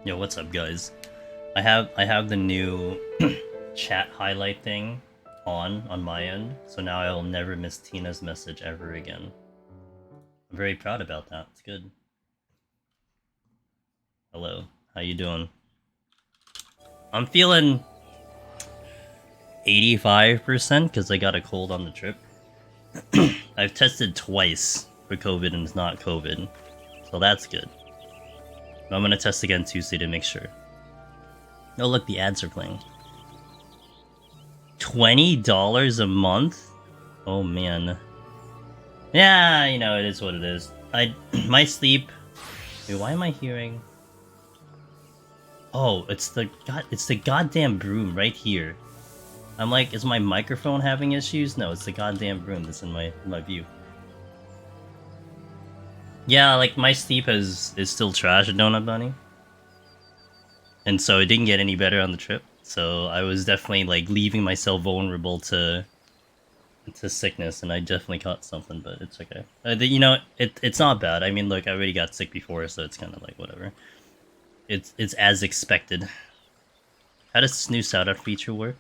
Yo, what's up, guys? I have the new chat highlight thing on my end, so now I'll never miss Tina's message ever again. I'm very proud about that. It's good. Hello, how you doing? I'm feeling 85% because I got a cold on the trip. I've tested twice for COVID and it's not COVID, so that's good. But I'm gonna test again Tuesday to make sure. Oh look, the ads are playing. $20 a month? Oh man. Yeah, you know, it is what it is. My sleep. Wait, why am I hearing? Oh, it's the goddamn broom right here. I'm like, is my microphone having issues? No, it's the goddamn broom that's in my view. Yeah, like my sleep is still trash at Donut Bunny. And so it didn't get any better on the trip. So I was definitely like leaving myself vulnerable to sickness, and I definitely caught something, but it's okay. You know, it's not bad. I mean, look, I already got sick before, so it's kind of like whatever. It's as expected. How does this new shout out feature work?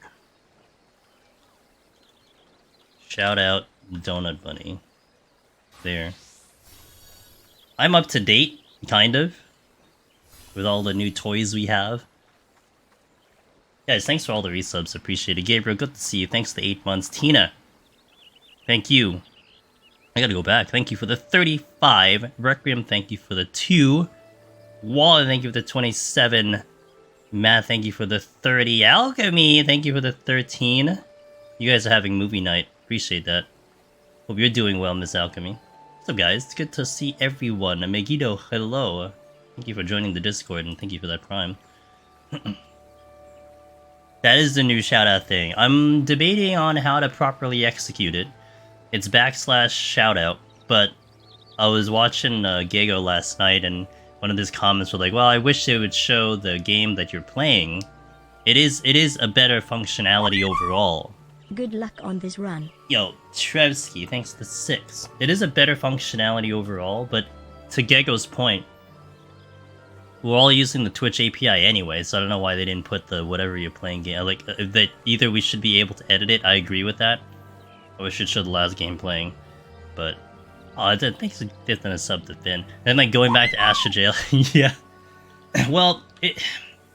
Shout out Donut Bunny. There. I'm up to date, kind of, with all the new toys we have. Guys, thanks for all the resubs, appreciate it. Gabriel, good to see you. Thanks for the 8 months. Tina, thank you. I gotta go back. Thank you for the 35. Requiem, thank you for the 2. Waller, thank you for the 27. Matt, thank you for the 30. Alchemy, thank you for the 13. You guys are having movie night. Appreciate that. Hope you're doing well, Miss Alchemy. What's up, guys? It's good to see everyone. Megiddo, hello. Thank you for joining the Discord, and thank you for that prime. That is the new shoutout thing. I'm debating on how to properly execute it. It's /shoutout, but I was watching Gego last night, and one of his comments was like, well, I wish it would show the game that you're playing. It is a better functionality overall. Good luck on this run. Yo, Trevsky, thanks to 6. It is a better functionality overall, but to Gego's point, we're all using the Twitch API anyway, so I don't know why they didn't put the whatever you're playing game. Like, that either we should be able to edit it, I agree with that, or we should show the last game playing. But, oh, thanks for getting a sub to Thin. Then, like, going back to Astra Jail, yeah. Well,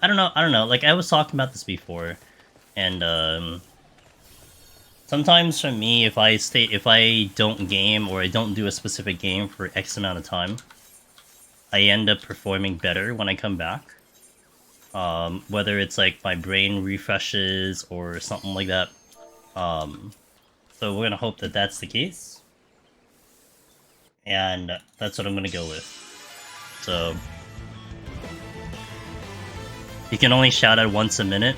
I don't know, like, I was talking about this before, and, sometimes for me, if I don't game, or I don't do a specific game for X amount of time, I end up performing better when I come back. Whether it's like my brain refreshes or something like that. So we're gonna hope that that's the case. And that's what I'm gonna go with. So you can only shout out once a minute.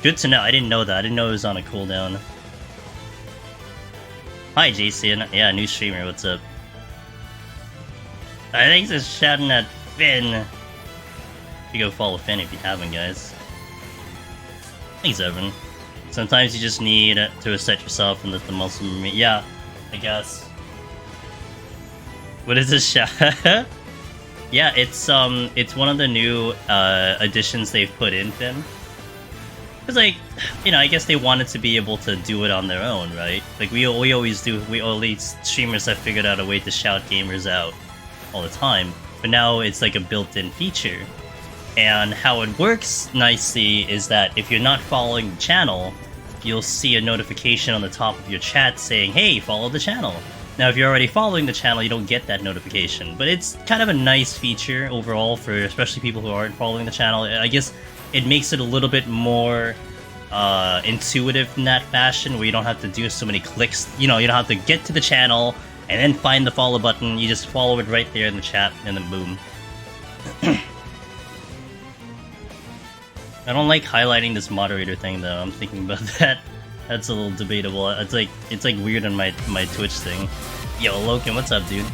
Good to know. I didn't know that. I didn't know it was on a cooldown. Hi, Jason. Yeah, new streamer. What's up? Thanks for shouting at Finn. You go follow Finn if you haven't, guys. Thanks, Evan. Sometimes you just need to reset yourself and let the muscle memory. Yeah, I guess. What is this shout? Yeah, it's one of the new additions they've put in, Finn. Because, like, you know, I guess they wanted to be able to do it on their own, right? Like, we always do, all these streamers have figured out a way to shout gamers out all the time. But now it's like a built-in feature. And how it works nicely is that if you're not following the channel, you'll see a notification on the top of your chat saying, hey, follow the channel. Now, if you're already following the channel, you don't get that notification. But it's kind of a nice feature overall for especially people who aren't following the channel. I guess it makes it a little bit more intuitive in that fashion, where you don't have to do so many clicks. You know, you don't have to get to the channel and then find the follow button. You just follow it right there in the chat, and then boom. I don't like highlighting this moderator thing, though. I'm thinking about that. That's a little debatable. It's like weird on my Twitch thing. Yo, Loken, what's up, dude?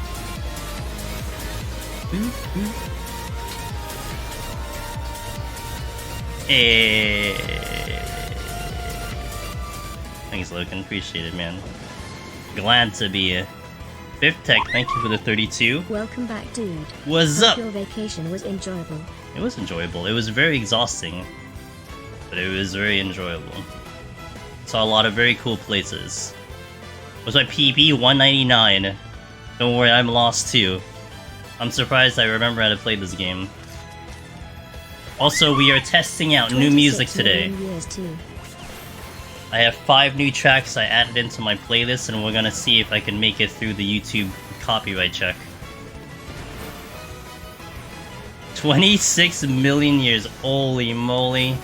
Hey. Thanks, Loken. Appreciate it, man. Glad to be Fifth Tech, thank you for the 32. Welcome back, dude. What's Hope up? your vacation was enjoyable. It was enjoyable. It was very exhausting, but it was very enjoyable. Saw a lot of very cool places. Was my PB 199? Don't worry, I'm lost too. I'm surprised I remember how to play this game. Also, we are testing out new music 26 today. million years too. I have 5 new tracks I added into my playlist, and we're gonna see if I can make it through the YouTube copyright check. 26 million years, holy moly.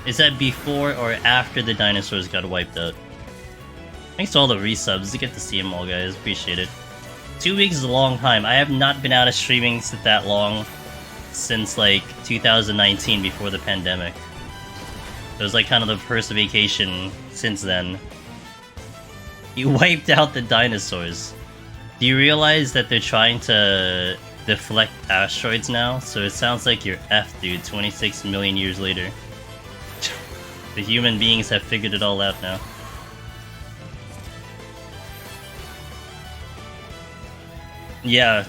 Is that before or after the dinosaurs got wiped out? Thanks to all the resubs, you get to see them all, guys, appreciate it. 2 weeks is a long time. I have not been out of streaming that long since like 2019 before the pandemic. It was like kind of the first vacation since then. You wiped out the dinosaurs. Do you realize that they're trying to deflect asteroids now? So it sounds like you're F, dude, 26 million years later. The human beings have figured it all out now. Yeah.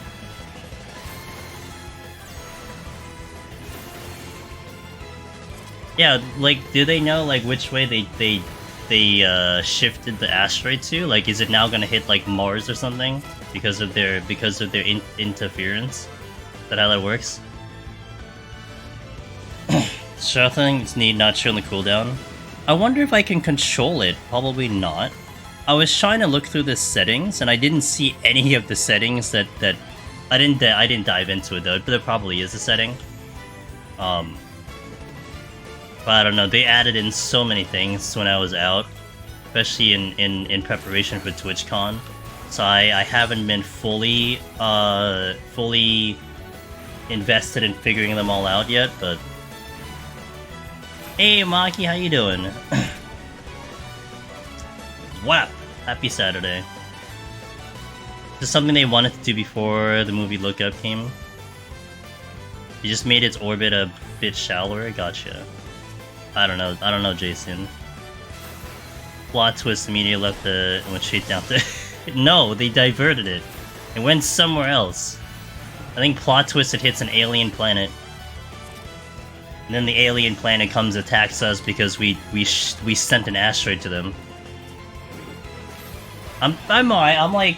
Yeah, like, do they know, like, which way they shifted the asteroid to? Like, is it now gonna hit, like, Mars or something? Because of their interference? Is that how that works? Shuffling is not showing the cooldown. I wonder if I can control it. Probably not. I was trying to look through the settings, and I didn't see any of the settings that I didn't dive into it though. But there probably is a setting. But I don't know. They added in so many things when I was out, especially in preparation for TwitchCon. So I haven't been fully invested in figuring them all out yet. But hey, Maki, how you doing? Wow, happy Saturday. Is this something they wanted to do before the movie Lookup came? You just made its orbit a bit shallower? Gotcha. I don't know, Jason. Plot twist immediately left the... went straight down to... No, they diverted it. It went somewhere else. I think plot twist, it hits an alien planet. And then the alien planet comes attacks us because we sent an asteroid to them. I'm alright. I'm like,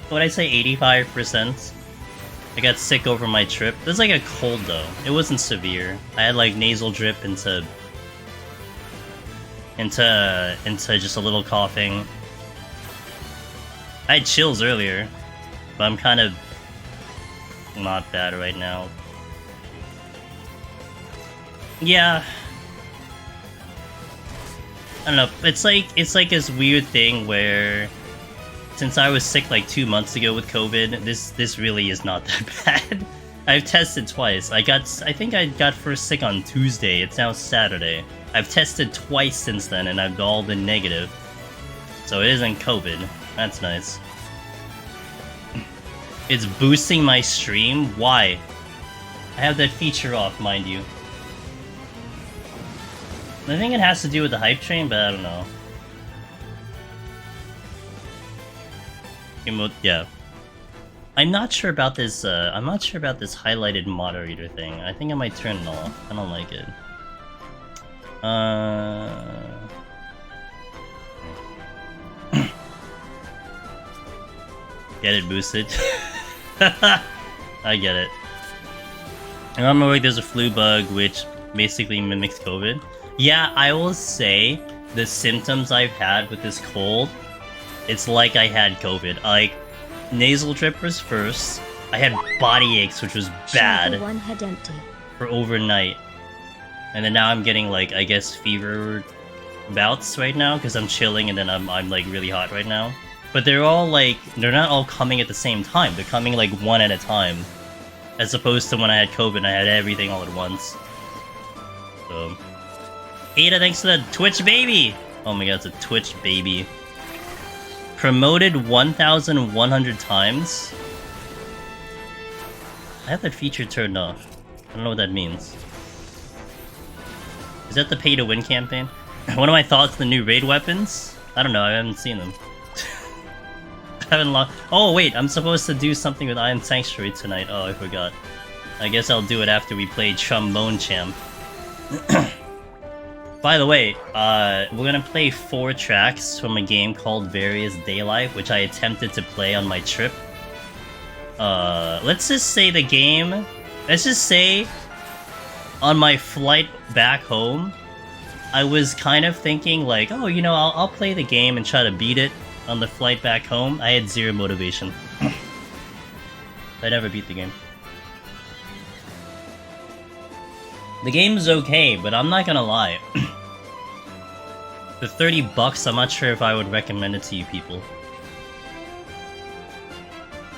what'd I say, 85%? I got sick over my trip. It was like a cold though. It wasn't severe. I had like nasal drip into just a little coughing. I had chills earlier, but I'm kind of not bad right now. Yeah. I don't know. It's like this weird thing where since I was sick like 2 months ago with COVID, this really is not that bad. I've tested twice. I think I got first sick on Tuesday. It's now Saturday. I've tested twice since then, and I've all been negative. So it isn't COVID. That's nice. It's boosting my stream? Why? I have that feature off, mind you. I think it has to do with the hype train, but I don't know. Yeah. I'm not sure about this, highlighted moderator thing. I think I might turn it off. I don't like it. Get it boosted? I get it. I remember like there's a flu bug which basically mimics COVID. Yeah, I will say the symptoms I've had with this cold, it's like I had COVID. Like, nasal drip was first. I had body aches, which was bad One head empty. for overnight. And then now I'm getting like, I guess, fever bouts right now because I'm chilling and then I'm like really hot right now. But they're all like, they're not all coming at the same time. They're coming like one at a time. As opposed to when I had COVID and I had everything all at once. So, Ada, thanks for the Twitch baby! Oh my god, it's a Twitch baby. Promoted 1,100 times? I have that feature turned off. I don't know what that means. Is that the pay-to-win campaign? What are my thoughts on the new raid weapons? I don't know, I haven't seen them. Haven't locked. Oh wait, I'm supposed to do something with Iron Sanctuary tonight. Oh, I forgot. I guess I'll do it after we play Trombone Champ. By the way, we're gonna play 4 tracks from a game called Various Daylife, which I attempted to play on my trip. Let's just say the game... Let's just say, on my flight back home, I was kind of thinking like, oh, you know, I'll play the game and try to beat it on the flight back home. I had 0 motivation. I never beat the game. The game's okay, but I'm not gonna lie. For 30 bucks, I'm not sure if I would recommend it to you people.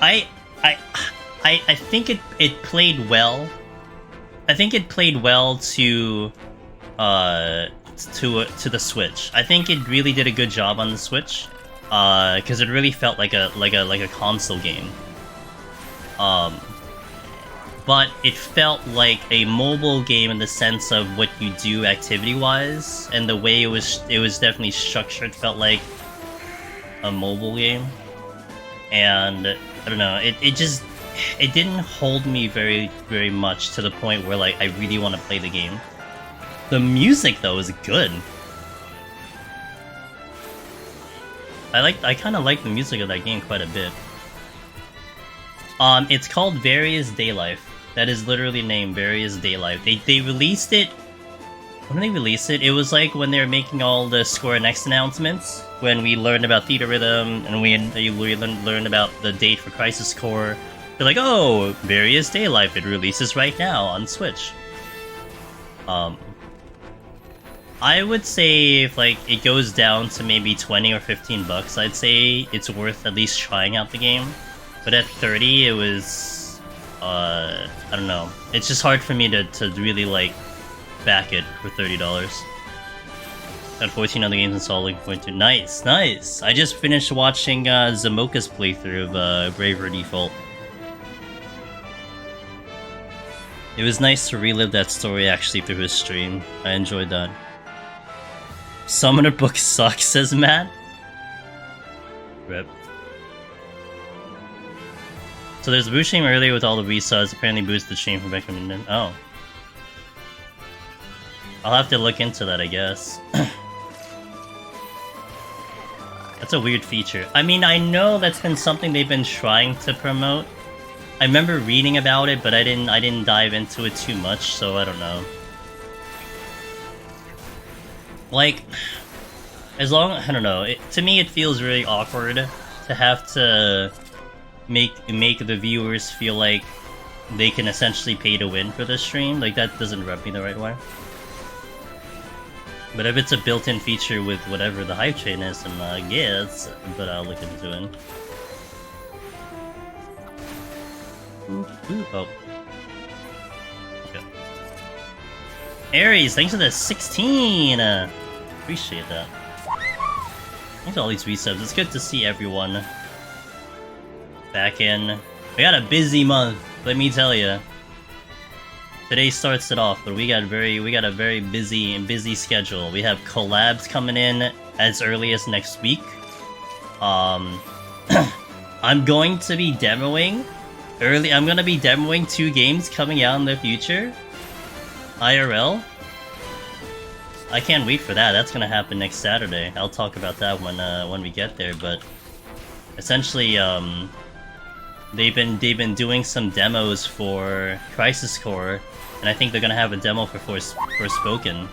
I think it played well. I think it played well to the Switch. I think it really did a good job on the Switch, because it really felt like a console game. But it felt like a mobile game in the sense of what you do activity-wise, and the way it was definitely structured felt like a mobile game. And I don't know, it didn't hold me very much to the point where like I really want to play the game. The music though is good. I kind of like the music of that game quite a bit. It's called Various Daylife. That is literally named Various Daylife. They released it... When did they release it? It was like when they were making all the Square Enix announcements, when we learned about Theater Rhythm, and we learned about the date for Crisis Core. They're like, oh, Various Daylife, it releases right now on Switch. I would say if like it goes down to maybe 20 or 15 bucks, I'd say it's worth at least trying out the game. But at 30, it was... I don't know. It's just hard for me to really, like, back it for $30. Got 14 other games installed, looking forward to. Nice, nice! I just finished watching Zamoka's playthrough of Braver Default. It was nice to relive that story, actually, through his stream. I enjoyed that. Summoner book sucks, says Matt. Rip. So there's a boost stream earlier with all the resubs, apparently boosted the stream from recommended. Oh. I'll have to look into that, I guess. That's a weird feature. I mean, I know that's been something they've been trying to promote. I remember reading about it, but I didn't dive into it too much, so I don't know. Like, as long... I don't know. To me, it feels really awkward to have to... make the viewers feel like they can essentially pay to win for this stream. Like, that doesn't rub me the right way. But if it's a built-in feature with whatever the hype train is, then I guess, but I'll look into it. Oh. Okay. Aries, thanks for the 16! Appreciate that. Thanks for all these resubs. It's good to see everyone back in. We got a busy month, let me tell you. Today starts it off, but we got a very busy schedule. We have collabs coming in as early as next week. I'm going to be demoing I'm gonna be demoing 2 games coming out in the future. IRL. I can't wait for that. That's gonna happen next Saturday. I'll talk about that when we get there, but essentially they've been doing some demos for Crisis Core, and I think they're gonna have a demo for Forspoken,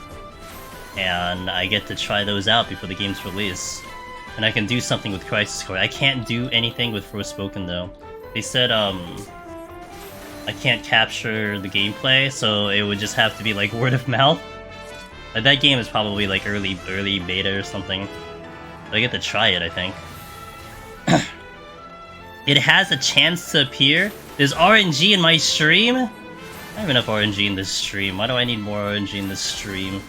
and I get to try those out before the game's release. And I can do something with Crisis Core. I can't do anything with Forspoken though. They said I can't capture the gameplay, so it would just have to be like word of mouth. That game is probably like early beta or something. But I get to try it, I think. It has a chance to appear. There's RNG in my stream? I have enough RNG in this stream. Why do I need more RNG in this stream?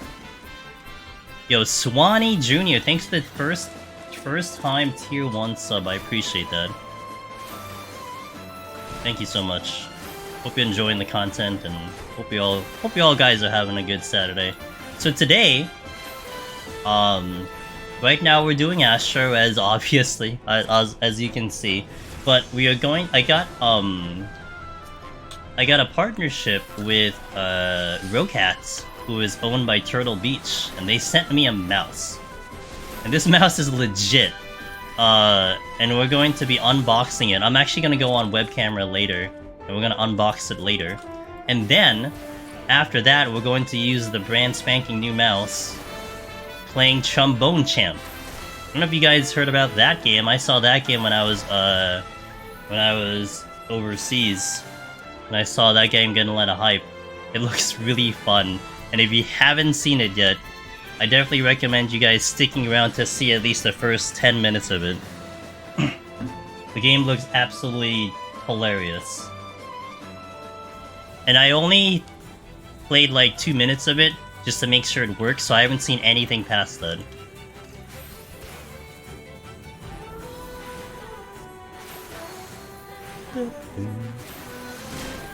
Yo, Swanee Jr., thanks for the first time tier 1 sub. I appreciate that. Thank you so much. Hope you're enjoying the content, and hope you all guys are having a good Saturday. So today, right now we're doing Astro, as obviously, as you can see. But we are going. I got a partnership with Rocats, who is owned by Turtle Beach, and they sent me a mouse. And this mouse is legit. And we're going to be unboxing it. I'm actually gonna go on web camera later, and we're gonna unbox it later. And then, after that, we're going to use the brand spanking new mouse, playing Trombone Champ. I don't know if you guys heard about that game. I saw that game when I was overseas, and I saw that game getting a lot of hype. It looks really fun, and if you haven't seen it yet, I definitely recommend you guys sticking around to see at least the first 10 minutes of it. The game looks absolutely hilarious. And I only played like 2 minutes of it just to make sure it works, so I haven't seen anything past that.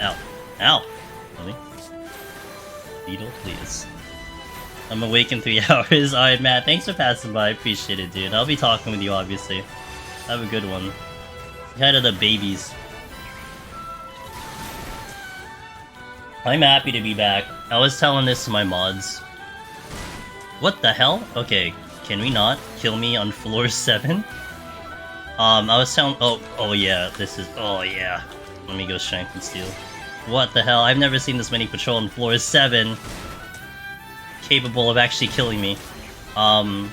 Ow. Ow! Really? Beetle, please. I'm awake in 3 hours. Alright, Matt, thanks for passing by. I appreciate it, dude. I'll be talking with you, obviously. Have a good one. Head of the babies. I'm happy to be back. I was telling this to my mods. What the hell? Okay, can we not kill me on floor 7? I was telling- oh yeah, this is- oh yeah. Let me go Shank and Steal. What the hell? I've never seen this many patrol on floor 7 capable of actually killing me. I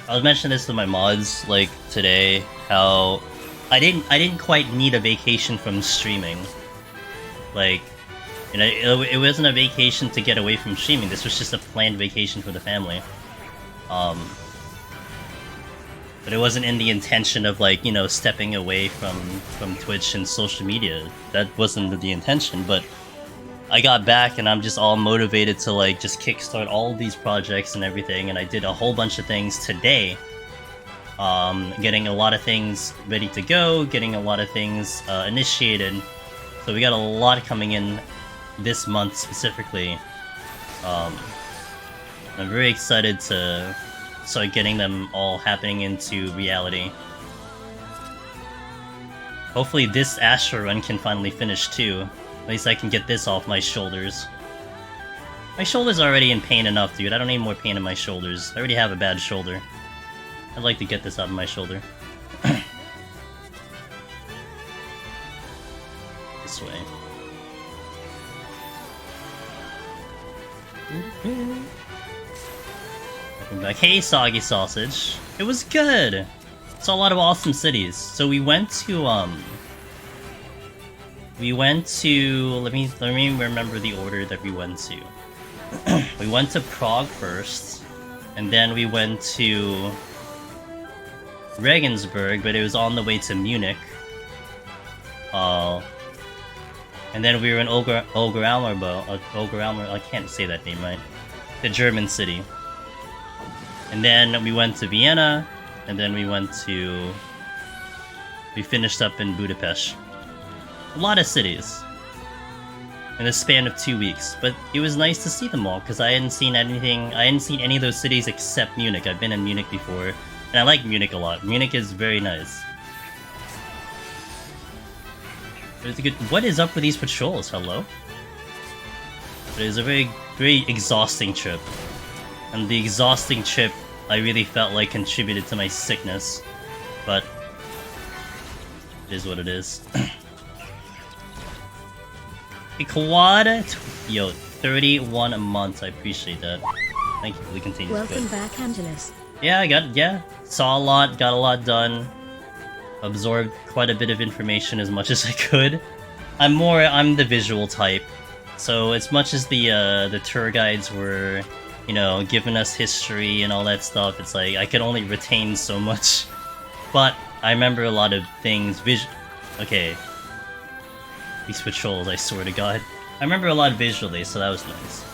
was mentioning this to my mods, like, today, how I didn't quite need a vacation from streaming. Like, you know, it wasn't a vacation to get away from streaming, this was just a planned vacation for the family. But it wasn't in the intention of, like, you know, stepping away from Twitch and social media. That wasn't the intention, but I got back and I'm just all motivated to, like, just kickstart all of these projects and everything, and I did a whole bunch of things today. Getting a lot of things ready to go, getting a lot of things initiated. So we got a lot coming in this month specifically. I'm very excited to start getting them all happening into reality. Hopefully this Astro run can finally finish too. At least I can get this off my shoulders. My shoulder's already in pain enough, dude. I don't need more pain in my shoulders. I already have a bad shoulder. I'd like to get this out of my shoulder. This way. Welcome back. Hey, Soggy Sausage. It was good! Saw a lot of awesome cities. So we went to, let me remember the order that we went to. We went to Prague first, and then we went to Regensburg, but it was on the way to Munich. And then we were in Oberalmer, I can't say that name right. The German city. And then we went to Vienna, and then we finished up in Budapest. A lot of cities in the span of 2 weeks, but it was nice to see them all because I hadn't seen any of those cities except Munich. I've been in Munich before, and I like Munich a lot. Munich is very nice. What is up with these patrols? Hello? But it was a very, very exhausting trip, and the exhausting trip I really felt like contributed to my sickness, but it is what it is. A quad? Yo, 31 months, I appreciate that. Thank you for the continued Welcome back, Angelus. Yeah, saw a lot, got a lot done. Absorbed quite a bit of information as much as I could. I'm the visual type. So as much as the tour guides were, you know, giving us history and all that stuff, it's like I could only retain so much. But I remember a lot of things okay. These patrols, I swear to God. I remember a lot visually, so that was nice.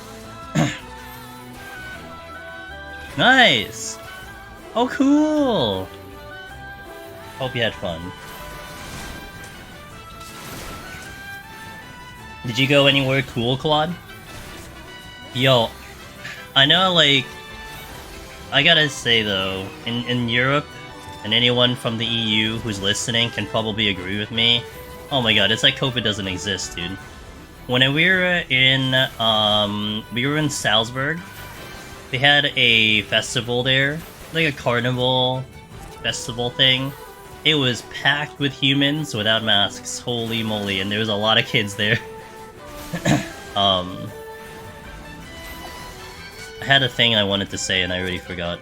Nice! Oh, cool! Hope you had fun. Did you go anywhere cool, Claude? Yo, I know, like, I gotta say though, in Europe, and anyone from the EU who's listening can probably agree with me. Oh my god, it's like COVID doesn't exist, dude. When we were in Salzburg, they had a festival there, like a carnival festival thing. It was packed with humans without masks. Holy moly, and there was a lot of kids there. I had a thing I wanted to say and I already forgot.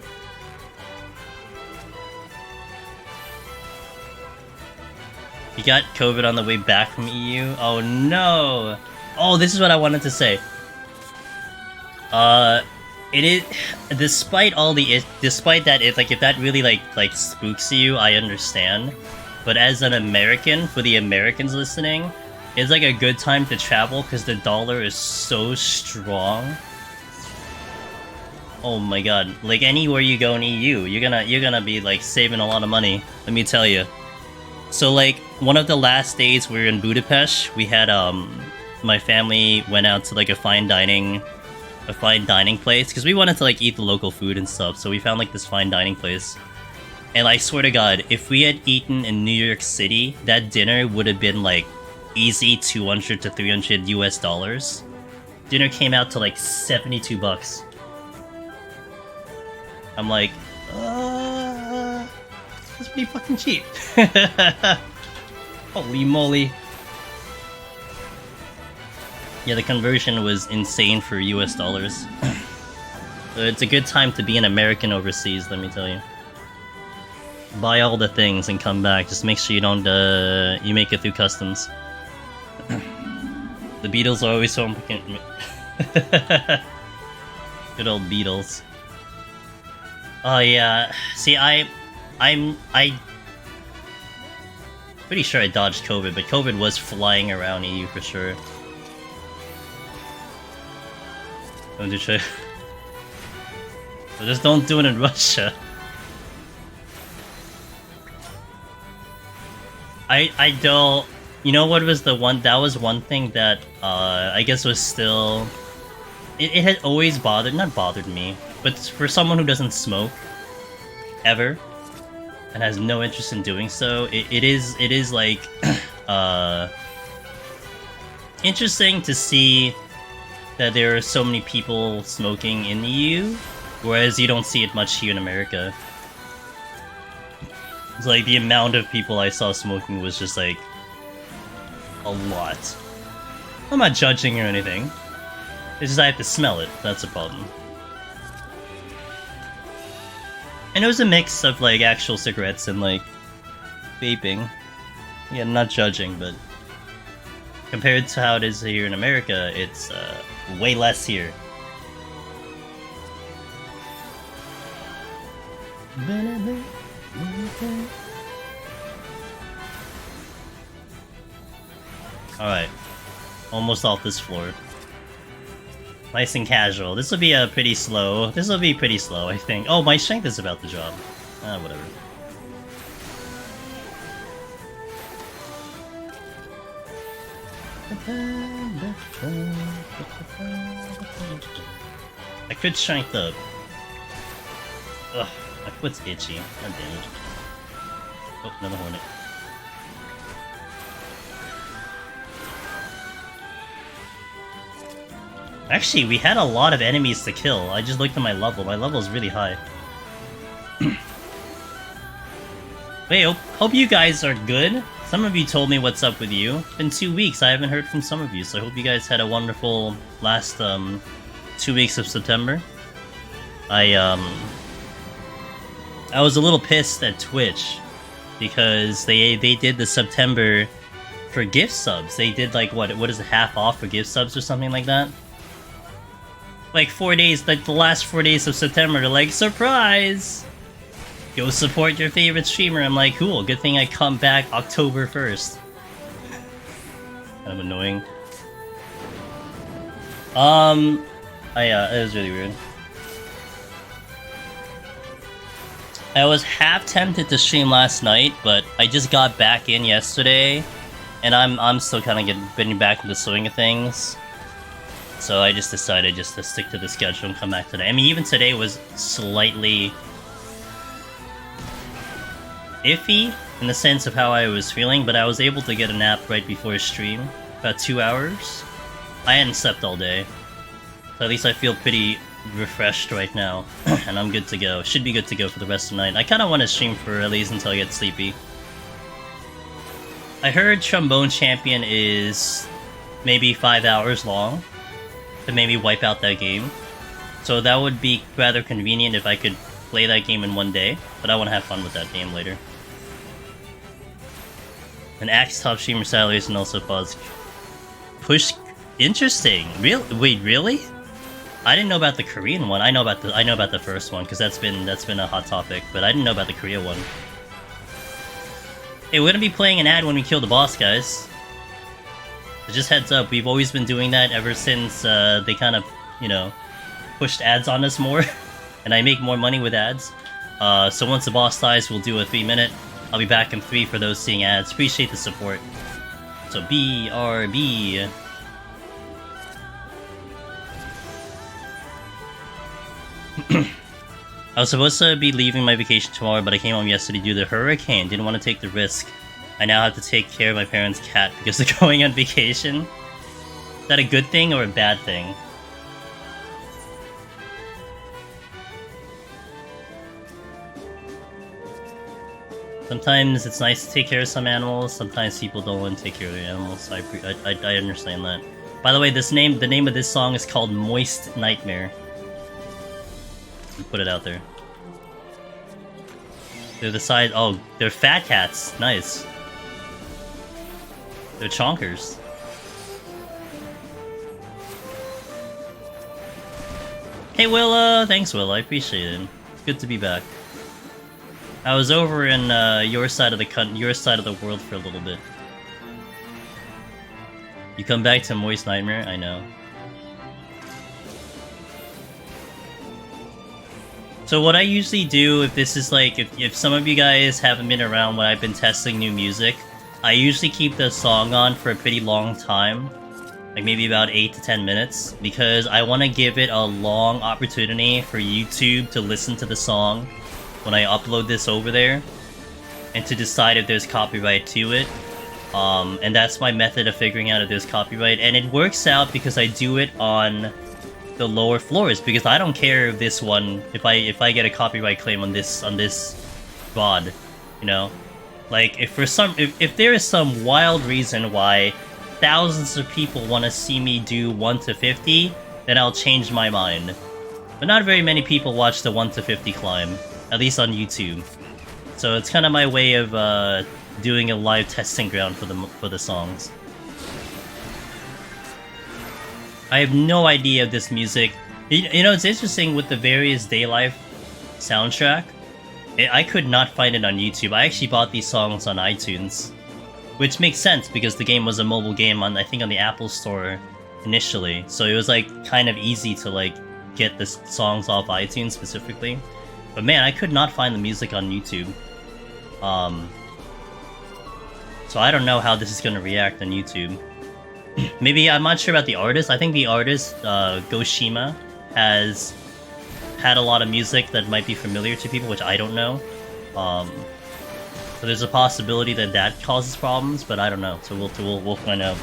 You got COVID on the way back from EU? Oh no! Oh, this is what I wanted to say. It is, despite that, if that really like spooks you, I understand. But as an American, for the Americans listening, it's like a good time to travel because the dollar is so strong. Oh my god! Like anywhere you go in EU, you're gonna be like saving a lot of money. Let me tell you. So like one of the last days we were in Budapest, we had my family went out to like a fine dining place because we wanted to like eat the local food and stuff. So we found like this fine dining place, and I swear to God, if we had eaten in New York City, that dinner would have been like easy $200 to $300 US. Dinner came out to like $72. I'm like, that's pretty fucking cheap. Holy moly. Yeah, the conversion was insane for US dollars. So it's a good time to be an American overseas, let me tell you. Buy all the things and come back. Just make sure you don't, you make it through customs. The Beatles are always so important. Good old Beatles. Oh yeah, see I'm pretty sure I dodged COVID, but COVID was flying around EU for sure. Don't do shit. So just don't do it in Russia. I don't. You know what was the one? That was one thing that I guess was still. It had always not bothered me, but for someone who doesn't smoke ever and has no interest in doing so, it is like interesting to see that there are so many people smoking in the EU, whereas you don't see it much here in America. It's like the amount of people I saw smoking was just like a lot. I'm not judging or anything. It's just I have to smell it. That's a problem. And it was a mix of like actual cigarettes and like vaping. Yeah, I'm not judging, but compared to how it is here in America, it's way less here. Alright. Almost off this floor. Nice and casual. This will be pretty slow. This will be pretty slow, I think. Oh, my strength is about to drop. Whatever. I could strength up. Ugh, my foot's itchy. God damn it. Oh, another hornet. Actually, we had a lot of enemies to kill. I just looked at my level. My level is really high. Wait, hope you guys are good. Some of you told me what's up with you. It's been 2 weeks. I haven't heard from some of you, so I hope you guys had a wonderful last 2 weeks of September. I was a little pissed at Twitch because they did the September for gift subs. They did like what is it, half off for gift subs or something like that. Like 4 days, like the last 4 days of September, they're like, surprise! Go support your favorite streamer. I'm like, cool, good thing I come back October 1st. Kind of annoying. It was really weird. I was half tempted to stream last night, but I just got back in yesterday, and I'm still kind of getting back into the swing of things. So I just decided just to stick to the schedule and come back today. I mean, even today was slightly iffy in the sense of how I was feeling, but I was able to get a nap right before stream, about 2 hours. I hadn't slept all day, so at least I feel pretty refreshed right now, and I'm good to go. Should be good to go for the rest of the night. I kind of want to stream for at least until I get sleepy. I heard Trombone Champion is maybe 5 hours long to maybe wipe out that game, so that would be rather convenient if I could play that game in one day, but I want to have fun with that game later. An Axe top streamer salaries and also pause. Push, interesting. Wait, really? I didn't know about the Korean one. I know about the first one because that's been a hot topic, but I didn't know about the Korea one. Hey, we're gonna be playing an ad when we kill the boss, guys. So just heads up, we've always been doing that ever since they kind of, you know, pushed ads on us more, and I make more money with ads. So once the boss dies, we'll do a 3-minute. I'll be back in 3 for those seeing ads. Appreciate the support. So BRB. I was supposed to be leaving my vacation tomorrow, but I came home yesterday due to the hurricane. Didn't want to take the risk. I now have to take care of my parents' cat because they're going on vacation. Is that a good thing or a bad thing? Sometimes it's nice to take care of some animals, sometimes people don't want to take care of their animals. I understand that. By the way, the name of this song is called Moist Nightmare. Put it out there. They're the size. Oh, they're fat cats. Nice. They're chonkers. Hey Willa, thanks Willa. I appreciate it. It's good to be back. I was over in your side of the world for a little bit. You come back to Moist Nightmare? I know. So what I usually do, if this is like, if some of you guys haven't been around when I've been testing new music, I usually keep the song on for a pretty long time, like maybe about 8 to 10 minutes, because I want to give it a long opportunity for YouTube to listen to the song when I upload this over there, and to decide if there's copyright to it. And that's my method of figuring out if there's copyright, and it works out because I do it on the lower floors, because I don't care if this one, if I get a copyright claim on this VOD, you know? Like, if there is some wild reason why thousands of people want to see me do 1 to 50, then I'll change my mind. But not very many people watch the 1 to 50 climb, at least on YouTube. So it's kind of my way of doing a live testing ground for the songs. I have no idea of this music. You know, it's interesting with the various Day Life soundtrack. I could not find it on YouTube. I actually bought these songs on iTunes, which makes sense because the game was a mobile game on, I think, on the Apple Store initially. So it was like kind of easy to like get the songs off iTunes specifically. But man, I could not find the music on YouTube. So I don't know how this is gonna react on YouTube. Maybe, I'm not sure about the artist. I think the artist, Goshima, has had a lot of music that might be familiar to people, which I don't know. So there's a possibility that that causes problems, but I don't know. So we'll find out.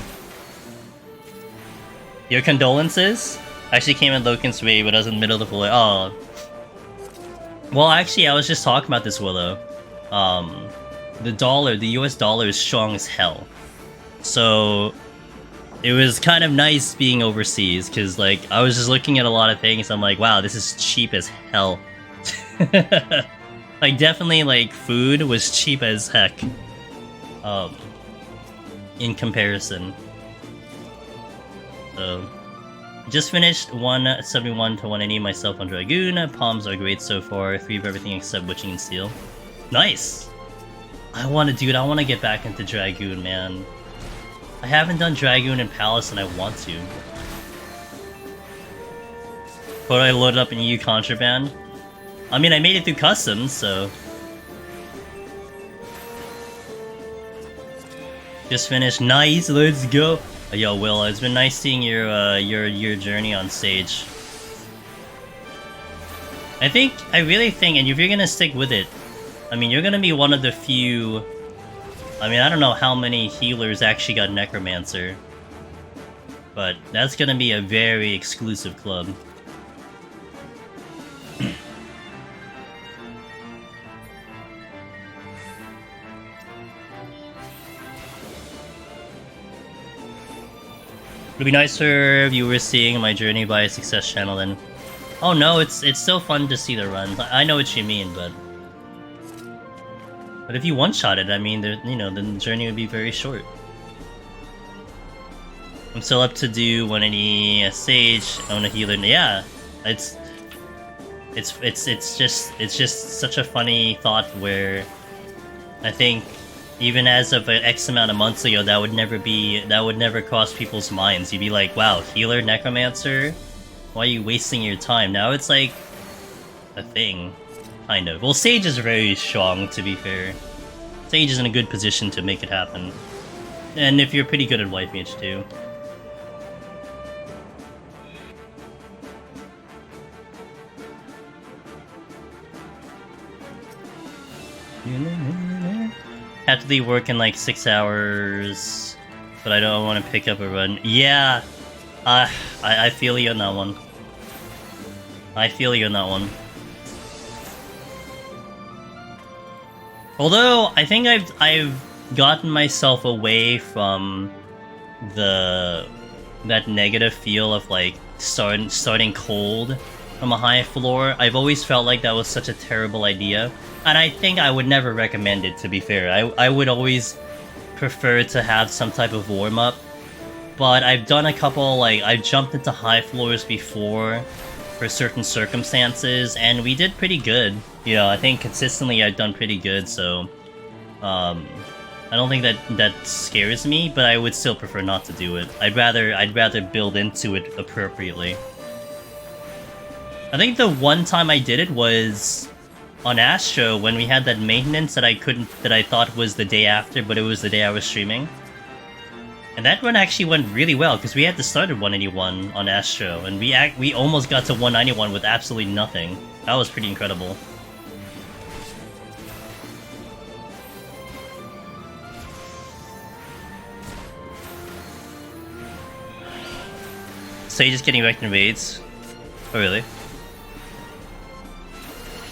Your condolences? I actually came in Loken's way, but I was in the middle of the floor. Oh. Well, actually, I was just talking about this, Willow. The US dollar is strong as hell. So it was kind of nice being overseas, because like I was just looking at a lot of things. I'm like, wow, this is cheap as hell. Like, definitely, like, food was cheap as heck. In comparison. So, just finished 171 to 180 myself on Dragoon. Palms are great so far. 3 of everything except Witching and Steel. Nice! I want to get back into Dragoon, man. I haven't done Dragoon and Palace, and I want to. But I loaded up in EU Contraband. I mean, I made it through customs, so... Just finished. Nice, let's go! Yo, Will, it's been nice seeing your journey on stage. I really think, and if you're gonna stick with it, I mean, you're gonna be one of the few. I mean, I don't know how many healers actually got Necromancer, but that's gonna be a very exclusive club. It'd be nicer if you were seeing my journey by a success channel then. Oh no, it's still fun to see the runs. I know what you mean, but if you one-shot it, I mean, you know, the journey would be very short. I'm still up to do 180 Sage, own a healer. Yeah, it's just such a funny thought where I think even as of X amount of months ago, that would never cross people's minds. You'd be like, wow, healer, necromancer, why are you wasting your time? Now it's like a thing, kind of. Well, Sage is very strong, to be fair. Sage is in a good position to make it happen, and if you're pretty good at White Mage too. Have to be working like 6 hours, but I don't want to pick up a run. Yeah, I feel you on that one. I feel you on that one. Although I think I've gotten myself away from that negative feel of like starting cold from a high floor. I've always felt like that was such a terrible idea. And I think I would never recommend it, to be fair. I would always prefer to have some type of warm-up. But I've done a couple, like, I've jumped into high floors before for certain circumstances, and we did pretty good. You know, I think consistently I've done pretty good, so I don't think that scares me, but I would still prefer not to do it. I'd rather build into it appropriately. I think the one time I did it was on Astro when we had that maintenance that I thought was the day after, but it was the day I was streaming. And that run actually went really well because we had to start at 181 on Astro, and we almost got to 191 with absolutely nothing. That was pretty incredible. Sage is getting wrecked in raids. Oh really?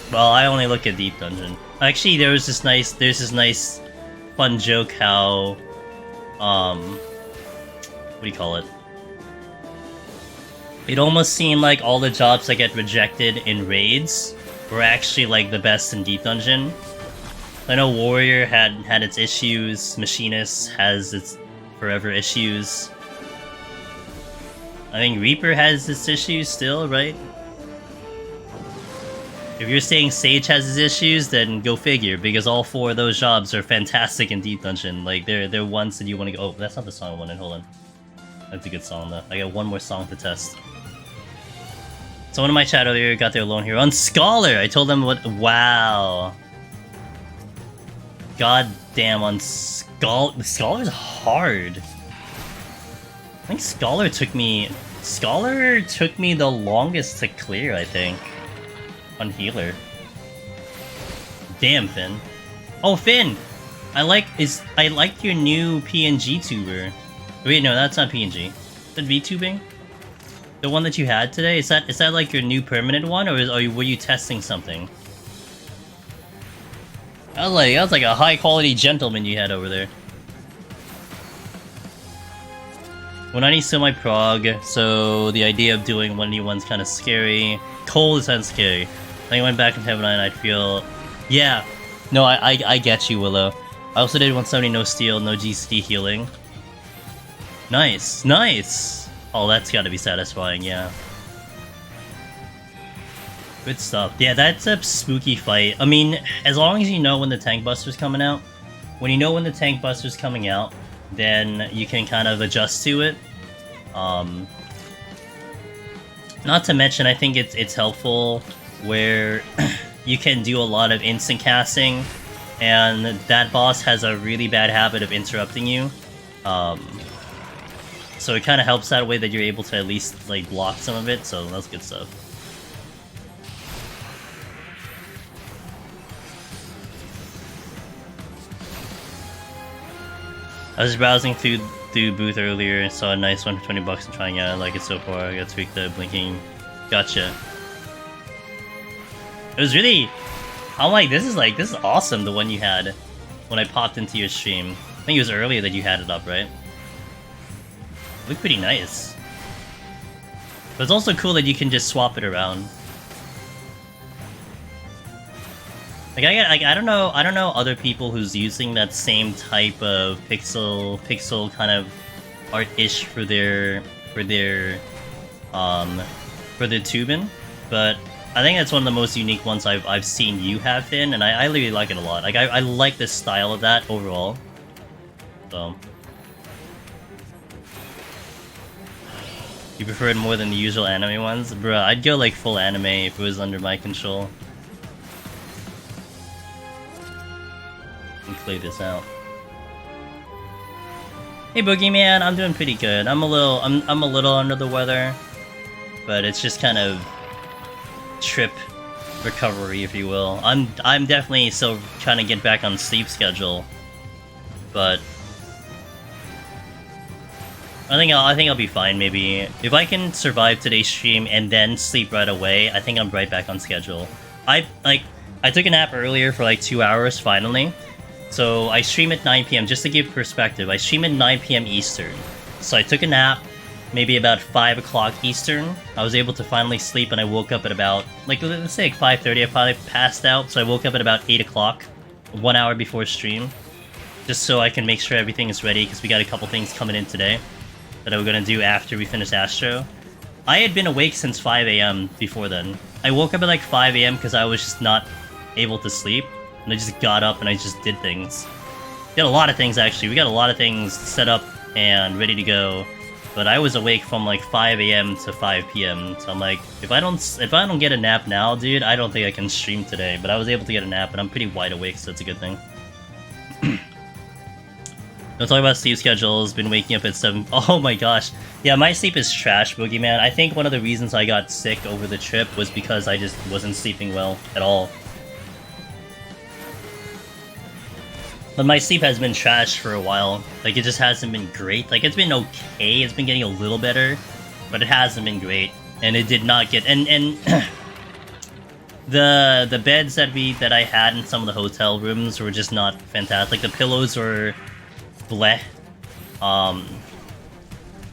Well, I only look at Deep Dungeon. Actually, there's this nice fun joke how, what do you call it? It almost seemed like all the jobs that get rejected in raids were actually like the best in Deep Dungeon. I know Warrior had its issues, Machinist has its forever issues. I think Reaper has its issues still, right? If you're saying Sage has his issues, then go figure, because all 4 of those jobs are fantastic in Deep Dungeon. Like, they're ones that you want to go. Oh, that's not the song I wanted, hold on. That's a good song, though. I got one more song to test. Someone in my chat earlier got their loan here on Scholar! I told them what. Wow. God damn, on Scholar's hard. I think Scholar took me the longest to clear, I think. On healer. Damn, Finn. Oh, Finn! I like your new PNG tuber. Wait, no, that's not PNG. Is that VTubing? The one that you had today? Is that like your new permanent one, or were you testing something? That was like a high quality gentleman you had over there. 190 still my prog, so the idea of doing 191's kind of scary. Cold sounds scary. I went back in Heaven 9, I'd feel... Yeah. No, I get you, Willow. I also did 170 no steal, no GCD healing. Nice, nice! Oh, that's gotta be satisfying, yeah. Good stuff. Yeah, that's a spooky fight. I mean, as long as you know when the Tank Buster's coming out, when you know when the Tank Buster's coming out, then you can kind of adjust to it. Not to mention, I think it's helpful where you can do a lot of instant casting, and that boss has a really bad habit of interrupting you. So it kind of helps that way that you're able to at least like block some of it, so that's good stuff. I was browsing through booth earlier and saw a nice one for 20 bucks and trying out. I like it so far. I got tweaked the blinking. Gotcha. It was really... I'm like, this is awesome, the one you had when I popped into your stream. I think it was earlier that you had it up, right? It looked pretty nice. But it's also cool that you can just swap it around. Like I don't know other people who's using that same type of pixel kind of art-ish for their tubing, but I think that's one of the most unique ones I've seen you have, Finn, and I really like it a lot. Like I like the style of that overall. So you prefer it more than the usual anime ones? Bruh, I'd go like full anime if it was under my control. Play this out. Hey Boogeyman, I'm doing pretty good. I'm a little under the weather, but it's just kind of trip recovery, if you will. I'm definitely still trying to get back on sleep schedule, but I think I'll be fine. Maybe if I can survive today's stream and then sleep right away, I think I'm right back on schedule. I took a nap earlier for like 2 hours finally. So I stream at 9 PM, just to give perspective. I stream at 9 PM Eastern. So I took a nap, maybe about 5 o'clock Eastern. I was able to finally sleep and I woke up at about, like, let's say like 5:30. I probably passed out, so I woke up at about 8 o'clock, 1 hour before stream. Just so I can make sure everything is ready, because we got a couple things coming in today that I'm going to do after we finish Astro. I had been awake since 5 AM before then. I woke up at like 5 AM because I was just not able to sleep. And I just got up and I just did things. We got a lot of things actually. We got a lot of things set up and ready to go. But I was awake from like 5 AM to 5 PM. So I'm like, if I don't get a nap now, dude, I don't think I can stream today. But I was able to get a nap and I'm pretty wide awake, so it's a good thing. Don't talk about sleep schedules. Been waking up at 7. Oh my gosh. Yeah, my sleep is trash, Boogeyman. I think one of the reasons I got sick over the trip was because I just wasn't sleeping well at all. But my sleep has been trash for a while. Like, it just hasn't been great. Like, it's been okay. It's been getting a little better, but it hasn't been great. And it did not get... And the beds that I had in some of the hotel rooms were just not fantastic. The pillows were bleh.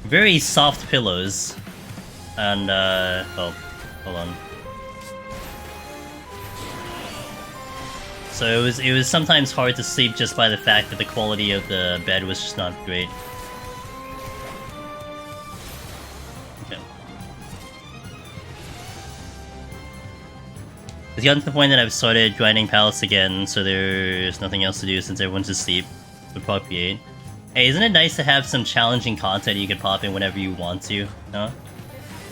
Very soft pillows. And, oh, hold on. So it was sometimes hard to sleep just by the fact that the quality of the bed was just not great. Okay. It's gotten to the point that I've started grinding pallets again, so there's nothing else to do since everyone's asleep. So probably 8. Hey, isn't it nice to have some challenging content you can pop in whenever you want to? No?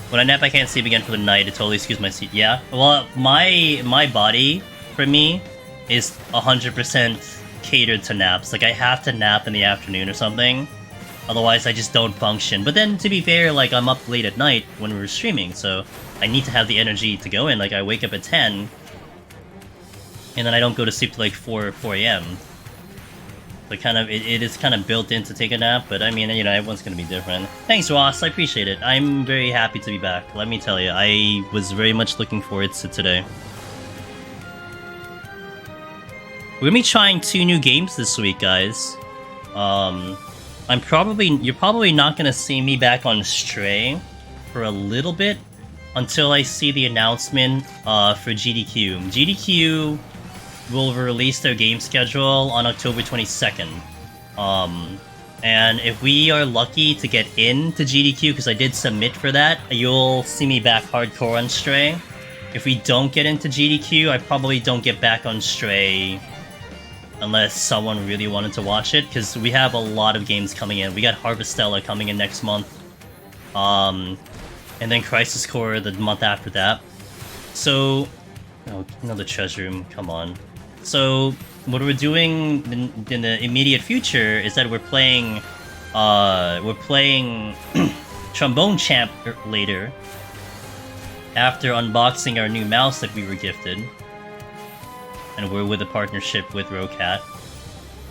When I nap, I can't sleep again for the night. It totally skews my sleep. Yeah. Well, my body, for me, is 100% catered to naps. Like, I have to nap in the afternoon or something, otherwise I just don't function. But then, to be fair, like, I'm up late at night when we're streaming, so I need to have the energy to go in. Like, I wake up at 10, and then I don't go to sleep till like 4 AM. So it is kind of built in to take a nap, but I mean, you know, everyone's gonna be different. Thanks, Ross, I appreciate it. I'm very happy to be back. Let me tell you, I was very much looking forward to today. We're gonna be trying 2 new games this week, guys. You're probably not gonna see me back on Stray for a little bit until I see the announcement for GDQ. GDQ will release their game schedule on October 22nd. And if we are lucky to get into GDQ, because I did submit for that, you'll see me back hardcore on Stray. If we don't get into GDQ, I probably don't get back on Stray unless someone really wanted to watch it, because we have a lot of games coming in. We got Harvestella coming in next month, and then Crisis Core the month after that. So, oh, another treasure room, come on. So, what we're doing in the immediate future is that we're playing we're playing Trombone Champ later, after unboxing our new mouse that we were gifted. And we're with a partnership with Rocat.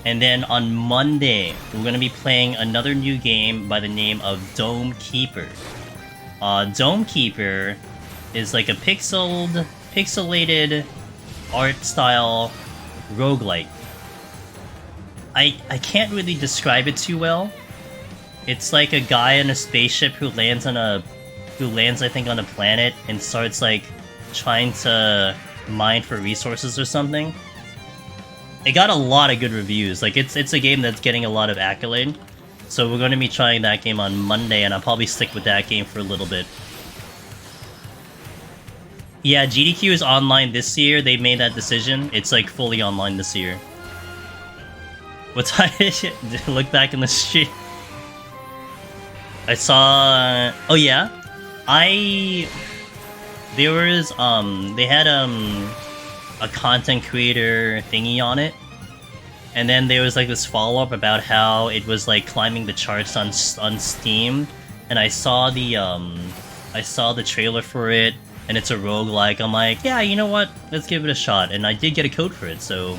And then on Monday, we're gonna be playing another new game by the name of Dome Keeper. Dome Keeper is like a pixelated art style roguelike. I can't really describe it too well. It's like a guy in a spaceship who lands I think on a planet and starts like trying to mine for resources or something. It got a lot of good reviews. Like it's a game that's getting a lot of accolade. So we're going to be trying that game on Monday, and I'll probably stick with that game for a little bit. Yeah, GDQ is online this year. They made that decision. It's like fully online this year. What time is it? Look back in the street. I saw... Oh yeah? There was, they had, a content creator thingy on it. And then there was, like, this follow-up about how it was, like, climbing the charts on Steam. And I saw the trailer for it, and it's a roguelike. I'm like, yeah, you know what? Let's give it a shot. And I did get a code for it, so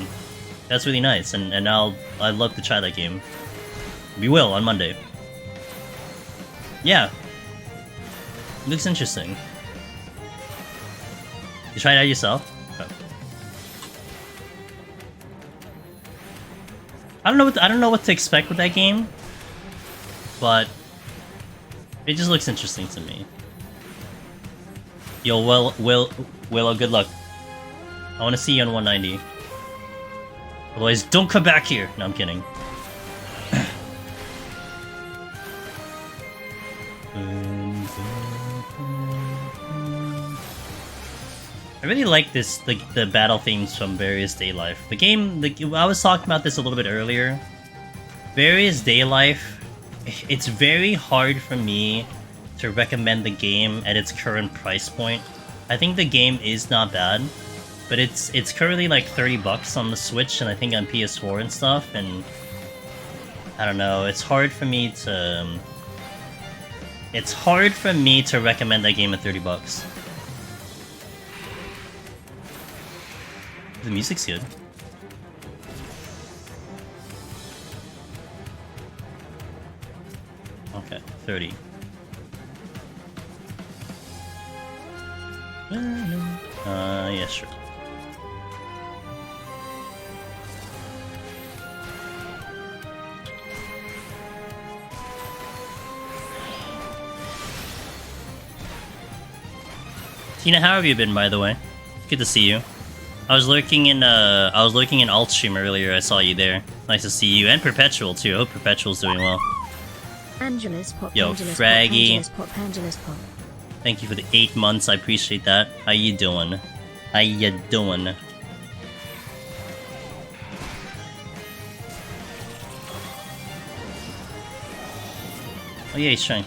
that's really nice. And I'd love to try that game. We will, on Monday. Yeah. Looks interesting. You tried it out yourself? Oh. I don't know what to expect with that game, but it just looks interesting to me. Yo, Willow, good luck. I want to see you on 190. Otherwise, don't come back here. No, I'm kidding. I really like this, the battle themes from Various Day Life. The game, I was talking about this a little bit earlier. Various Day Life, it's very hard for me to recommend the game at its current price point. I think the game is not bad, but it's currently like $30 on the Switch and I think on PS4 and stuff, and I don't know, it's hard for me to recommend that game at $30. The music's good. Okay, 30. Yeah, sure. Tina, how have you been, by the way? Good to see you. I was lurking in alt stream earlier. I saw you there. Nice to see you, and Perpetual too. I hope Perpetual's doing well. Angelus Pop. Yo, Angelus Fraggy. Pop, Angelus Pop. Thank you for the 8 months. I appreciate that. How you doing? How you doing? Oh yeah, he's trying.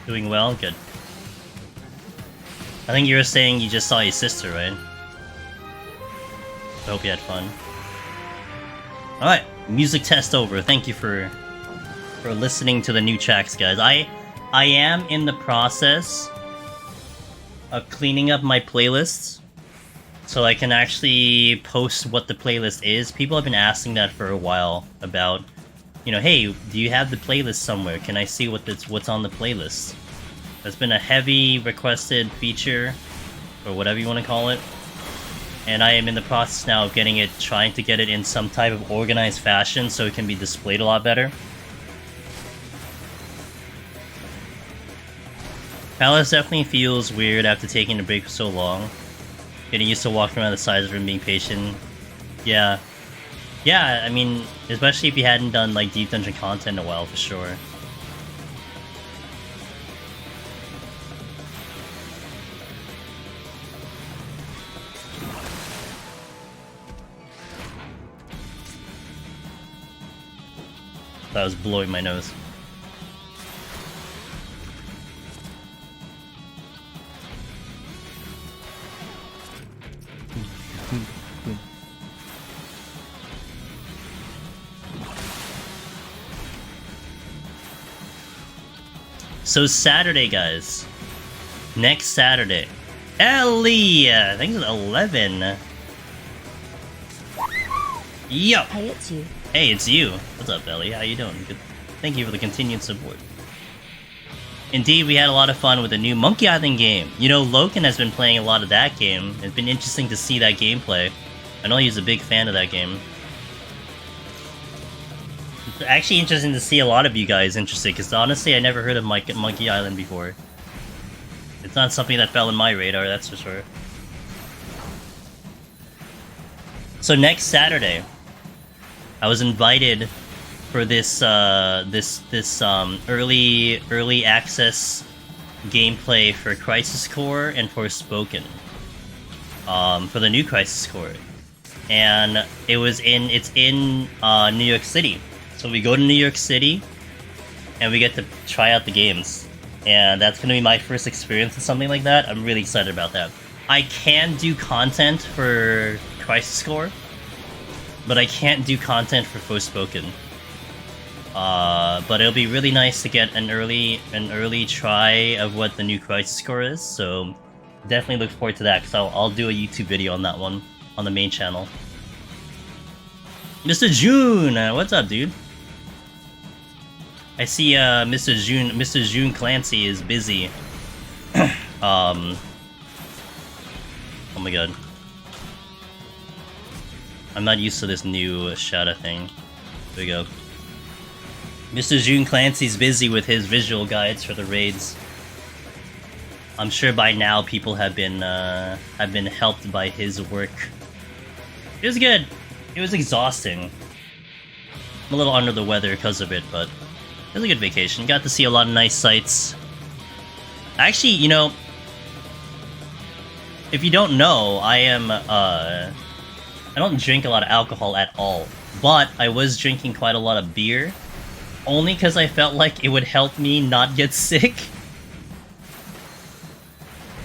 Doing well? Good. I think you were saying you just saw your sister, right? I hope you had fun. Alright, music test over. Thank you for listening to the new tracks, guys. I am in the process of cleaning up my playlists so I can actually post what the playlist is. People have been asking that for a while about, you know, hey, do you have the playlist somewhere? Can I see what's on the playlist? That's been a heavy requested feature, or whatever you want to call it. And I am in the process now of trying to get it in some type of organized fashion so it can be displayed a lot better. Palace definitely feels weird after taking a break for so long. Getting used to walking around the sides of it and being patient. Yeah. Yeah, I mean, especially if you hadn't done like Deep Dungeon content in a while, for sure. That was blowing my nose. So Saturday, guys. Next Saturday. Ellie! I think it's 11. Yo! Hey, it's you. Hey, it's you. What's up, Ellie? How you doing? Good. Thank you for the continued support. Indeed, we had a lot of fun with the new Monkey Island game. You know, Logan has been playing a lot of that game. It's been interesting to see that gameplay. I know he's a big fan of that game. It's actually interesting to see a lot of you guys interested, because honestly, I never heard of Monkey Island before. It's not something that fell in my radar, that's for sure. So next Saturday, I was invited for this early access gameplay for Crisis Core and Forspoken. For the new Crisis Core, and it's in New York City. So we go to New York City, and we get to try out the games, and that's gonna be my first experience with something like that. I'm really excited about that. I can do content for Crisis Core, but I can't do content for Forspoken. But it'll be really nice to get an early try of what the new Crisis Core is, so definitely look forward to that, because I'll do a YouTube video on that one, on the main channel. Mr. June! What's up, dude? I see, Mr. June Clancy is busy. Oh my god. I'm not used to this new shadow thing. There we go. Mr. June Clancy's busy with his visual guides for the raids. I'm sure by now people have been helped by his work. It was good. It was exhausting. I'm a little under the weather because of it, but it was a good vacation. Got to see a lot of nice sights. Actually, you know, if you don't know, I don't drink a lot of alcohol at all, but I was drinking quite a lot of beer, only because I felt like it would help me not get sick.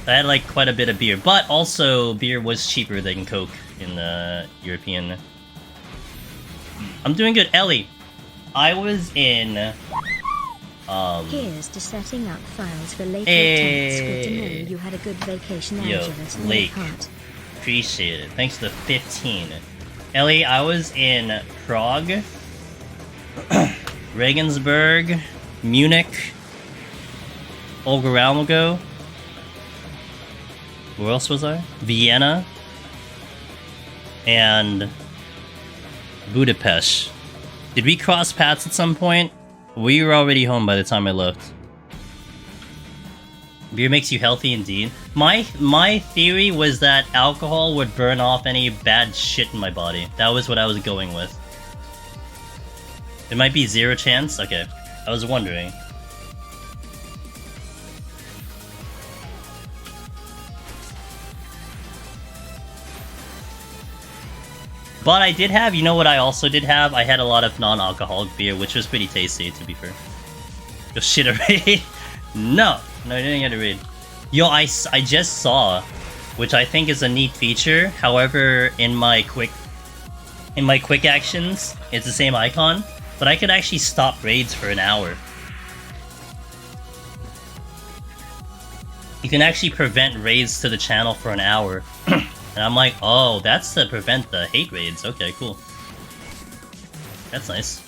I had like quite a bit of beer, but also beer was cheaper than Coke in the European. I'm doing good, Ellie. I was in. Here's to setting up files for later Hey. attempts. Good to know you had a good vacation, Yo, Angelus. Lake. Heart. Appreciate it. Thanks to the 15. Ellie, I was in Prague, Regensburg, Munich, Olgaralmago. Where else was I? Vienna, and Budapest. Did we cross paths at some point? We were already home by the time I left. Beer makes you healthy indeed. My theory was that alcohol would burn off any bad shit in my body. That was what I was going with. It might be 0 chance? Okay. I was wondering. But I did have, you know what I also did have? I had a lot of non-alcoholic beer, which was pretty tasty, to be fair. Yo, shit, a raid? No! No, I didn't get a raid. Yo, I just saw, which I think is a neat feature. However, in my quick actions, it's the same icon, but I could actually stop raids for an hour. You can actually prevent raids to the channel for an hour. And I'm like, oh, that's to prevent the hate raids. Okay, cool. That's nice.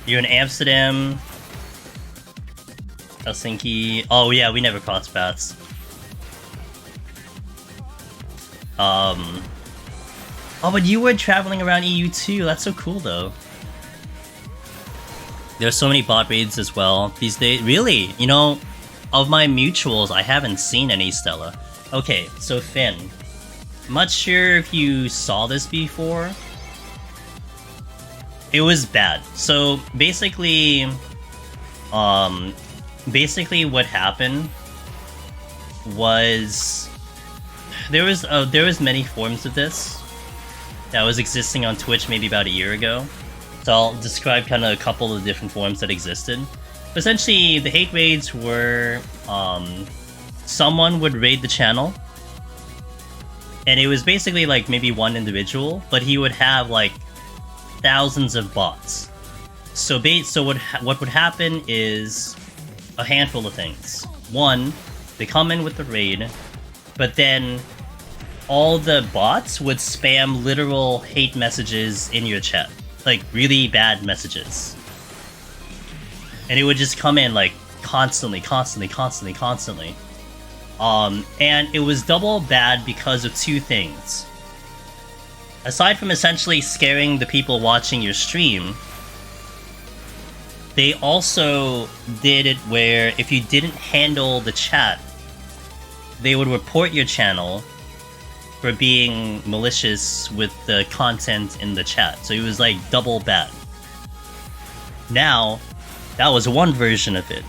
You're in Amsterdam, Helsinki. Oh yeah, we never crossed paths. Oh, but you were traveling around EU too. That's so cool, though. There's so many bot raids as well these days. Really, you know, of my mutuals, I haven't seen any Stella. Okay, so Finn, I'm not sure if you saw this before. It was bad. So basically, what happened was there was many forms of this that was existing on Twitch maybe about a year ago. So I'll describe kind of a couple of the different forms that existed. Essentially, the hate raids were someone would raid the channel, and it was basically like maybe one individual, but he would have like thousands of bots. So what would happen is a handful of things. One, they come in with the raid, but then all the bots would spam literal hate messages in your chat. Like, really bad messages. And it would just come in, like, constantly. And it was double bad because of two things. Aside from essentially scaring the people watching your stream, they also did it where if you didn't handle the chat, they would report your channel for being malicious with the content in the chat. So it was like double bad. Now, that was one version of it.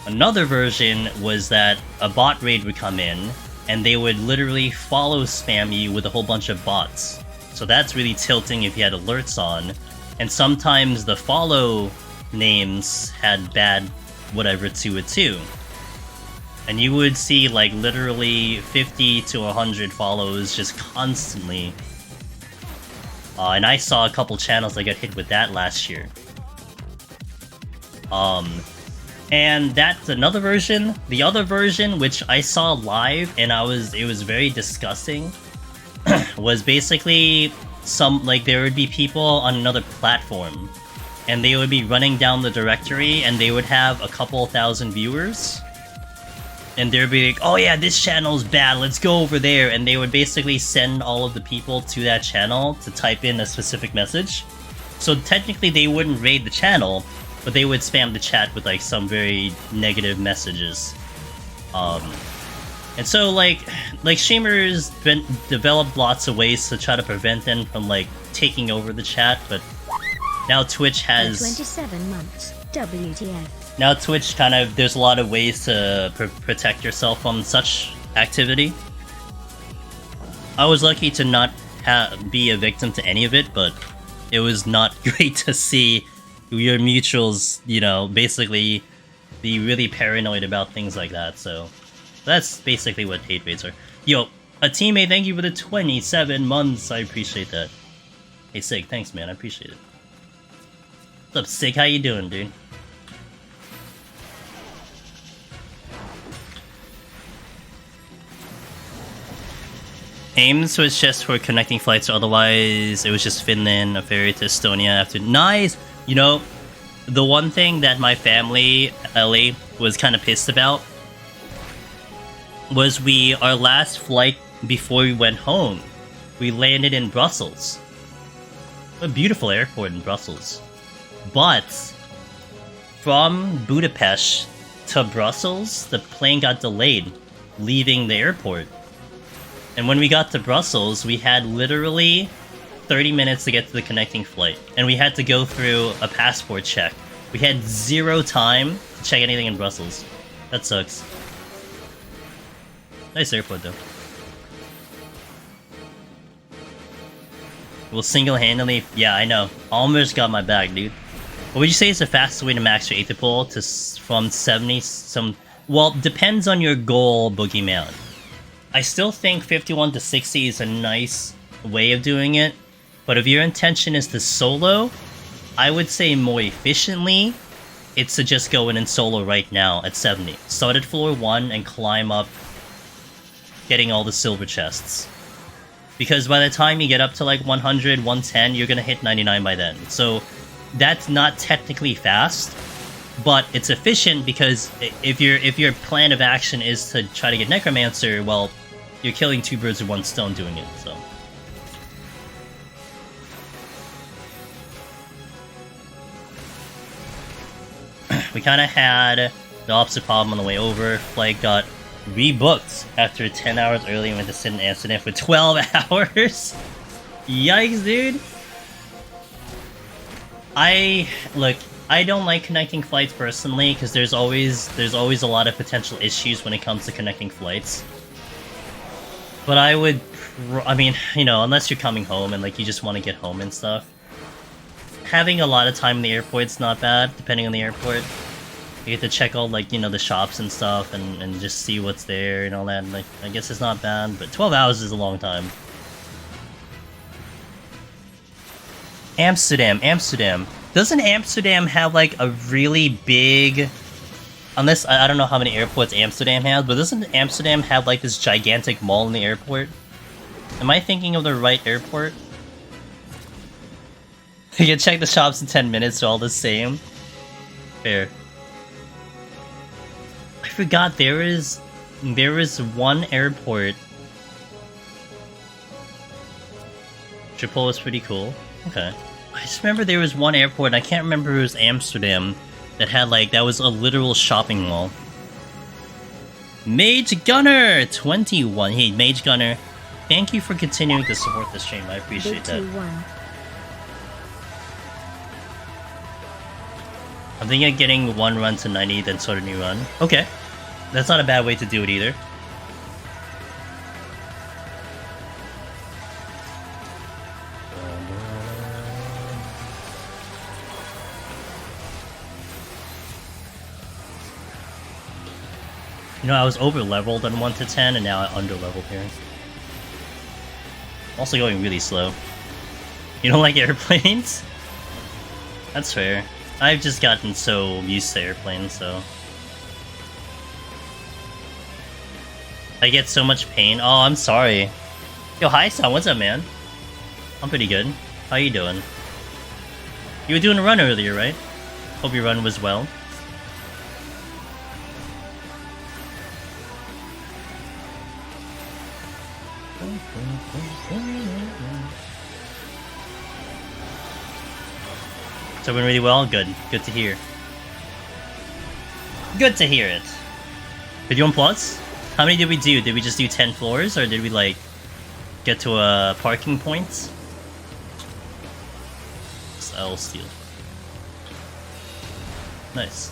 Another version was that a bot raid would come in, and they would literally follow spam you with a whole bunch of bots. So that's really tilting if you had alerts on. And sometimes the follow names had bad whatever to it too. And you would see like literally 50 to 100 follows just constantly. And I saw a couple channels that got hit with that last year. And that's another version. The other version, which I saw live, and it was very disgusting, was basically there would be people on another platform, and they would be running down the directory, and they would have a couple thousand viewers, and they'd be like, oh yeah, this channel's bad, let's go over there, and they would basically send all of the people to that channel to type in a specific message. So technically they wouldn't raid the channel, but they would spam the chat with like some very negative messages. And so like streamers developed lots of ways to try to prevent them from like taking over the chat, but now Twitch has 27 months. WTF. Now Twitch there's a lot of ways to protect yourself from such activity. I was lucky to not be a victim to any of it, but it was not great to see your mutuals, you know, basically be really paranoid about things like that. So that's basically what hate raids are. Yo, a teammate, thank you for the 27 months. I appreciate that. Hey Sig, thanks man, I appreciate it. What's up Sig, how you doing, dude? Ames was just for connecting flights, otherwise it was just Finland, a ferry to Estonia after. Nice! You know, the one thing that my family, Ellie, was kind of pissed about was our last flight before we went home, we landed in Brussels. A beautiful airport in Brussels. But from Budapest to Brussels, the plane got delayed leaving the airport. And when we got to Brussels, we had literally 30 minutes to get to the connecting flight, and we had to go through a passport check. We had zero time to check anything in Brussels. That sucks. Nice airport though. Well, single-handedly, yeah, I know. Almer's got my back, dude. What would you say is the fastest way to max your 8 pull from 70 some? Well, depends on your goal, Boogeyman. I still think 51 to 60 is a nice way of doing it. But if your intention is to solo, I would say more efficiently, it's to just go in and solo right now at 70. Start at floor 1 and climb up, getting all the silver chests. Because by the time you get up to like 100, 110, you're gonna hit 99 by then. So that's not technically fast, but it's efficient because if your plan of action is to try to get Necromancer, well, you're killing two birds with one stone doing it, so. We kind of had the opposite problem on the way over. Flight got rebooked after 10 hours early and went to sit in Amsterdam for 12 hours. Yikes, dude. I don't like connecting flights personally because there's always a lot of potential issues when it comes to connecting flights. But I would, I mean, you know, unless you're coming home and like you just want to get home and stuff. Having a lot of time in the airport's not bad, depending on the airport. You get to check all, like, you know, the shops and stuff and just see what's there and all that. And, like, I guess it's not bad, but 12 hours is a long time. Amsterdam. Doesn't Amsterdam have like a really big... Unless, I don't know how many airports Amsterdam has, but doesn't Amsterdam have like this gigantic mall in the airport? Am I thinking of the right airport? You can check the shops in 10 minutes, they're all the same. Fair. I forgot there is one airport. Schiphol was pretty cool. Okay. I just remember there was one airport, and I can't remember if it was Amsterdam, that had like, that was a literal shopping mall. Mage Gunner 21. Hey, Mage Gunner, thank you for continuing to support the stream. I appreciate that. I'm thinking of getting one run to 90, then sort of new run. Okay. That's not a bad way to do it either. You know, I was over-leveled on 1 to 10, and now I'm under-leveled here. Also going really slow. You don't like airplanes? That's fair. I've just gotten so used to airplanes, so... I get so much pain. Oh, I'm sorry. Yo, hi, Son. What's up, man? I'm pretty good. How you doing? You were doing a run earlier, right? Hope your run was well. So it went really well? Good. Good to hear. Good to hear it. Did you 1 plus? How many did we do? Did we just do 10 floors, or did we, like, get to a parking point? I'll steal. Nice.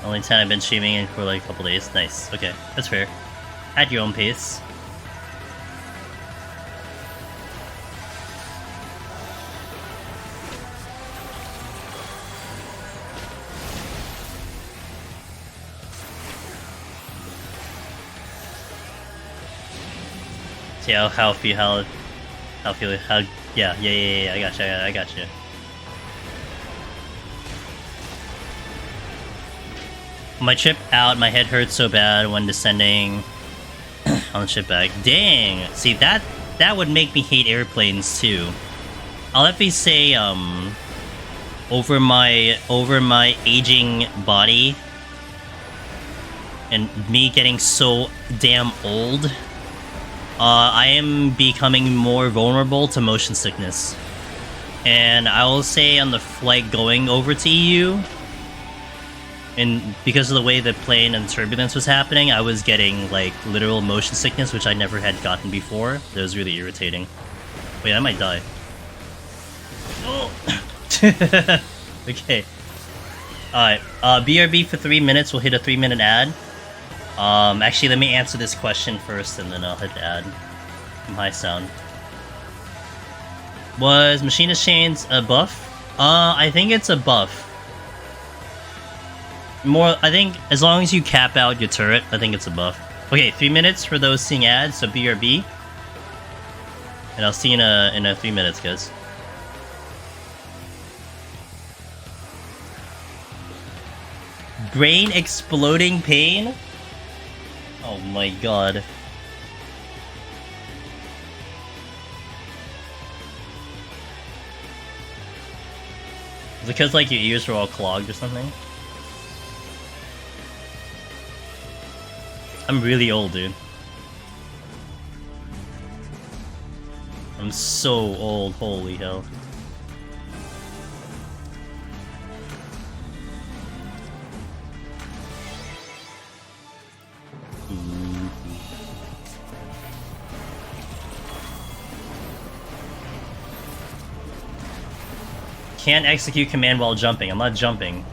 Only 10 I've been streaming in for like a couple days. Nice. Okay, that's fair. At your own pace. See how yeah, I gotcha. My trip out, my head hurts so bad when descending on the ship back. Dang! See, that would make me hate airplanes too. I'll let me say, over my aging body and me getting so damn old, I am becoming more vulnerable to motion sickness. And I will say on the flight going over to EU, and because of the way the plane and turbulence was happening, I was getting, like, literal motion sickness, which I never had gotten before. That was really irritating. Wait, I might die. Oh! Okay. Alright, BRB for 3 minutes. We'll hit a 3-minute ad. Actually, let me answer this question first, and then I'll hit the ad. From High Sound. Was Machinist Chains a buff? I think it's a buff. More, I think, as long as you cap out your turret, I think it's a buff. Okay, 3 minutes for those seeing ads, so BRB. And I'll see you in a 3 minutes, guys. Brain exploding pain? Oh my god. Is it because, like, your ears are all clogged or something? I'm really old, dude. I'm so old, holy hell. Can't execute command while jumping. I'm not jumping.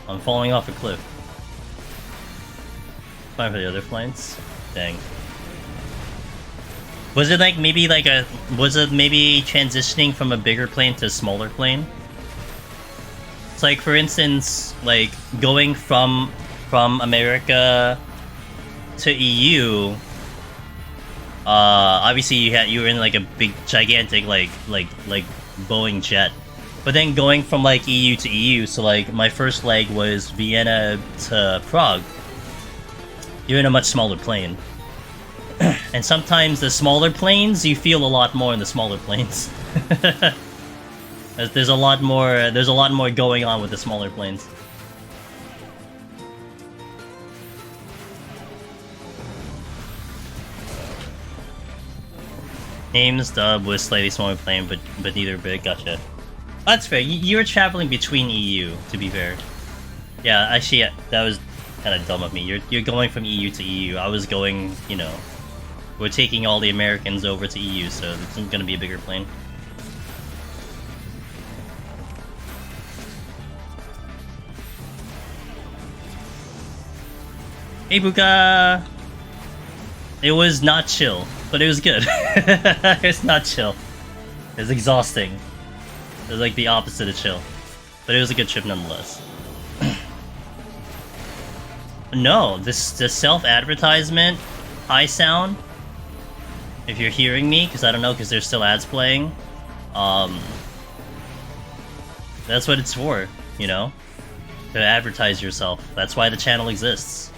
I'm falling off a cliff. Fine for the other flights. Dang. Was it like maybe like a... Was it maybe transitioning from a bigger plane to a smaller plane? It's like, for instance, like going from from America to EU, obviously you were in like a big gigantic like Boeing jet. But then going from like EU to EU, so like my first leg was Vienna to Prague. You're in a much smaller plane. And sometimes the smaller planes, you feel a lot more in the smaller planes. There's a lot more going on with the smaller planes. Names dub with slightly smaller plane, but neither big. Gotcha. That's fair. You were traveling between EU, to be fair. Yeah, actually, yeah, that was kind of dumb of me. You're going from EU to EU. I was going, you know, we're taking all the Americans over to EU, so it's gonna be a bigger plane. Hey, Buka! It was not chill, but it was good. It's not chill. It's exhausting. It was like the opposite of chill. But it was a good trip nonetheless. No, the self-advertisement, high sound, if you're hearing me, because I don't know, because there's still ads playing, that's what it's for, you know? To advertise yourself. That's why the channel exists.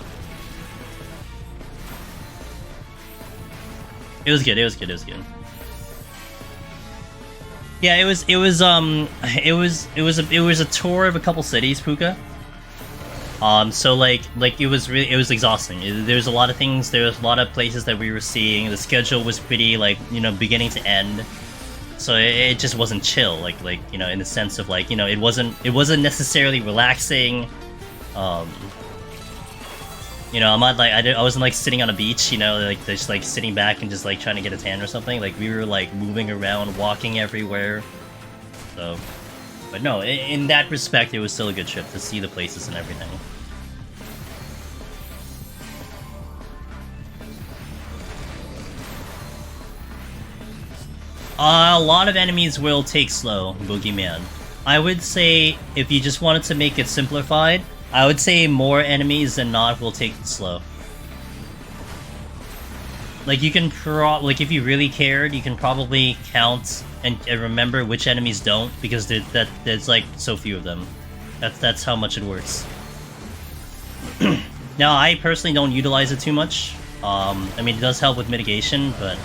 It was good, it was good, it was good. Yeah, it was a tour of a couple cities, Puka. So like it was exhausting. There was a lot of things, there was a lot of places that we were seeing. The schedule was pretty like, you know, beginning to end. So it just wasn't chill, like you know, in the sense of like, you know, it wasn't necessarily relaxing. You know, I'm not like I wasn't like sitting on a beach, you know, like just like sitting back and just like trying to get a tan or something. Like we were like moving around, walking everywhere. So, but no, in that respect, it was still a good trip to see the places and everything. A lot of enemies will take slow, Boogeyman. I would say if you just wanted to make it simplified, I would say more enemies than not will take it slow. Like you can like if you really cared, you can probably count and remember which enemies don't, because there's like so few of them. That's how much it works. Now I personally don't utilize it too much. I mean it does help with mitigation, but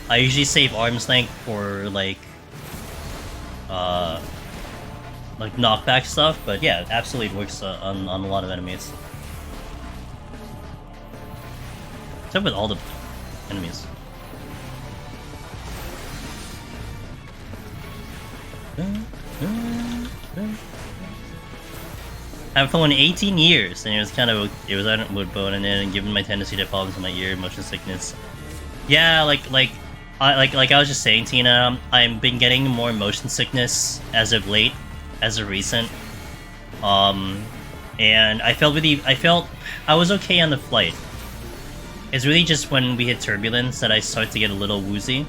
I usually save arm's length for like knockback stuff, but yeah, absolutely works on a lot of enemies. Except with all the enemies. I've flown 18 years, and it was I don't wood bone in it, and given my tendency to problems in my ear, motion sickness. Yeah, like I was just saying, Tina, I've been getting more motion sickness as of late. As of recent, and I felt I was okay on the flight. It's really just when we hit turbulence that I start to get a little woozy,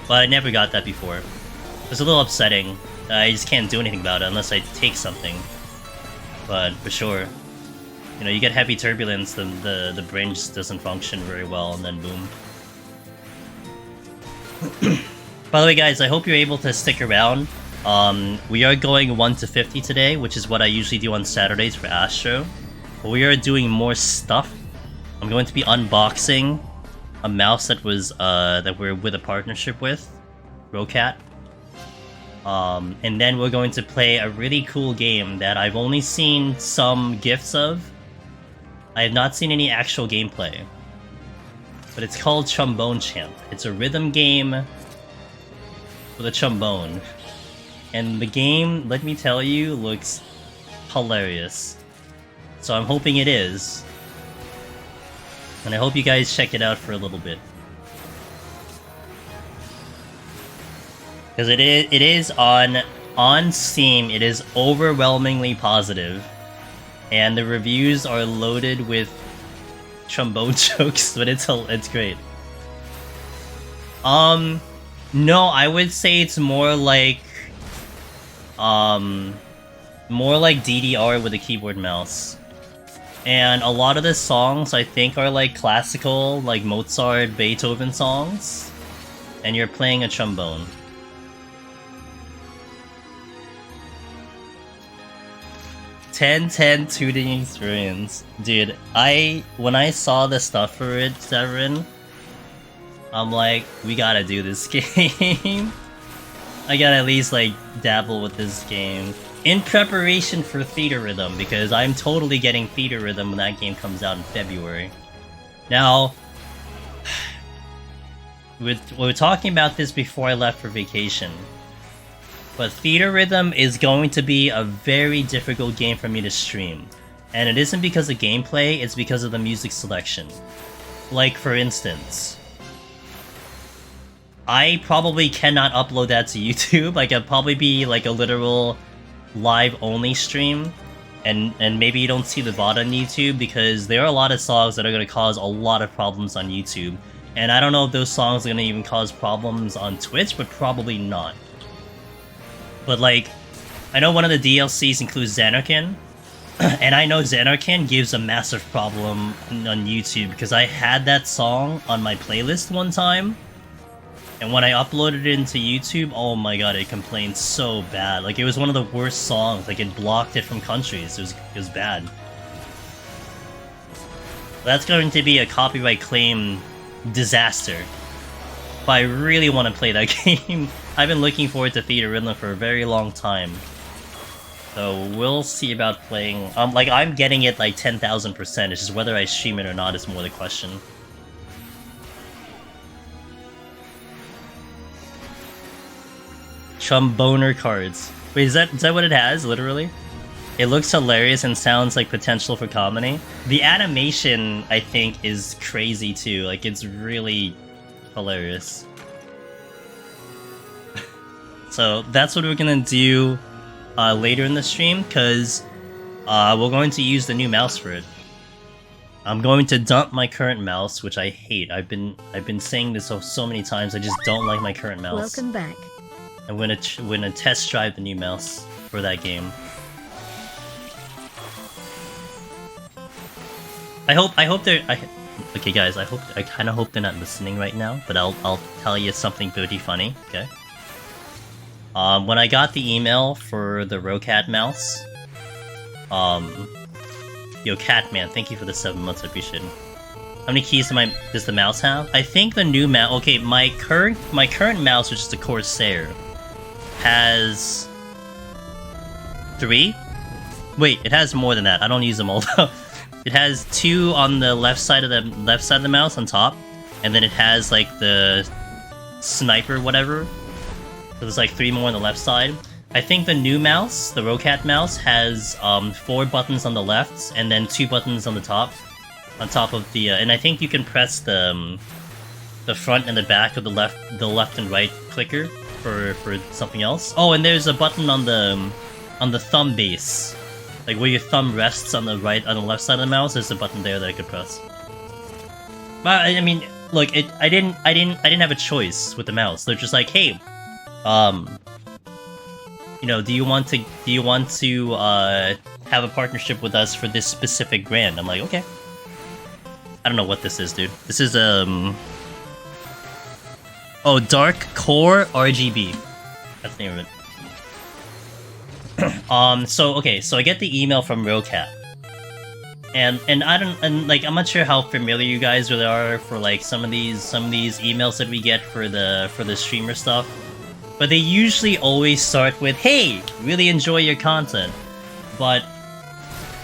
but I never got that before. It's a little upsetting. I just can't do anything about it unless I take something, but for sure, you know, you get heavy turbulence, then the brain just doesn't function very well, and then boom. By the way, guys, I hope you're able to stick around. We are going 1 to 50 today, which is what I usually do on Saturdays for Astro. But we are doing more stuff. I'm going to be unboxing a mouse that we're with a partnership with, Rocat. And then we're going to play a really cool game that I've only seen some GIFs of. I have not seen any actual gameplay. But it's called Trombone Champ. It's a rhythm game with a trombone. And the game, let me tell you, looks hilarious. So I'm hoping it is. And I hope you guys check it out for a little bit. Because it is on Steam, it is overwhelmingly positive. And the reviews are loaded with trombone jokes, but it's great. No, I would say it's more like DDR with a keyboard mouse. And a lot of the songs I think are like classical, like Mozart, Beethoven songs. And you're playing a trombone. $10 tuning experience. Dude, when I saw the stuff for it, Severin, I'm like, we gotta do this game. I gotta at least like dabble with this game. In preparation for Theater Rhythm, because I'm totally getting Theater Rhythm when that game comes out in February. Now, we were talking about this before I left for vacation, but Theater Rhythm is going to be a very difficult game for me to stream. And it isn't because of gameplay, it's because of the music selection. Like, for instance, I probably cannot upload that to YouTube. Like, it'll probably be like a literal live-only stream, and maybe you don't see the VOD on YouTube, because there are a lot of songs that are going to cause a lot of problems on YouTube. And I don't know if those songs are going to even cause problems on Twitch, but probably not. But like, I know one of the DLCs includes Xanarkin, and I know Xanarkin gives a massive problem on YouTube, because I had that song on my playlist one time, and when I uploaded it into YouTube, oh my god, it complained so bad. Like, it was one of the worst songs. Like, it blocked it from countries. It was bad. That's going to be a copyright claim disaster. But I really want to play that game. I've been looking forward to Theater Rhythm for a very long time. So we'll see about playing. Like, I'm getting it like 10,000%. It's just whether I stream it or not is more the question. Tromboner cards. Wait, is that what it has, literally? It looks hilarious and sounds like potential for comedy. The animation, I think, is crazy too. Like, it's really hilarious. So that's what we're gonna do later in the stream, because we're going to use the new mouse for it. I'm going to dump my current mouse, which I hate. I've been saying this so many times. I just don't like my current mouse. Welcome back. I'm gonna test drive the new mouse for that game. I hope they're okay, guys. I kind of hope they're not listening right now, but I'll tell you something pretty funny. Okay. When I got the email for the Rocat mouse, yo, Catman, thank you for the 7 months. I appreciate it. How many keys does the mouse have? I think the new mouse. Okay, my current mouse, which is the Corsair, has 3. Wait, it has more than that. I don't use them all though. It has 2 on the left side of the mouse on top, and then it has like the sniper whatever. So there's like 3 more on the left side. I think the new mouse, the Rocat mouse, has 4 buttons on the left and then 2 buttons on the top. On top of the and I think you can press the front and the back of the left and right clicker for something else. Oh, and there's a button on the thumb base, like where your thumb rests on the left side of the mouse. There's a button there that I could press. But I mean, look, I didn't have a choice with the mouse. They're just like, hey, you know, do you want to have a partnership with us for this specific brand? I'm like, okay. I don't know what this is, dude. This is oh, Dark Core RGB. That's the name of it. So okay, so I get the email from Rocat, and I'm not sure how familiar you guys are for like some of these emails that we get for the streamer stuff, but they usually always start with, "Hey, really enjoy your content," but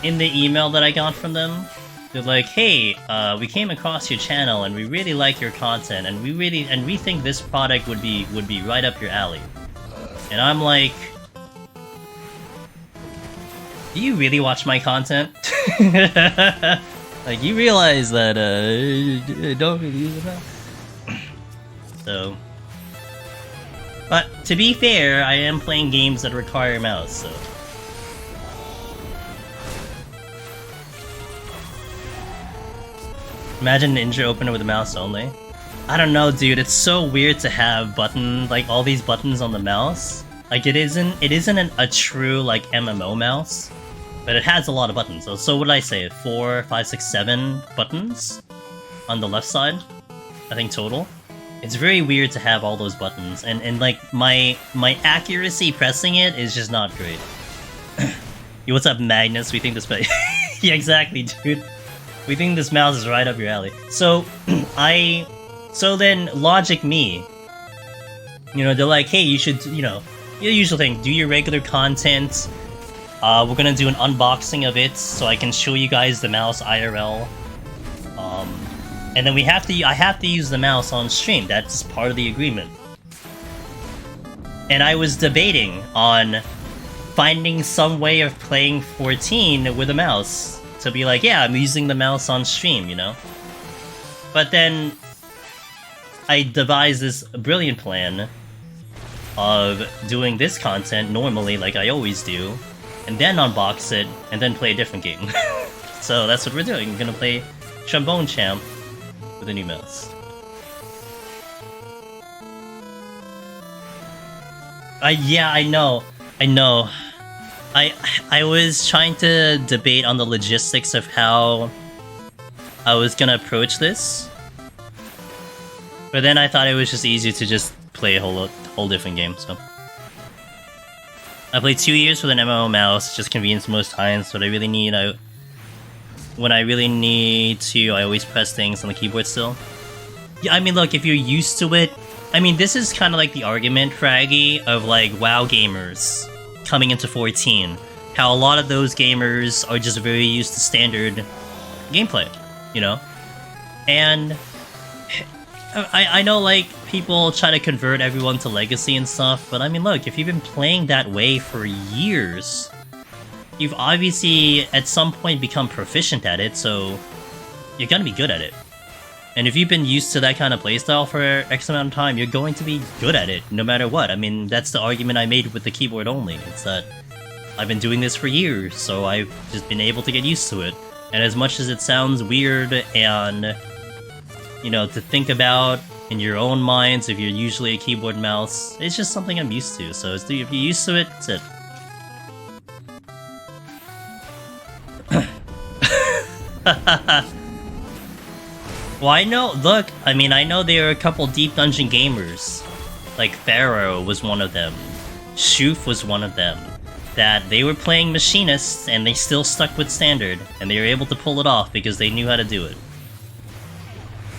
in the email that I got from them, they're like, "Hey, we came across your channel and we really like your content, and we think this product would be right up your alley." And I'm like, do you really watch my content? Like, you realize that I don't really use it. So, but to be fair, I am playing games that require a mouse, so. Imagine an Ninja opener with a mouse only. I don't know, dude. It's so weird to have like all these buttons on the mouse. Like, it isn't a true like MMO mouse. But it has a lot of buttons. So what did I say? 4, 5, 6, 7 buttons on the left side, I think total. It's very weird to have all those buttons, and like my accuracy pressing it is just not great. Yo, what's up, Magnus? We think this yeah, exactly, dude. We think this mouse is right up your alley. So so then Logic Me, you know, they're like, hey, you should, you know, your usual thing, do your regular content. We're gonna do an unboxing of it so I can show you guys the mouse IRL. And then I have to use the mouse on stream. That's part of the agreement. And I was debating on finding some way of playing 14 with a mouse to be like, yeah, I'm using the mouse on stream, you know? But then I devised this brilliant plan of doing this content normally like I always do, and then unbox it, and then play a different game. So that's what we're doing. We're gonna play Trombone Champ with a new mouse. Yeah, I know. I was trying to debate on the logistics of how I was gonna approach this, but then I thought it was just easier to just play a whole different game. So I played 2 years with an MMO mouse, just convenience most times. What I really need, when I really need to, I always press things on the keyboard still. Yeah, I mean, look, if you're used to it, I mean, this is kind of like the argument, Fraggy, of like WoW gamers coming into 14. How a lot of those gamers are just very used to standard gameplay, you know? And I know, like, people try to convert everyone to Legacy and stuff, but I mean, look, if you've been playing that way for years, you've obviously at some point become proficient at it, so you're gonna be good at it. And if you've been used to that kind of playstyle for X amount of time, you're going to be good at it, no matter what. I mean, that's the argument I made with the keyboard only. It's that I've been doing this for years, so I've just been able to get used to it. And as much as it sounds weird and, you know, to think about in your own minds if you're usually a keyboard mouse, it's just something I'm used to. So if you're used to it, that's it. Well, I know, look, I mean, I know there are a couple Deep Dungeon gamers. Like, Pharaoh was one of them. Shoof was one of them. That they were playing Machinists, and they still stuck with Standard, and they were able to pull it off because they knew how to do it.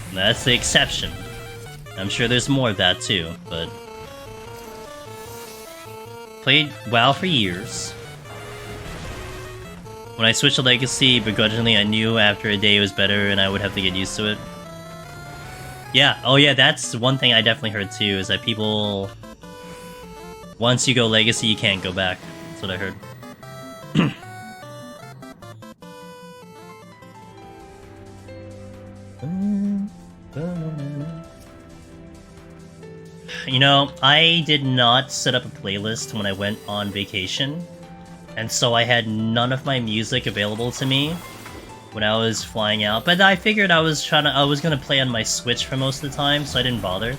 And that's the exception. I'm sure there's more of that too, but... Played WoW for years. When I switched to Legacy, begrudgingly, I knew after a day it was better and I would have to get used to it. Yeah, oh yeah, that's one thing I definitely heard too, is that people... Once you go Legacy, you can't go back. That's what I heard. You know, I did not set up a playlist when I went on vacation. And so I had none of my music available to me when I was flying out. But I figured I was gonna play on my Switch for most of the time, so I didn't bother.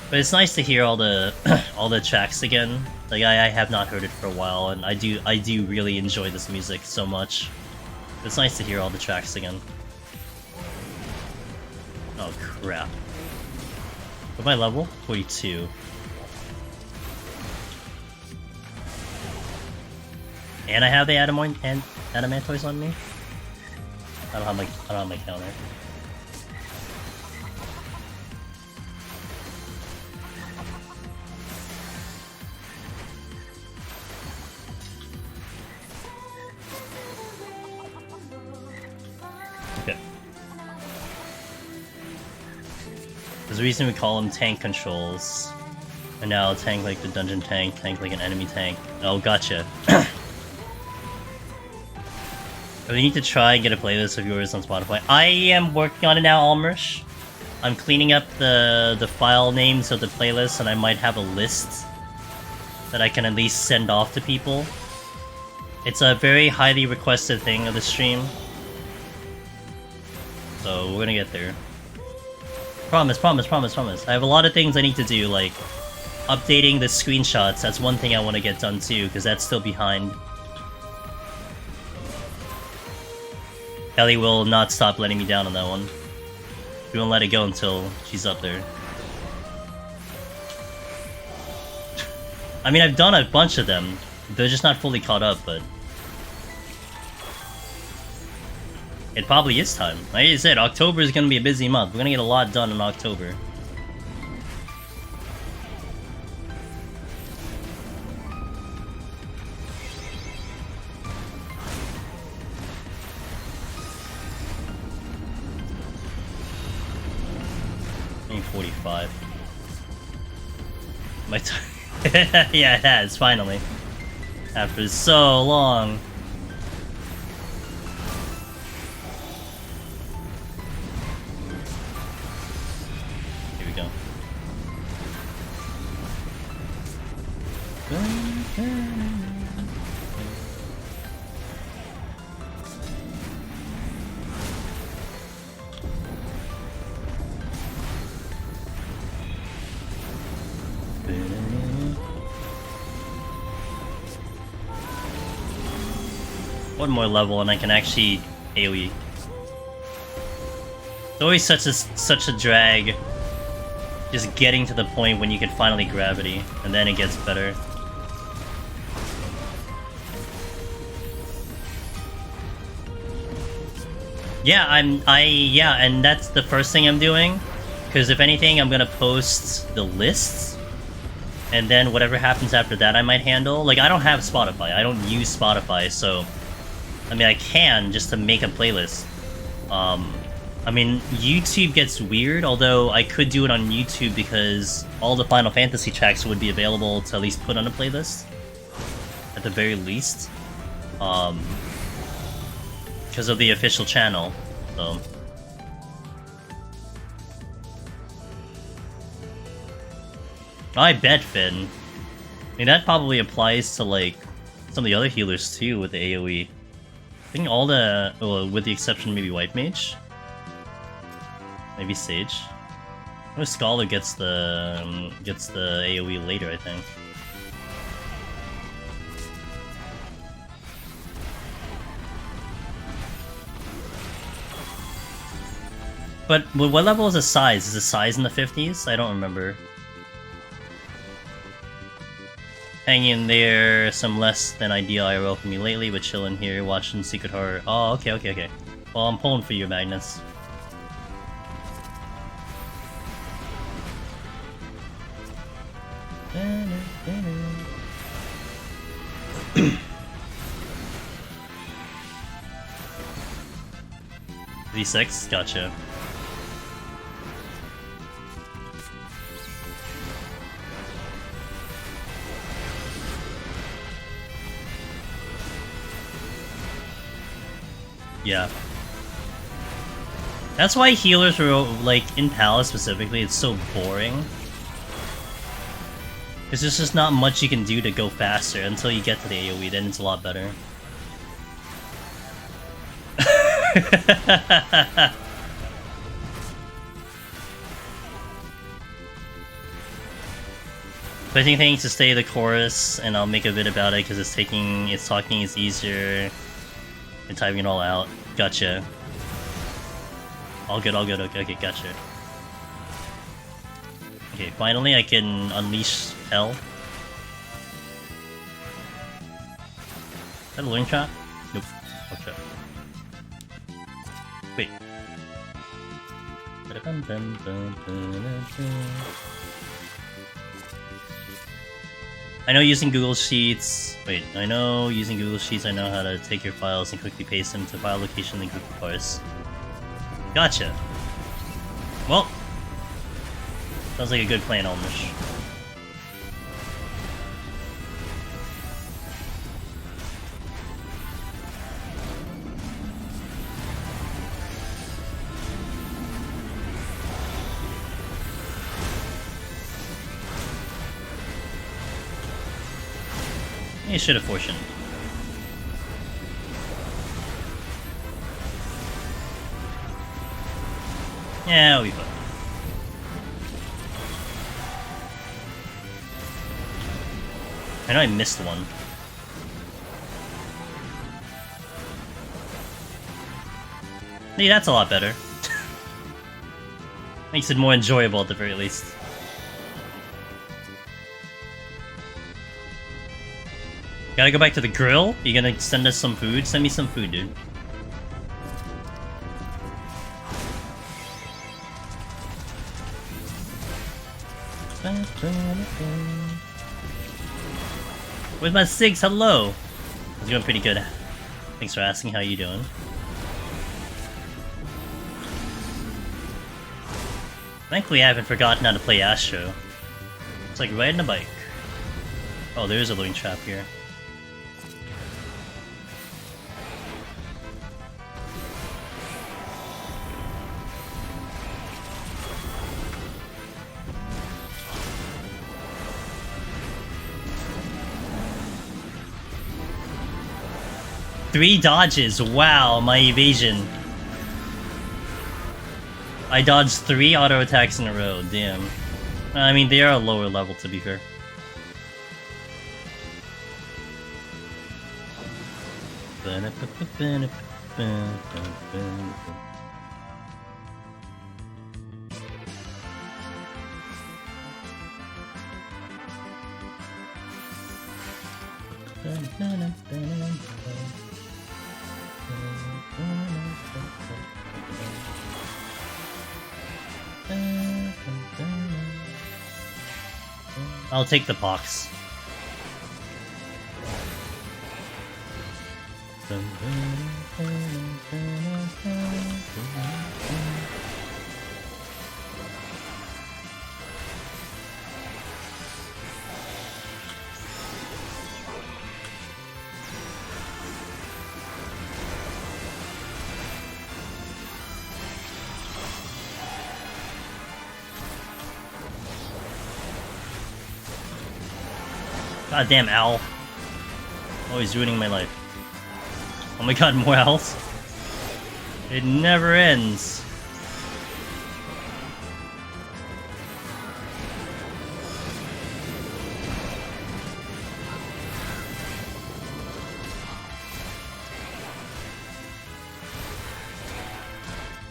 But it's nice to hear all the all the tracks again. Like I have not heard it for a while, and I do really enjoy this music so much. It's nice to hear all the tracks again. Oh crap! What my level? 42. And I have the Adamantoids on me? I don't have my counter. Okay. There's a reason we call them tank controls. And now tank like the dungeon tank like an enemy tank. Oh, gotcha. We need to try and get a playlist of yours on Spotify. I am working on it now, Almersh. I'm cleaning up the file names of the playlist, and I might have a list that I can at least send off to people. It's a very highly requested thing of the stream. So we're gonna get there. Promise. I have a lot of things I need to do, like updating the screenshots. That's one thing I want to get done too, because that's still behind. Ellie will not stop letting me down on that one. We won't let it go until she's up there. I mean, I've done a bunch of them. They're just not fully caught up, but... It probably is time. Like I said, October is gonna be a busy month. We're gonna get a lot done in October. I need 45. My time. Yeah, it has, finally. After so long. Here we go. One more level and I can actually AoE. It's always such a drag just getting to the point when you can finally gravity, and then it gets better. Yeah, and that's the first thing I'm doing, because if anything I'm gonna post the lists, and then whatever happens after that I might handle. Like, I don't have Spotify, I don't use Spotify, so I mean, I can, just to make a playlist. I mean, YouTube gets weird, although I could do it on YouTube because all the Final Fantasy tracks would be available to at least put on a playlist. At the very least. Because of the official channel, so... I bet, Finn. I mean, that probably applies to, like, some of the other healers, too, with the AoE. I think all the... well, with the exception maybe White Mage? Maybe Sage? I know Scholar gets the AoE later, I think. But what level is the size? Is the size in the 50s? I don't remember. Hanging in there, some less than ideal IRL for me lately, but chilling here, watching Secret Horror. Oh, okay. Well, I'm pulling for you, Magnus. V6? Gotcha. Yeah. That's why healers are, like, in Palace specifically, it's so boring. Because there's just not much you can do to go faster until you get to the AoE, then it's a lot better. But I think things to stay the chorus, and I'll make a bit about it because talking is easier. And typing it all out. Gotcha. All good, okay, gotcha. Okay, finally I can unleash hell. Is that a loading shot? Nope. Okay. Wait. I know using Google Sheets... Wait, I know using Google Sheets I know how to take your files and quickly paste them to file location and Google parse. Gotcha. Well, sounds like a good plan, Elmish. You should have fortuned. Yeah, we fine. I know I missed one. Hey, that's a lot better. Makes it more enjoyable at the very least. Gotta go back to the grill? You gonna send us some food? Send me some food, dude. Where's my SIGs? Hello! I'm doing pretty good. Thanks for asking, how you doing? Thankfully I haven't forgotten how to play Astro. It's like riding a bike. Oh, there is a loading trap here. Three dodges, wow, my evasion. I dodged 3 auto attacks in a row, damn. I mean, they are a lower level, to be fair. I'll take the box. Goddamn owl. Always ruining my life. Oh my god, more owls? It never ends.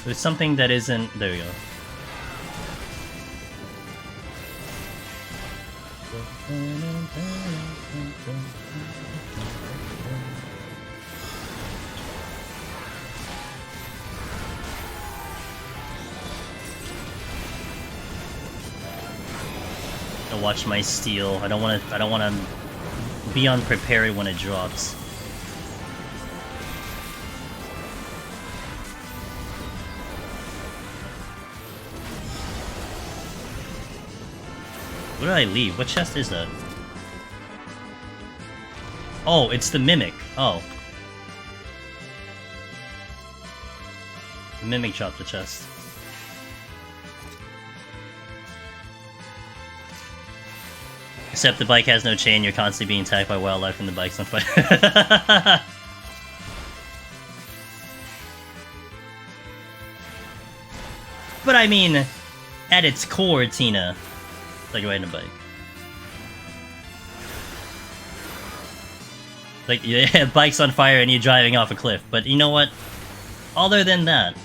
There's something that isn't... There we go. I'll watch my steal. I don't wanna be unprepared when it drops. Where did I leave? What chest is that? Oh, it's the Mimic. Oh. The Mimic dropped the chest. Except the bike has no chain, you're constantly being attacked by wildlife and the bike's on fire. But I mean, at its core, Tina, it's like riding a bike. Like, yeah, bike's on fire and you're driving off a cliff. But you know what? Other than that...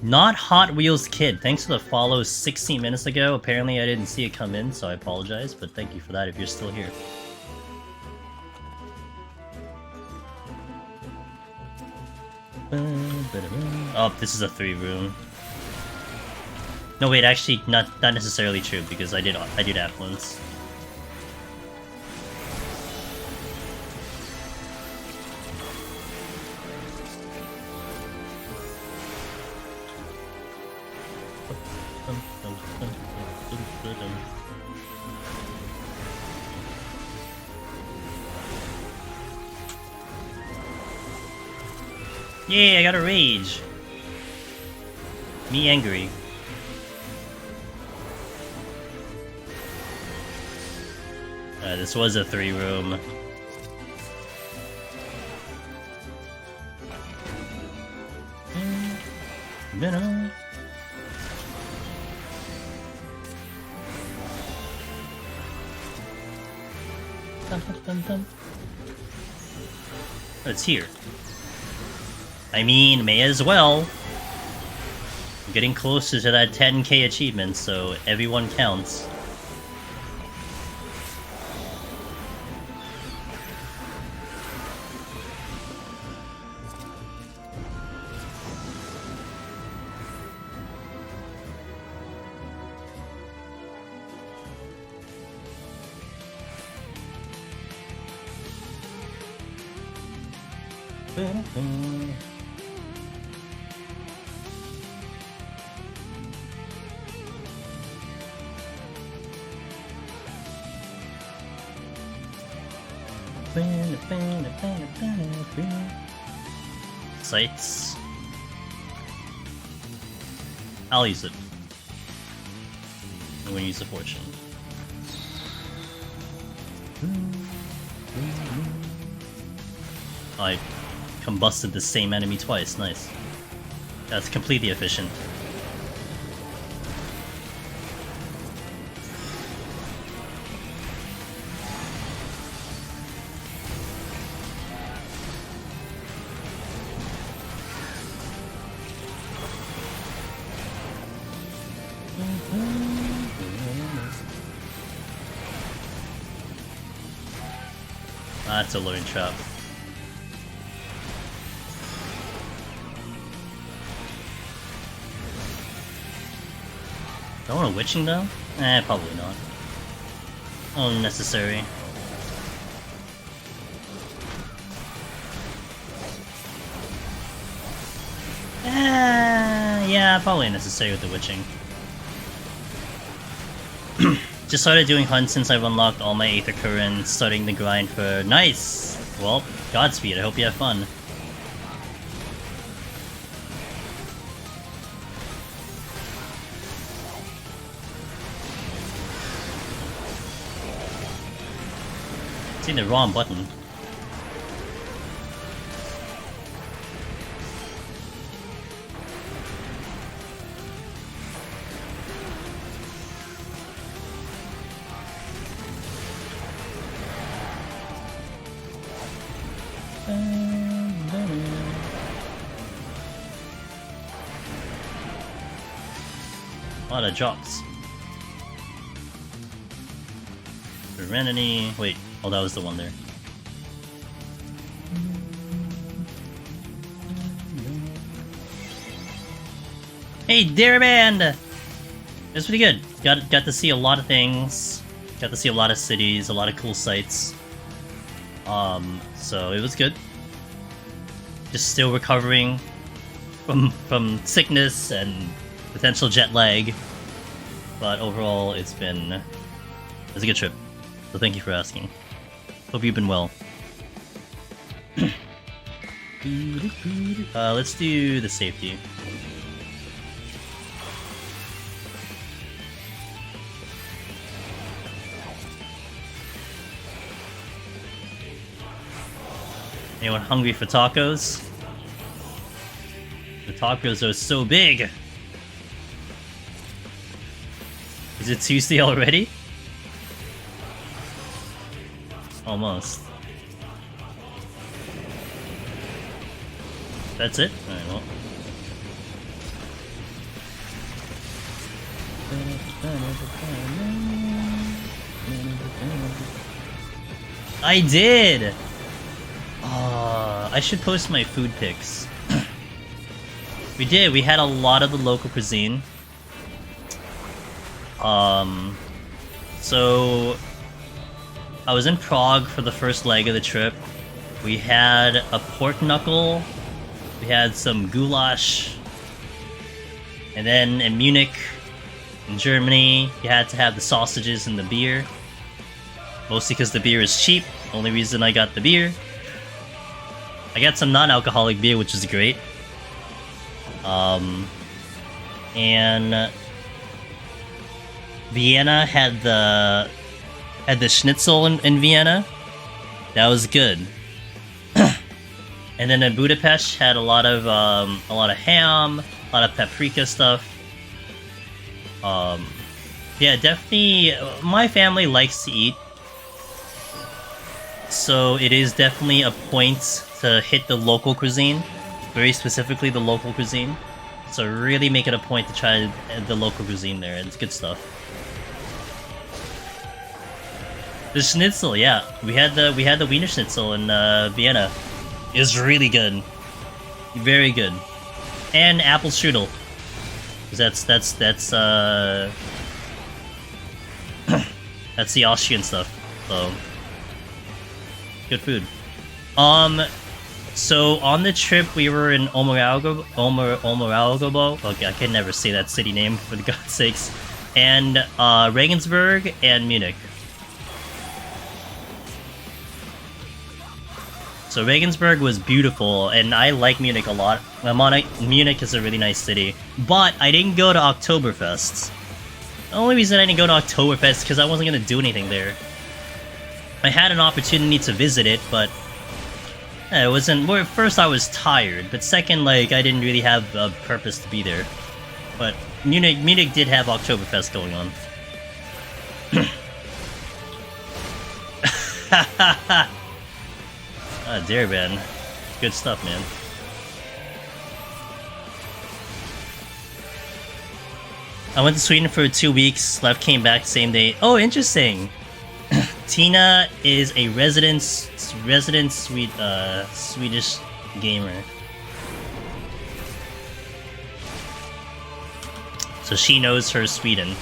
Not Hot Wheels Kid. Thanks for the follow 16 minutes ago. Apparently I didn't see it come in, so I apologize. But thank you for that if you're still here. Oh, this is a 3-room. No, wait, actually, not necessarily true because I did affluence. Yeah, I got a rage. Me angry. This was a 3-room. It's here. I mean, may as well. I'm getting closer to that 10k achievement, so everyone counts. Sights. I'll use it. I'm gonna use the fortune. I combusted the same enemy twice, nice. That's completely efficient. That's a loading trap. Do I want a witching though? Probably not. Unnecessary. Yeah, probably necessary with the witching. Just started doing hunts since I've unlocked all my Aether Currents, starting the grind for... Nice! Well, Godspeed, I hope you have fun. It's in the wrong button. A lot of drops. Serenity. Wait, oh, that was the one there. Hey, dear band! It was pretty good. Got to see a lot of things. Got to see a lot of cities, a lot of cool sights. So it was good. Just still recovering from sickness and potential jet lag, but overall it's a good trip. So thank you for asking. Hope you've been well. Let's do the safety. Anyone hungry for tacos? The tacos are so big! Is it Tuesday already? Almost. That's it? Alright, well. I did! I should post my food pics. We did, we had a lot of the local cuisine. So I was in Prague for the first leg of the trip. We had a pork knuckle, we had some goulash, and then in Munich, in Germany, you had to have the sausages and the beer. Mostly because the beer is cheap, only reason I got the beer. I got some non-alcoholic beer, which is great. And Vienna had the schnitzel in Vienna. That was good. And then in Budapest had a lot of ham, a lot of paprika stuff. Yeah, definitely. My family likes to eat. So it is definitely a point to hit the local cuisine, very specifically the local cuisine. So really make it a point to try the local cuisine there. It's good stuff. The schnitzel, yeah, we had the Wiener Schnitzel in Vienna. It was really good, very good, and apple strudel. That's that's that's the Austrian stuff. So good food. So on the trip we were in Omoragobo. Okay, I can never say that city name for God's sakes, and Regensburg and Munich. So Regensburg was beautiful, and I like Munich a lot. Munich is a really nice city, but I didn't go to Oktoberfest. The only reason I didn't go to Oktoberfest is because I wasn't gonna do anything there. I had an opportunity to visit it, but it wasn't. Well, first I was tired, but second, like I didn't really have a purpose to be there. But Munich did have Oktoberfest going on. Ah, dear man. Good stuff, man. I went to Sweden for 2 weeks, came back same day. Oh, interesting! Tina is a resident Swedish gamer. So she knows her Sweden.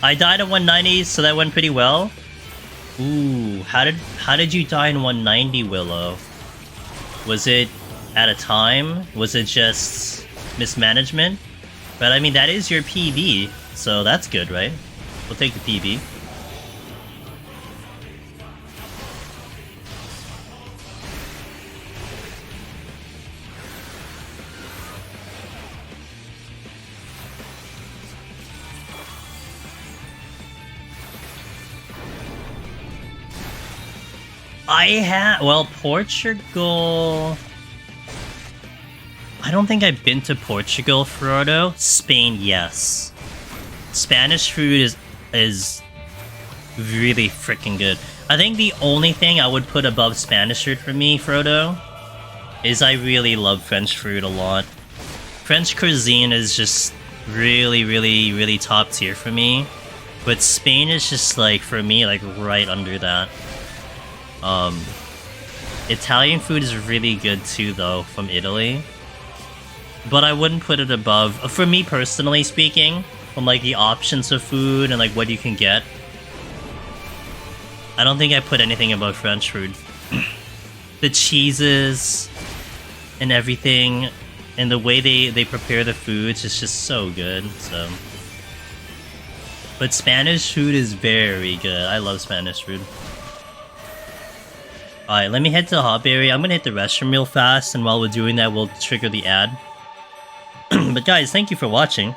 I died at 190, so that went pretty well. Ooh, how did you die in 190, Willow? Was it at a time? Was it just mismanagement? But I mean, that is your PB, so that's good, right? We'll take the PB. Well, Portugal... I don't think I've been to Portugal, Frodo. Spain, yes. Spanish food is really freaking good. I think the only thing I would put above Spanish food for me, Frodo, is I really love French food a lot. French cuisine is just really, really, really top tier for me. But Spain is just like, for me, like right under that. Italian food is really good too, though, from Italy. But I wouldn't put it above, for me personally speaking, from like the options of food and like what you can get. I don't think I put anything above French food. The cheeses and everything, and the way they prepare the foods is just so good, so. But Spanish food is very good. I love Spanish food. Alright, let me head to the Hotberry. I'm gonna hit the restroom real fast, and while we're doing that, we'll trigger the ad. But guys, thank you for watching.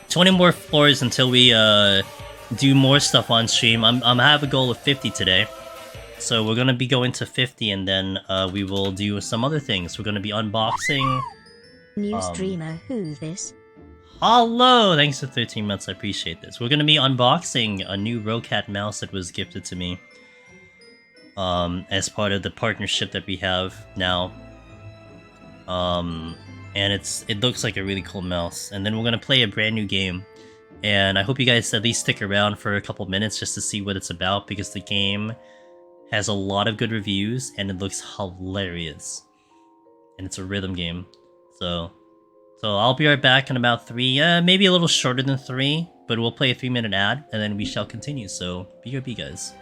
20 more floors until we do more stuff on stream. I have a goal of 50 today. So we're gonna be going to 50, and then we will do some other things. We're gonna be unboxing... New streamer, who this? Hello! Thanks for 13 months, I appreciate this. We're gonna be unboxing a new Rocat mouse that was gifted to me. As part of the partnership that we have now. And it looks like a really cool mouse. And then we're gonna play a brand new game. And I hope you guys at least stick around for a couple minutes just to see what it's about, because the game has a lot of good reviews and it looks hilarious. And it's a rhythm game. So I'll be right back in about 3, maybe a little shorter than 3, but we'll play a 3-minute ad and then we shall continue. So BRB, guys.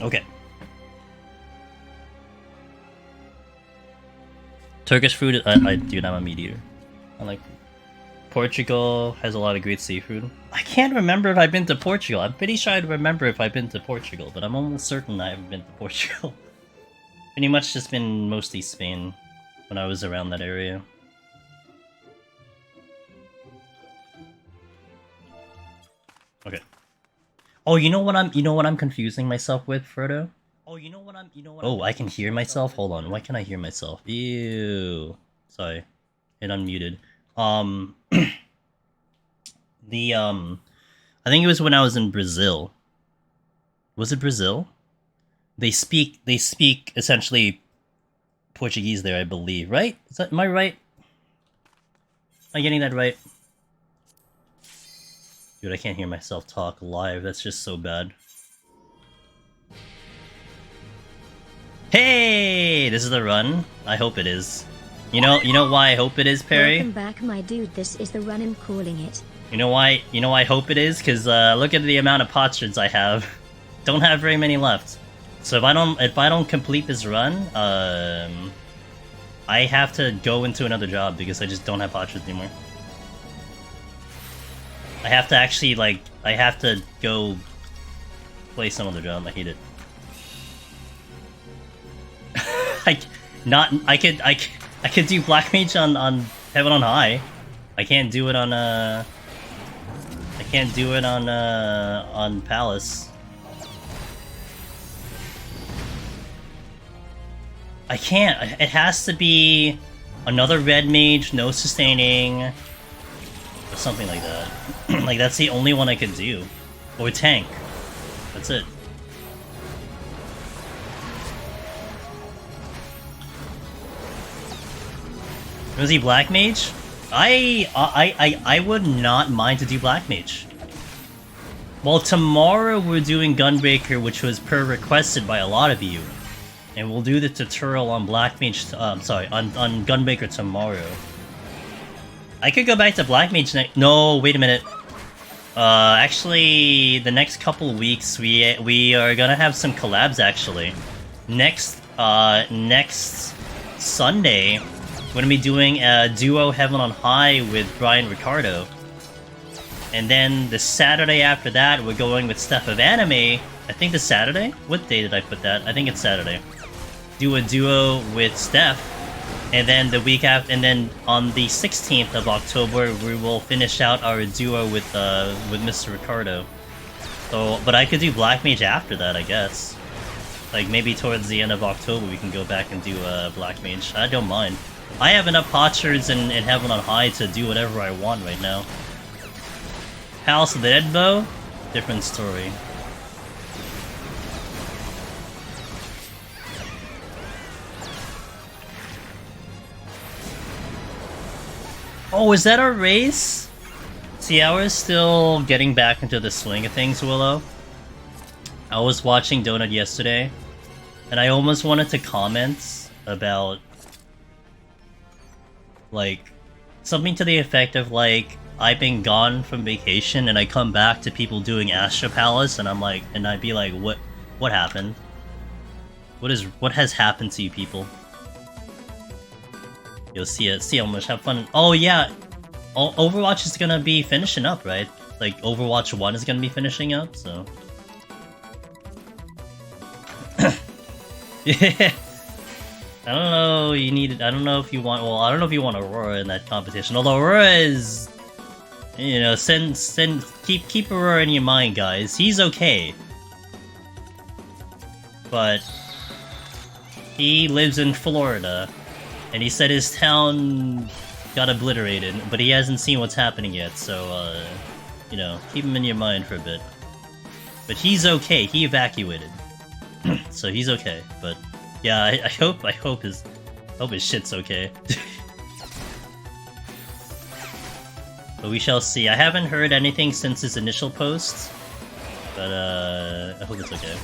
Okay. Turkish food, dude, I'm a meat eater. I like food. Portugal has a lot of great seafood. I can't remember if I've been to Portugal. I'm pretty sure I'd remember if I've been to Portugal, but I'm almost certain I haven't been to Portugal. Pretty much just been mostly Spain when I was around that area. Okay. Oh, you know what I'm confusing myself with, Frodo? Oh, I can hear myself? Hold on, why can I hear myself? Ew. Sorry. It unmuted. I think it was when I was in Brazil. Was it Brazil? They speak essentially Portuguese there, I believe, right? Am I right? Am I getting that right? Dude, I can't hear myself talk live, that's just so bad. Hey! This is the run? I hope it is. You know why I hope it is, Perry? Welcome back, my dude. This is the run I'm calling it. You know why I hope it is? Because look at the amount of potsherds I have. Don't have very many left. So if I don't complete this run, I have to go into another job because I just don't have potsherds anymore. I have to actually I have to go play some other job. I hate it. I could do Black Mage on Heaven on High. I can't do it on I can't do it on Palace. I can't. It has to be another red mage, no sustaining, or something like that. Like that's the only one I could do, or tank. That's it. Was he Black Mage? I would not mind to do Black Mage. Well, tomorrow we're doing Gunbreaker, which was requested by a lot of you. And we'll do the tutorial on Black Mage, sorry, on Gunbreaker tomorrow. I could go back to Black Mage next- No, wait a minute. Actually, the next couple weeks, we are gonna have some collabs, actually. Next Sunday, we're gonna be doing a duo Heaven on High with Brian Ricardo. And then the Saturday after that, we're going with Steph of Anime. I think the Saturday? What day did I put that? I think it's Saturday. Do a duo with Steph. And then the week after, and then on the 16th of October, we will finish out our duo with Mr. Ricardo. So, but I could do Black Mage after that, I guess. Like maybe towards the end of October, we can go back and do Black Mage. I don't mind. I have enough potsherds in Heaven on High to do whatever I want right now. House of the Dead Bow? Different story. Oh, is that our race? See, I was still getting back into the swing of things, Willow. I was watching Donut yesterday, and I almost wanted to comment about, like, something to the effect of, like, I've been gone from vacation and I come back to people doing Astro Palace, and I'm like, and I'd be like, what happened? What has happened to you people? You'll see it. See how much. Have fun. Oh yeah, Overwatch is gonna be finishing up, right? Like Overwatch 1 is gonna be finishing up, so. Yeah. I don't know. I don't know if you want. Well, I don't know if you want Aurora in that competition. Although Aurora is, you know, keep Aurora in your mind, guys. He's okay, but he lives in Florida. And he said his town got obliterated, but he hasn't seen what's happening yet, so, you know, keep him in your mind for a bit. But he's okay, he evacuated. So he's okay, but yeah, I hope his shit's okay. But we shall see. I haven't heard anything since his initial post, but, I hope it's okay.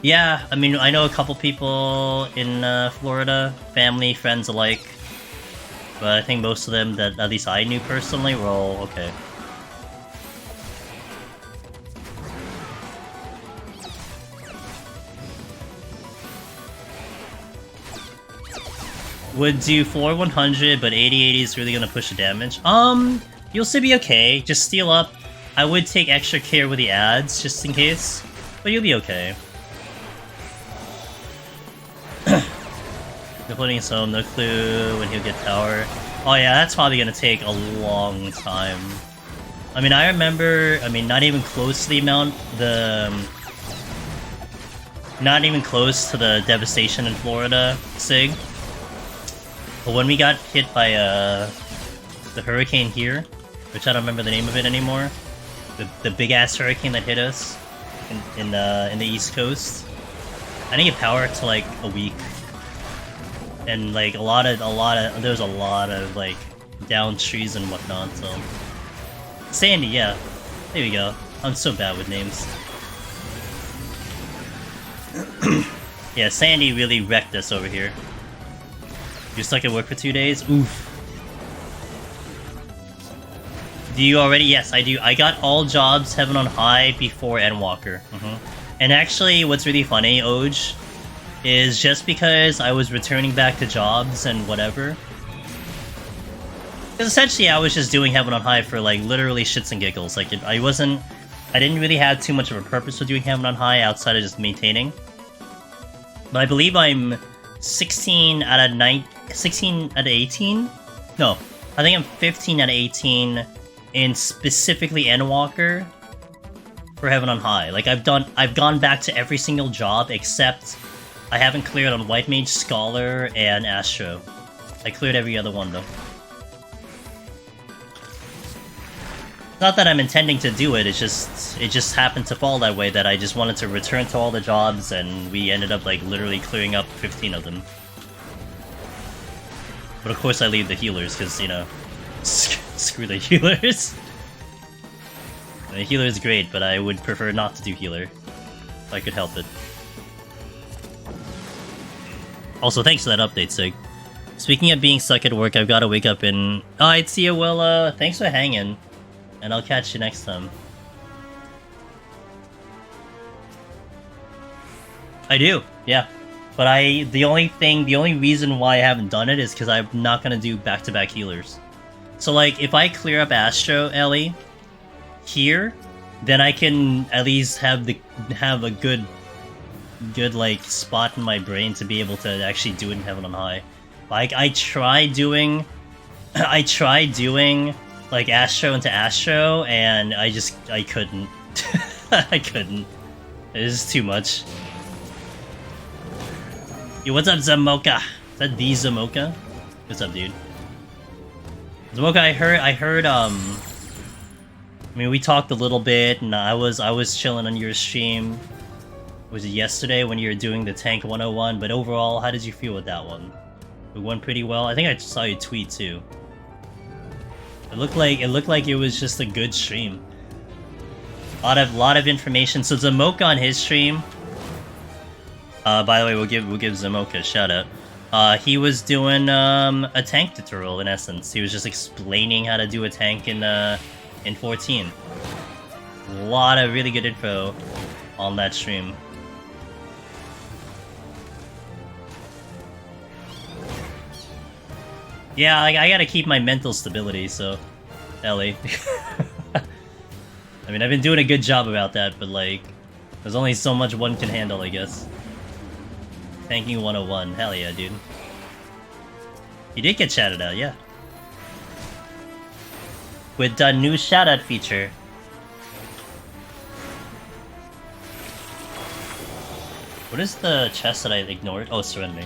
Yeah, I mean, I know a couple people in Florida, family, friends alike, but I think most of them that at least I knew personally were all okay. would do 4-100, but 80-80 is really gonna push the damage. You'll still be okay. Just steal up. I would take extra care with the ads, just in case. But you'll be okay. No putting his home, no clue when he'll get tower. Oh yeah, that's probably gonna take a long time. I mean, I remember, not even close to the amount, not even close to the devastation in Florida, Sig. But when we got hit by, the hurricane here, which I don't remember the name of it anymore, the big-ass hurricane that hit us in the East Coast, I didn't get power to, like, a week. And, like, there was a lot of, like, down trees and whatnot, so... Sandy, yeah. There we go. I'm so bad with names. Yeah, Sandy really wrecked us over here. You're stuck at work for 2 days? Oof. Do you already? Yes, I do. I got all jobs Heaven on High before Endwalker. And actually, what's really funny, Oj, is just because I was returning back to jobs and whatever... Because essentially I was just doing Heaven on High for, like, literally shits and giggles. Like, I didn't really have too much of a purpose for doing Heaven on High outside of just maintaining. But I believe I'm 16 out of 18? No, I think I'm 15 out of 18 in specifically Endwalker for Heaven on High. Like, I've gone back to every single job except I haven't cleared on White Mage, Scholar, and Astro. I cleared every other one though. Not that I'm intending to do it, it just happened to fall that way, that I just wanted to return to all the jobs, and we ended up, like, literally clearing up 15 of them. But of course I leave the healers, because, you know, screw the healers. The healer is great, but I would prefer not to do healer, if I could help it. Also, thanks for that update, Sig. Speaking of being stuck at work, I've got to wake up in... Alright, see ya, well, thanks for hanging. And I'll catch you next time. I do, yeah. But the only reason why I haven't done it is because I'm not gonna do back-to-back healers. So, like, if I clear up Astro, Ellie, here, then I can at least have a good, like, spot in my brain to be able to actually do it in Heaven on High. Like, I tried doing, like, Astro into Astro, and I couldn't. I couldn't. It is too much. Yo, what's up, Zamoka? Is that the Zamoka? What's up, dude? Zamoka, I heard, I mean, we talked a little bit, and I was chilling on your stream. Was it yesterday when you were doing the Tank 101? But overall, how did you feel with that one? It went pretty well. I think I saw you tweet, too. It looked like it was just a good stream. Lot of information. So Zamoka on his stream. By the way, we'll give Zamoka a shout out. He was doing a tank tutorial in essence. He was just explaining how to do a tank in 14. A lot of really good info on that stream. Yeah, I gotta keep my mental stability, so... Ellie. I mean, I've been doing a good job about that, but, like... There's only so much one can handle, I guess. Tanking 101. Hell yeah, dude. You did get shouted out, yeah. With the new shoutout feature. What is the chest that I ignored? Oh, surrender.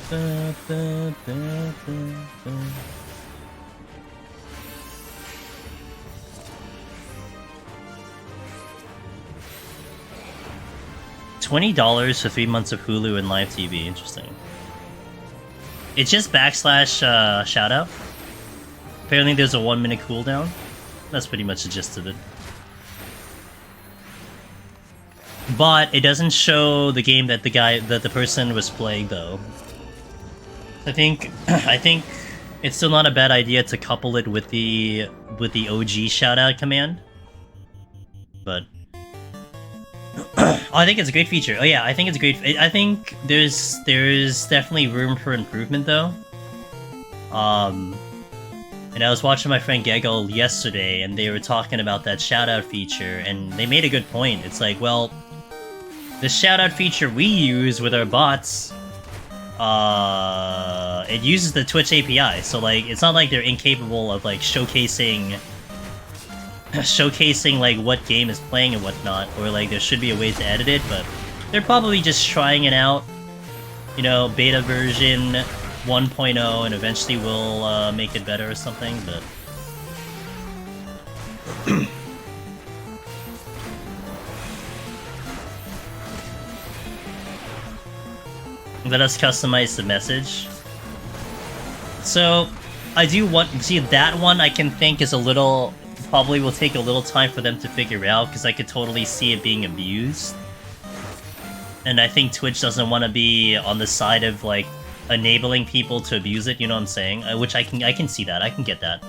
$20 for 3 months of Hulu and live TV. Interesting. It's just / shoutout. Apparently there's a 1-minute cooldown. That's pretty much the gist of it. But it doesn't show the game that the person was playing though. I think it's still not a bad idea to couple it with the OG shoutout command. But I think it's a great feature. Oh yeah, I think it's a great. I think there's definitely room for improvement though. And I was watching my friend Gegel yesterday, and they were talking about that shoutout feature, and they made a good point. It's like, well, the shoutout feature we use with our bots, it uses the Twitch API, so like, it's not like they're incapable of like showcasing like what game is playing and whatnot, or like there should be a way to edit it, but they're probably just trying it out, you know, beta version 1.0, and eventually we'll make it better or something, but let us customize the message. So I do want, see, that one I can think is a little, probably will take a little time for them to figure out, because I could totally see it being abused. And I think Twitch doesn't want to be on the side of, like, enabling people to abuse it, you know what I'm saying? Which I can see that, I can get that.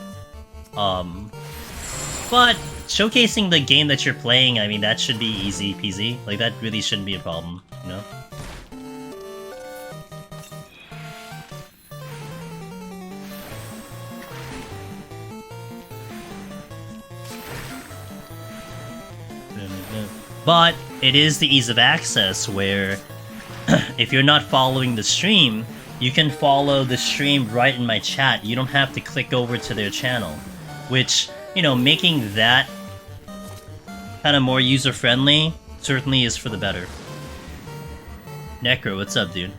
But showcasing the game that you're playing, I mean, that should be easy peasy. Like, that really shouldn't be a problem, you know? But it is the ease of access where if you're not following the stream, you can follow the stream right in my chat. You don't have to click over to their channel, which, you know, making that kind of more user-friendly certainly is for the better. Necro, what's up, dude?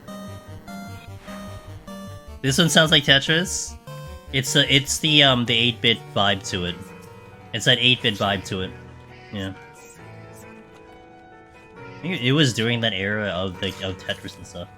This one sounds like Tetris. It's the 8-bit vibe to it. It's that 8-bit vibe to it. Yeah. I think it was during that era of Tetris and stuff.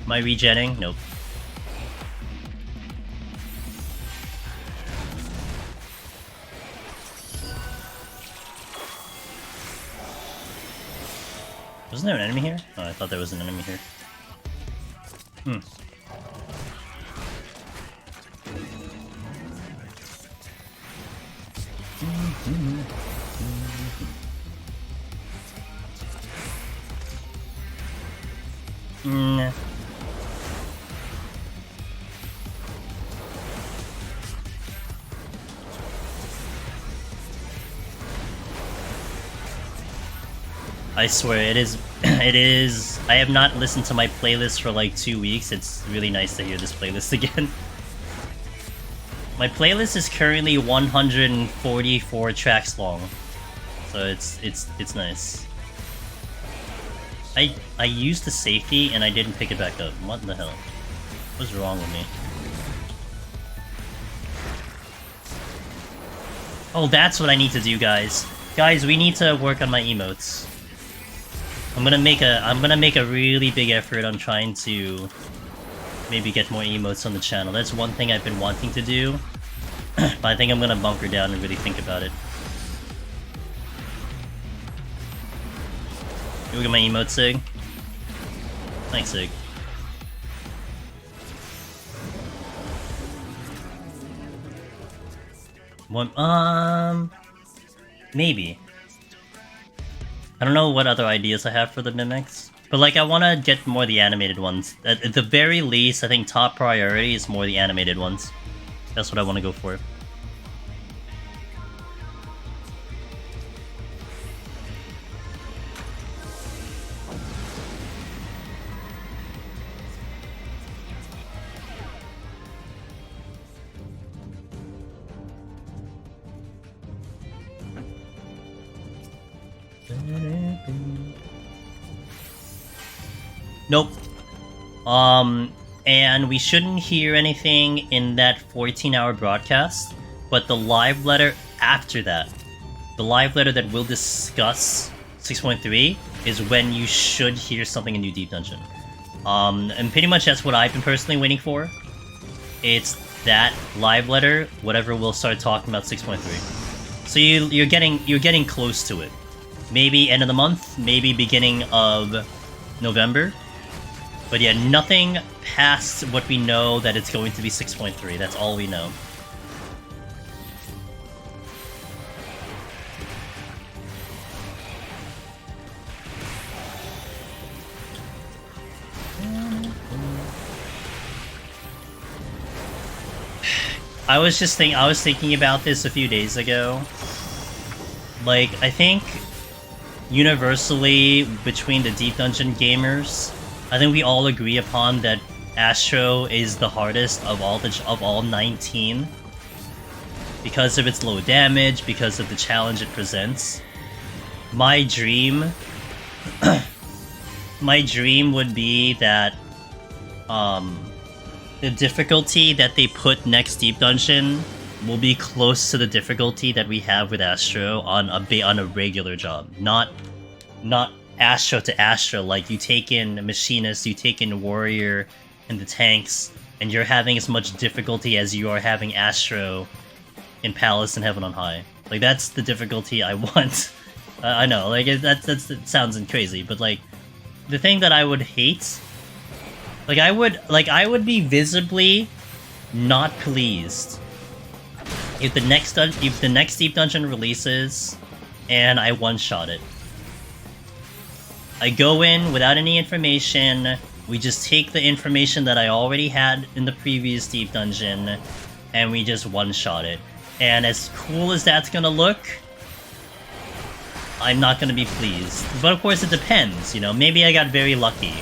Am I regenning? Nope. Wasn't there an enemy here? Oh, I thought there was an enemy here. Hmm. Nah. I swear, it is, it is, I have not listened to my playlist for like 2 weeks. It's really nice to hear this playlist again. My playlist is currently 144 tracks long, so it's nice. I used the safety and I didn't pick it back up. What the hell? What's wrong with me? Oh, that's what I need to do, guys. Guys, we need to work on my emotes. I'm gonna make a really big effort on trying to maybe get more emotes on the channel. That's one thing I've been wanting to do, but I think I'm gonna bunker down and really think about it. Look at my emote, Sig. Thanks, Sig. One, maybe. I don't know what other ideas I have for the mimics, but like I want to get more of the animated ones. At the very least, I think top priority is more the animated ones. That's what I want to go for. Nope. And we shouldn't hear anything in that 14-hour broadcast, but the live letter after that, the live letter that will discuss 6.3, is when you should hear something in New Deep Dungeon. And pretty much that's what I've been personally waiting for. It's that live letter, whatever we'll start talking about 6.3. So you're getting close to it. Maybe end of the month, maybe beginning of November. But yeah, nothing past what we know that it's going to be 6.3. That's all we know. I was thinking about this a few days ago. Like, I think universally between the Deep Dungeon gamers, I think we all agree upon that Astro is the hardest of all 19 because of its low damage, because of the challenge it presents. My dream would be that the difficulty that they put next Deep Dungeon will be close to the difficulty that we have with Astro on a regular job. Not Astro to Astro, like you take in Machinist, you take in Warrior and the tanks, and you're having as much difficulty as you are having Astro in Palace and Heaven on High. Like, that's the difficulty I want. I know, like, that sounds crazy, but like, the thing that I would hate, I would be visibly not pleased if the next Deep Dungeon releases and I one-shot it. I go in without any information, we just take the information that I already had in the previous Deep Dungeon, and we just one-shot it. And as cool as that's gonna look, I'm not gonna be pleased. But of course it depends, you know, maybe I got very lucky.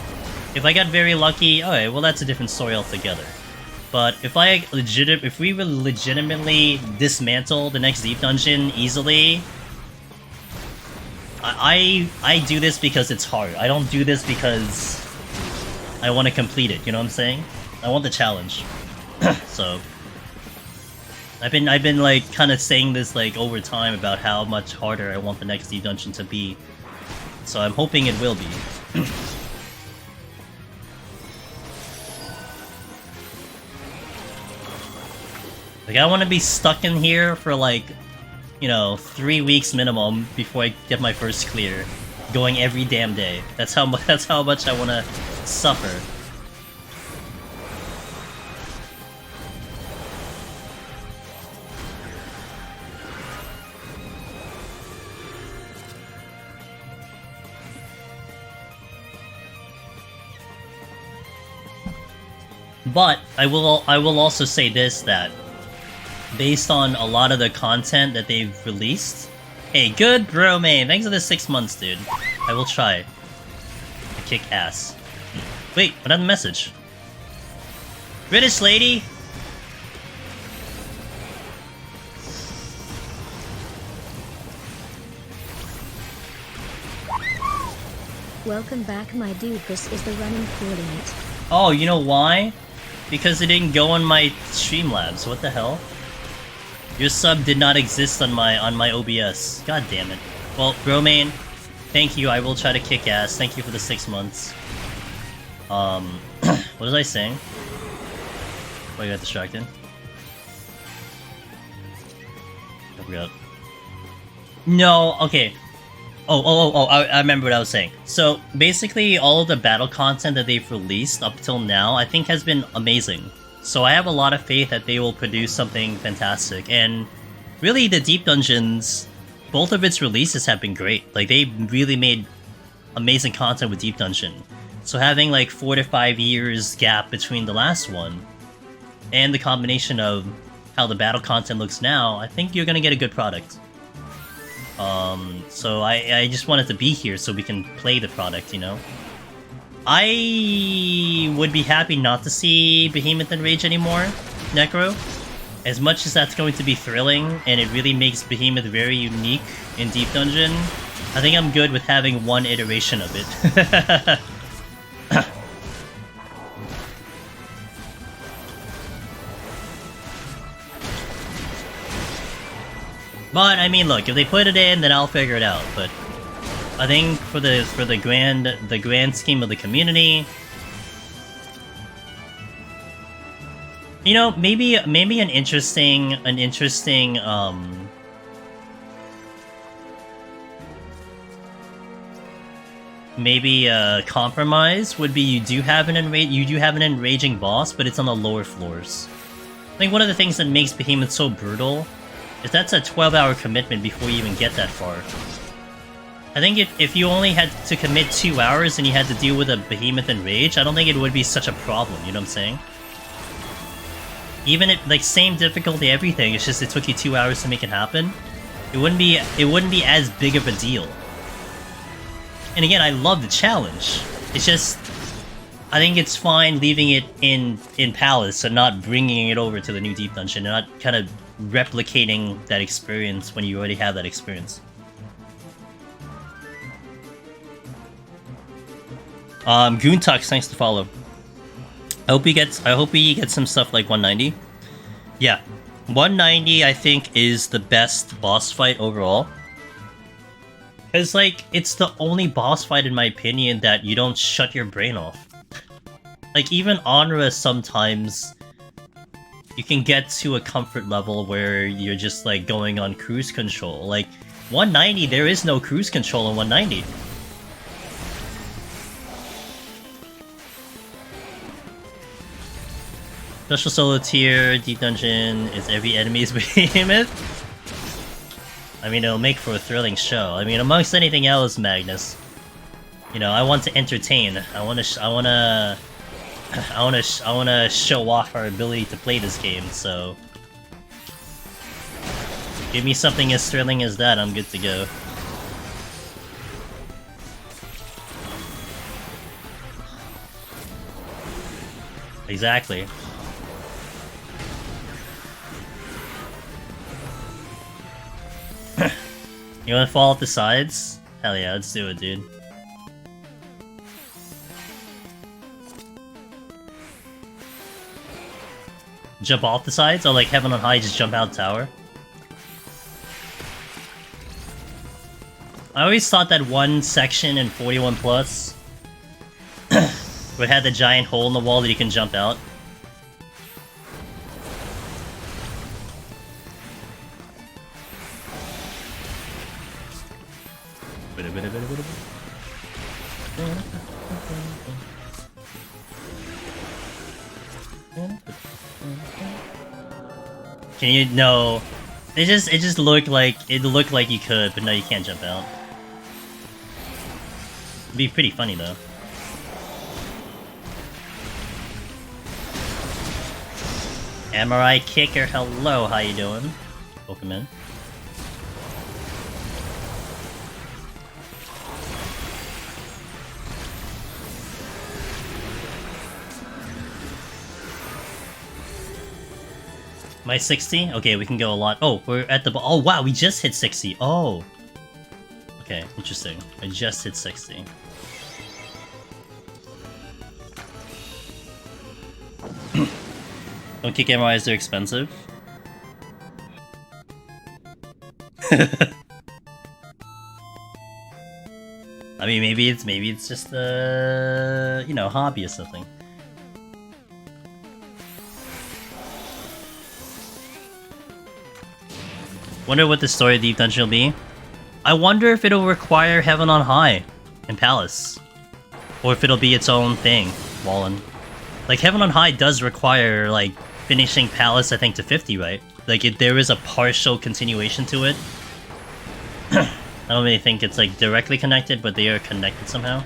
If I got very lucky, alright, well that's a different story altogether. But if we will legitimately dismantle the next Deep Dungeon easily, I do this because it's hard. I don't do this because I want to complete it, you know what I'm saying? I want the challenge. So I've been like kind of saying this like over time about how much harder I want the next Deep Dungeon to be. So I'm hoping it will be. Like, I want to be stuck in here for, like, you know, 3 weeks minimum before I get my first clear. Going every damn day. That's how much I want to suffer. But I will also say this, that based on a lot of the content that they've released... Hey, good bro, man. Thanks for the 6 months, dude. I will try. I kick ass. Wait, another message. British lady? Welcome back, my dude. This is the running coordinate. Oh, you know why? Because it didn't go on my Streamlabs. What the hell? Your sub did not exist on my OBS. God damn it. Well, Romaine, thank you. I will try to kick ass. Thank you for the 6 months. What was I saying? Oh, I got distracted. I forgot. No, okay. Oh, I remember what I was saying. So, basically, all of the battle content that they've released up till now, I think has been amazing. So I have a lot of faith that they will produce something fantastic. And really, the Deep Dungeons, both of its releases have been great. Like, they really made amazing content with Deep Dungeon. So having, like, 4 to 5 years gap between the last one, and the combination of how the battle content looks now, I think you're gonna get a good product. So I just wanted to be here so we can play the product, you know? I would be happy not to see Behemoth and Rage anymore, Necro. As much as that's going to be thrilling, and it really makes Behemoth very unique in Deep Dungeon, I think I'm good with having one iteration of it. But I mean, look, if they put it in, then I'll figure it out. But I think for the grand scheme of the community, you know, maybe an interesting maybe a compromise would be you do have an enraging boss, but it's on the lower floors. I think one of the things that makes Behemoth so brutal is that's a 12-hour commitment before you even get that far. I think if you only had to commit 2 hours and you had to deal with a Behemoth Enrage, I don't think it would be such a problem, you know what I'm saying? Even if, like, same difficulty, everything, it's just it took you 2 hours to make it happen, it wouldn't be as big of a deal. And again, I love the challenge. It's just, I think it's fine leaving it in Palace and not bringing it over to the new Deep Dungeon and not kind of replicating that experience when you already have that experience. Goontux, thanks to follow. I hope he gets some stuff like 190. Yeah, 190 I think is the best boss fight overall. Cause like it's the only boss fight in my opinion that you don't shut your brain off. Like even Onra sometimes you can get to a comfort level where you're just like going on cruise control. Like 190, there is no cruise control in 190. Special solo tier, Deep Dungeon, is every enemy's behemoth? I mean, it'll make for a thrilling show. I mean, amongst anything else, Magnus, you know, I want to entertain. I wanna show off our ability to play this game, so give me something as thrilling as that, I'm good to go. Exactly. You wanna fall off the sides? Hell yeah, let's do it, dude. Jump off the sides? Or like Heaven on High, just jump out the tower? I always thought that one section in 41 Plus where it had the giant hole in the wall that you can jump out. Can you? No. It just looked like you could, but no, you can't jump out. It'd be pretty funny though. Amorai Kicker, hello, how you doing? Welcome in. My 60? Okay, we can go a lot. Oh, we're at the... Oh, wow, we just hit 60. Oh. Okay, interesting. I just hit 60. Don't kick MRIs, they're expensive. I mean, maybe it's just a, you know, hobby or something. Wonder what the story of Deep Dungeon will be. I wonder if it'll require Heaven on High and Palace. Or if it'll be its own thing, Wallen. Like, Heaven on High does require, like, finishing Palace, I think, to 50, right? Like, there is a partial continuation to it. I don't really think it's, like, directly connected, but they are connected somehow.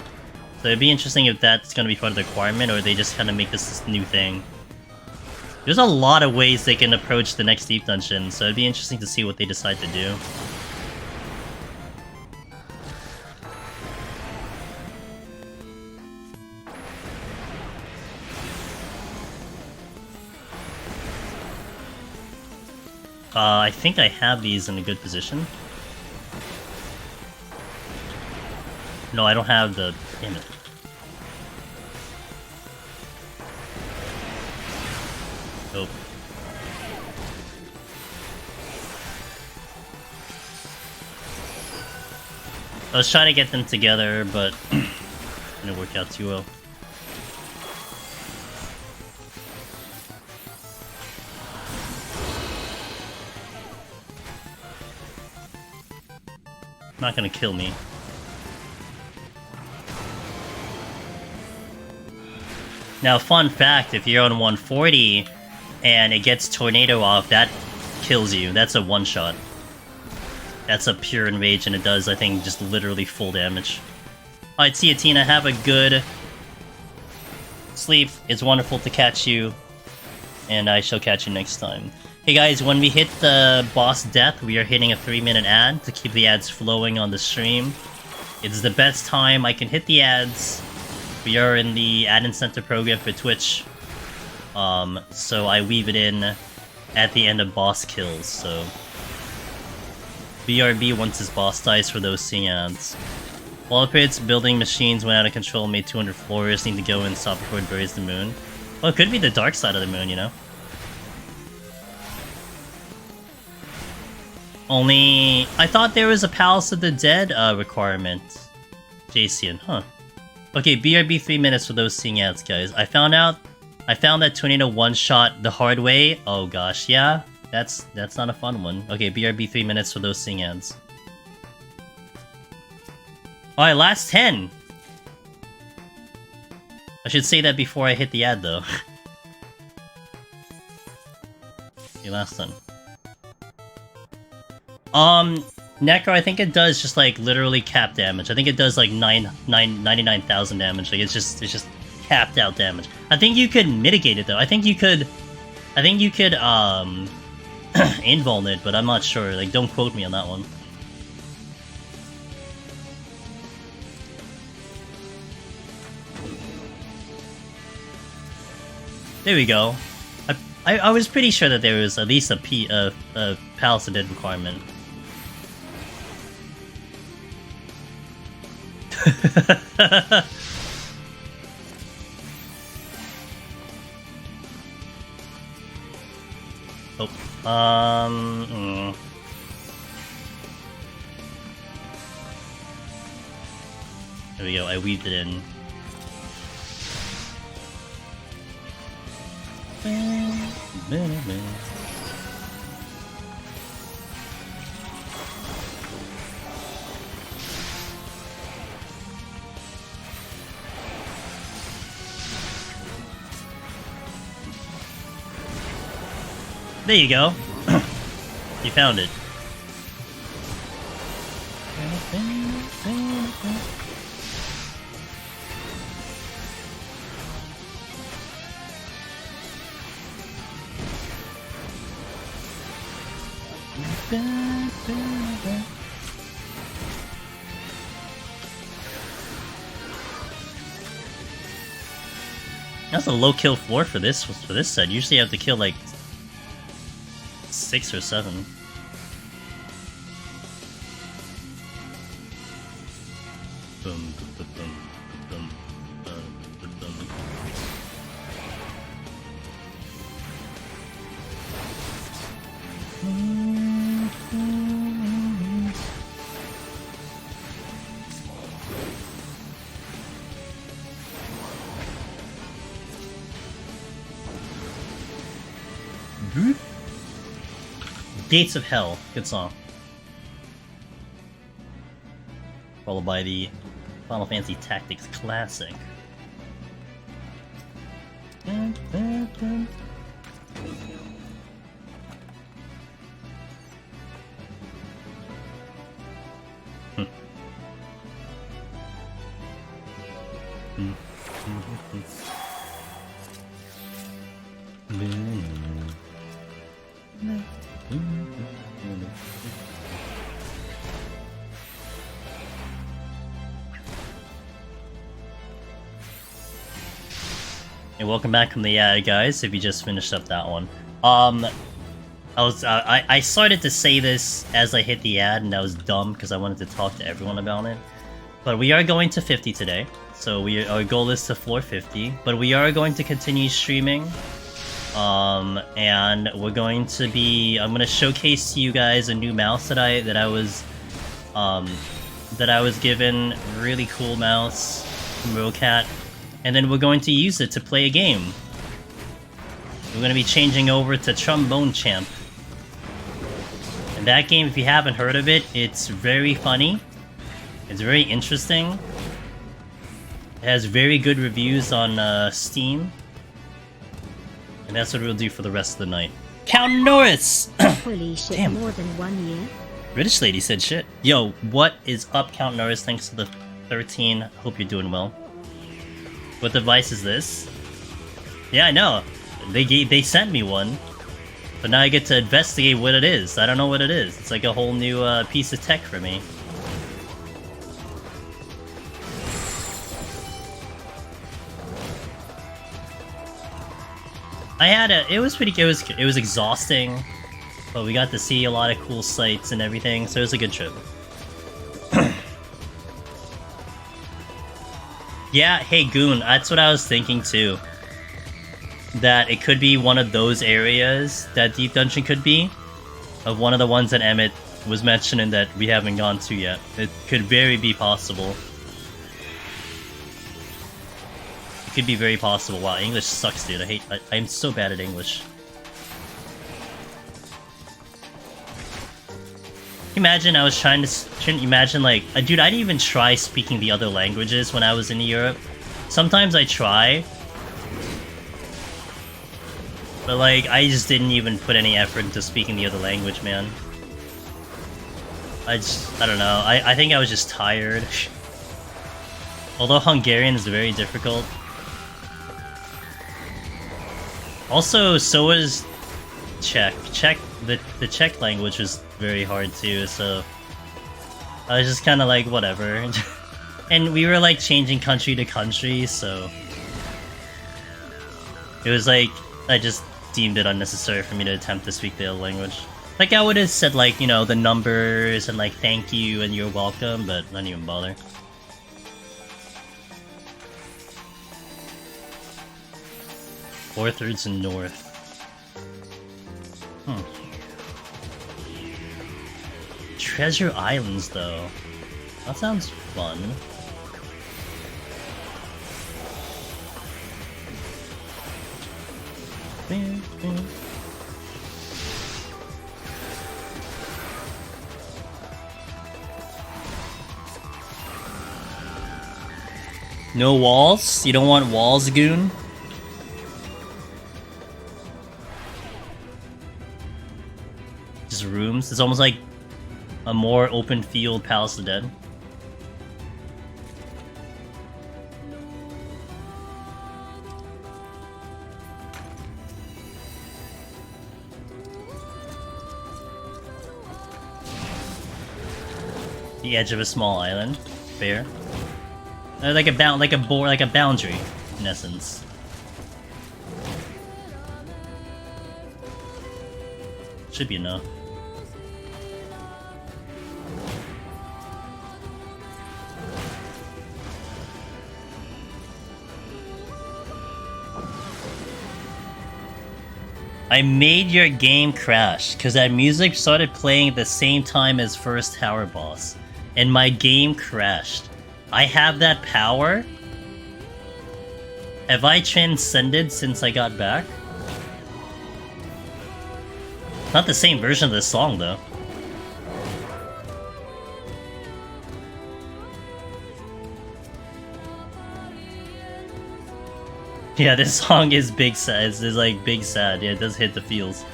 So it'd be interesting if that's gonna be part of the requirement, or they just kind of make this new thing. There's a lot of ways they can approach the next Deep Dungeon, so it'd be interesting to see what they decide to do. I think I have these in a good position. No, I don't have the... Damn it. Nope. I was trying to get them together, but didn't work out too well. Not gonna kill me. Now, fun fact, if you're on 140 and it gets Tornado off, that kills you. That's a one-shot. That's a pure enrage, and it does, I think, just literally full damage. Alright, see you, Tina. Have a good sleep. It's wonderful to catch you, and I shall catch you next time. Hey guys, when we hit the boss death, we are hitting a 3-minute ad to keep the ads flowing on the stream. It's the best time I can hit the ads. We are in the ad incentive program for Twitch, so I weave it in at the end of boss kills, so... BRB once his boss dies for those seeing ads. Wall pits, building machines went out of control, made 200 floors, need to go and stop before it buries the moon. Well, it could be the dark side of the moon, you know? Only... I thought there was a Palace of the Dead requirement. Jason, huh? Okay, BRB 3 minutes for those seeing ads, guys. I found that Tornado one-shot the hard way. Oh gosh, yeah. That's not a fun one. Okay, BRB 3 minutes for those seeing ads. Alright, last 10! I should say that before I hit the ad, though. Okay, last 10. Necro, I think it does just, like, literally cap damage. I think it does, like, 99,000 damage. Like, it's just capped out damage. I think you could mitigate it, though. I think you could, invuln it, but I'm not sure. Like, don't quote me on that one. There we go. I was pretty sure that there was at least a Palace of Dead requirement. There we go, I weaved it in. There you go. You found it. That's a low kill floor for this set. Usually you have to kill like 6 or 7. Boom, boom, boom, boom, boom, boom. Gates of Hell, good song. Followed by the Final Fantasy Tactics Classic. Dun, dun, dun. Hey, welcome back from the ad, guys, if you just finished up that one. I started to say this as I hit the ad, and that was dumb, because I wanted to talk to everyone about it. But we are going to 50 today. So our goal is to floor 50. But we are going to continue streaming. And we're going to be... I'm going to showcase to you guys a new mouse that I was given. Really cool mouse from Rocat. And then we're going to use it to play a game. We're going to be changing over to Trombone Champ. And that game, if you haven't heard of it, it's very funny. It's very interesting. It has very good reviews on Steam. And that's what we'll do for the rest of the night. Count Norris! Holy shit, Damn. more than 1 year? British lady said shit. Yo, what is up, Count Norris? Thanks to the 13. Hope you're doing well. What device is this? Yeah, I know. They sent me one. But now I get to investigate what it is. I don't know what it is. It's like a whole new piece of tech for me. It was pretty good. It was exhausting. But we got to see a lot of cool sights and everything, so it was a good trip. Yeah, hey Goon, that's what I was thinking too. That it could be one of those areas that Deep Dungeon could be. Of one of the ones that Emmett was mentioning that we haven't gone to yet. It could very be possible. It could be very possible. Wow, English sucks, dude. I'm so bad at English. Imagine I was trying to imagine like dude, I didn't even try speaking the other languages when I was in Europe. Sometimes I try, but like I just didn't even put any effort into speaking the other language, man. I don't know. I think I was just tired. Although Hungarian is very difficult. Also, so is Czech. The Czech language was very hard too, so I was just kind of like, whatever. And we were like changing country to country, so it was like, I just deemed it unnecessary for me to attempt to speak the other language. Like I would have said like, you know, the numbers and like thank you and you're welcome, but I didn't even bother. Four-thirds and north. Treasure Islands, though. That sounds fun. No walls? You don't want walls, Goon? Just rooms? It's almost like a more open field Palace of the Dead. The edge of a small island. Fair. Like a boundary, in essence. Should be enough. I made your game crash because that music started playing at the same time as first tower boss, and my game crashed. I have that power? Have I transcended since I got back? Not the same version of this song, though. Yeah, this song is big sad. It's like big sad. Yeah, it does hit the feels.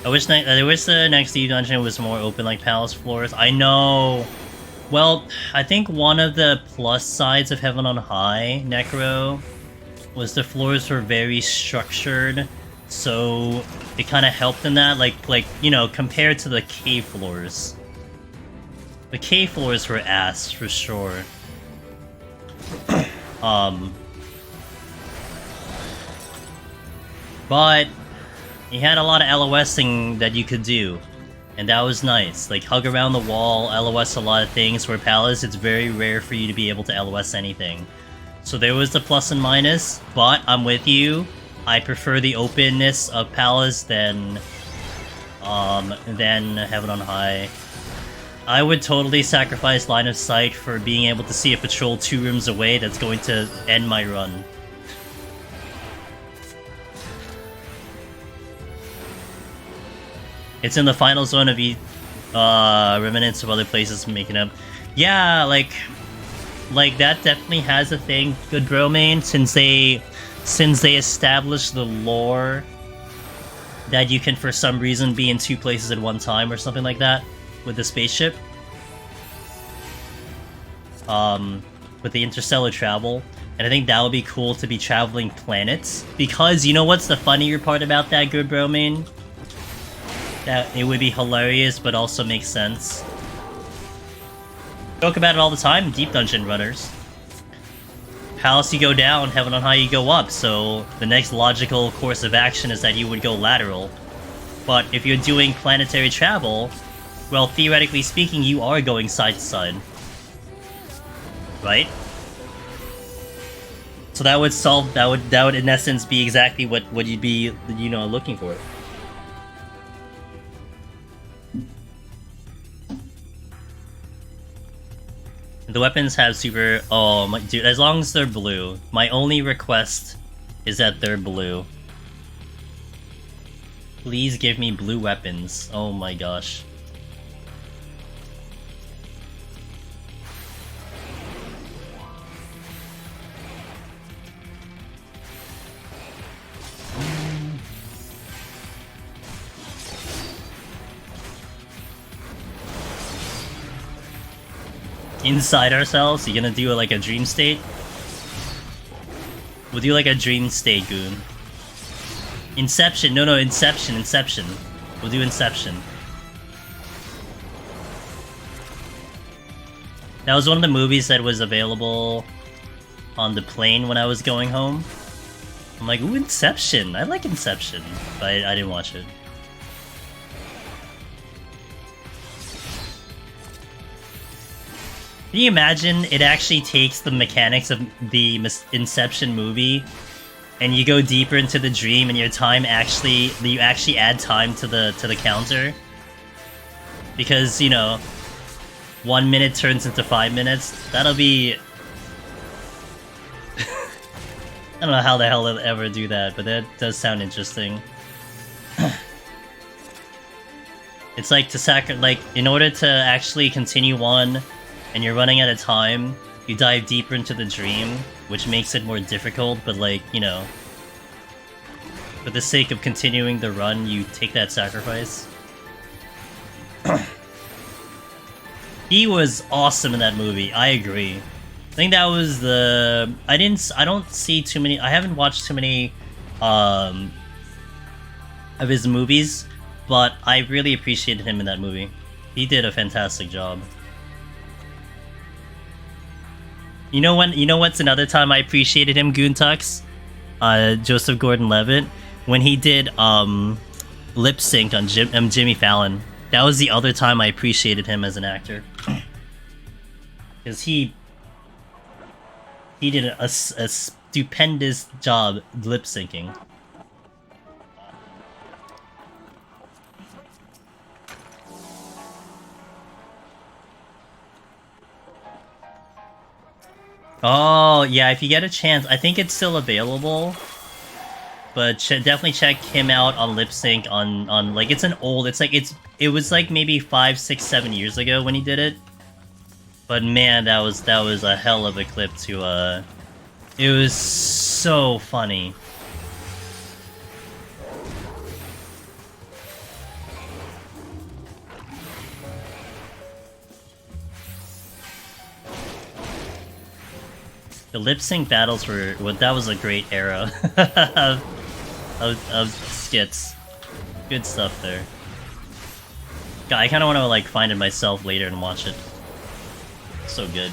I wish the next Deep Dungeon was more open like Palace floors. I know. Well, I think one of the plus sides of Heaven on High, Necro, was the floors were very structured, so it kind of helped in that, like you know, compared to the cave floors. The cave floors were ass for sure. But he had a lot of LOSing that you could do, and that was nice. Like, hug around the wall, LOS a lot of things, where Palace, it's very rare for you to be able to LOS anything. So there was the plus and minus, but I'm with you. I prefer the openness of Palace than Heaven on High. I would totally sacrifice line of sight for being able to see a patrol 2 rooms away that's going to end my run. It's in the final zone of remnants of other places making up. Yeah, like that definitely has a thing, good bro main, since they established the lore that you can for some reason be in 2 places at one time or something like that with the spaceship. With the interstellar travel. And I think that would be cool to be traveling planets. Because you know what's the funnier part about that, good bro main? That it would be hilarious, but also makes sense. Joke about it all the time, deep dungeon runners. Palace you go down, Heaven on High you go up, so the next logical course of action is that you would go lateral. But if you're doing planetary travel, well, theoretically speaking, you are going side to side. Right? So that would solve, that would in essence be exactly what you'd be, you know, looking for. The weapons have super... Oh, my, dude, as long as they're blue. My only request is that they're blue. Please give me blue weapons. Oh my gosh. Inside ourselves? You gonna do like a dream state? We'll do like a dream state, Goon. Inception. No, Inception. We'll do Inception. That was one of the movies that was available on the plane when I was going home. I'm like, ooh, Inception. I like Inception. But I didn't watch it. Can you imagine it actually takes the mechanics of the Inception movie and you go deeper into the dream and your time actually, you actually add time to the counter? Because, you know, 1 minute turns into 5 minutes. That'll be... I don't know how the hell they'll ever do that, but that does sound interesting. It's like in order to actually continue on and you're running out of time, you dive deeper into the dream, which makes it more difficult, but like, you know, for the sake of continuing the run, you take that sacrifice. He was awesome in that movie, I agree. I think that was the... I don't see too many... I haven't watched too many of his movies, but I really appreciated him in that movie. He did a fantastic job. You know what's another time I appreciated him, Goontux? Joseph Gordon-Levitt, when he did lip sync on Jimmy Fallon. That was the other time I appreciated him as an actor. Because he did a stupendous job lip syncing. Oh, yeah, if you get a chance, I think it's still available. But definitely check him out on lip sync on like, it's an old, it was like maybe 5, 6, 7 years ago when he did it. But man, that was a hell of a clip to it was so funny. The lip sync battles were... Well, that was a great era of skits. Good stuff there. God, I kind of want to like find it myself later and watch it. So good.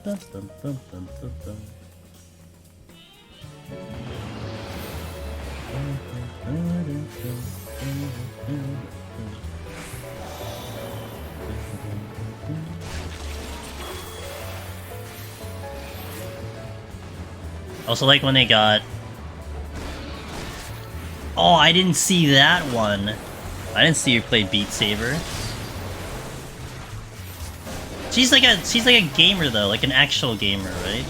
Dun, dun, dun, dun, dun, dun. Also like when they got... Oh, I didn't see that one. I didn't see you play Beat Saber. She's like a gamer though, like an actual gamer, right?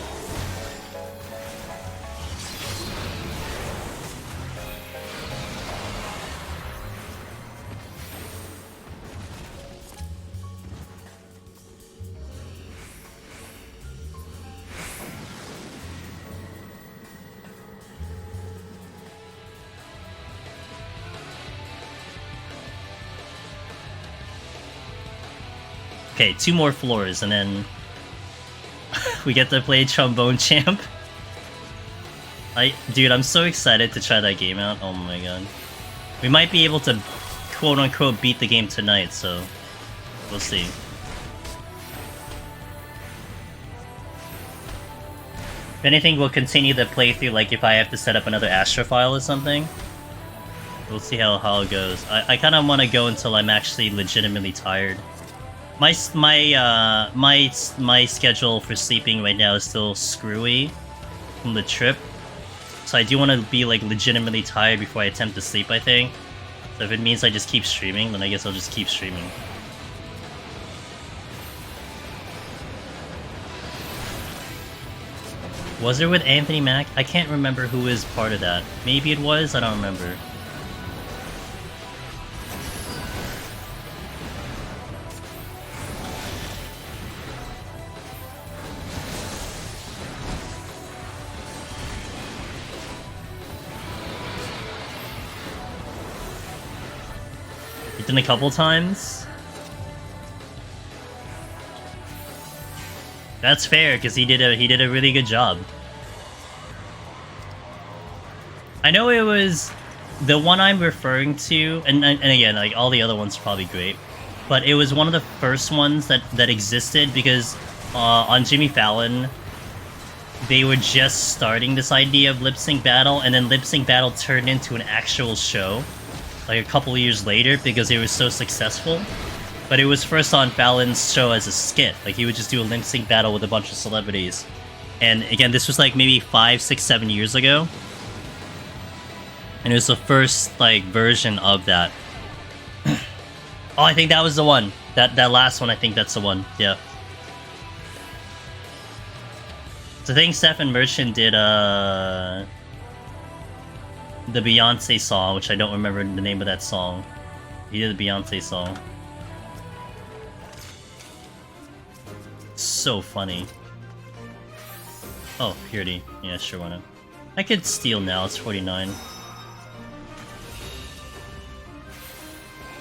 Okay, 2 more floors, and then we get to play Trombone Champ. Dude, I'm so excited to try that game out. Oh my god. We might be able to quote-unquote beat the game tonight, so we'll see. If anything, we'll continue the playthrough, like if I have to set up another Astrophile or something. We'll see how it goes. I kind of want to go until I'm actually legitimately tired. My schedule for sleeping right now is still screwy from the trip, so I do want to be like legitimately tired before I attempt to sleep, I think. So if it means I just keep streaming, then I guess I'll just keep streaming. Was it with Anthony Mack? I can't remember who was part of that. Maybe it was, I don't remember. A couple times. That's fair, because he did a really good job. I know it was the one I'm referring to, and again, like all the other ones are probably great, but it was one of the first ones that existed because on Jimmy Fallon they were just starting this idea of lip sync battle, and then lip sync battle turned into an actual show like a couple years later because it was so successful. But it was first on Fallon's show as a skit. Like, he would just do a lip sync battle with a bunch of celebrities. And again, this was like maybe 5, 6, 7 years ago. And it was the first, like, version of that. Oh, I think that was the one. That last one, I think that's the one. Yeah. So I think Stefan Merchant did, the Beyonce song, which I don't remember the name of that song. He did the Beyonce song. So funny. Oh, Purity. Yeah, sure, why not? I could steal now, it's 49.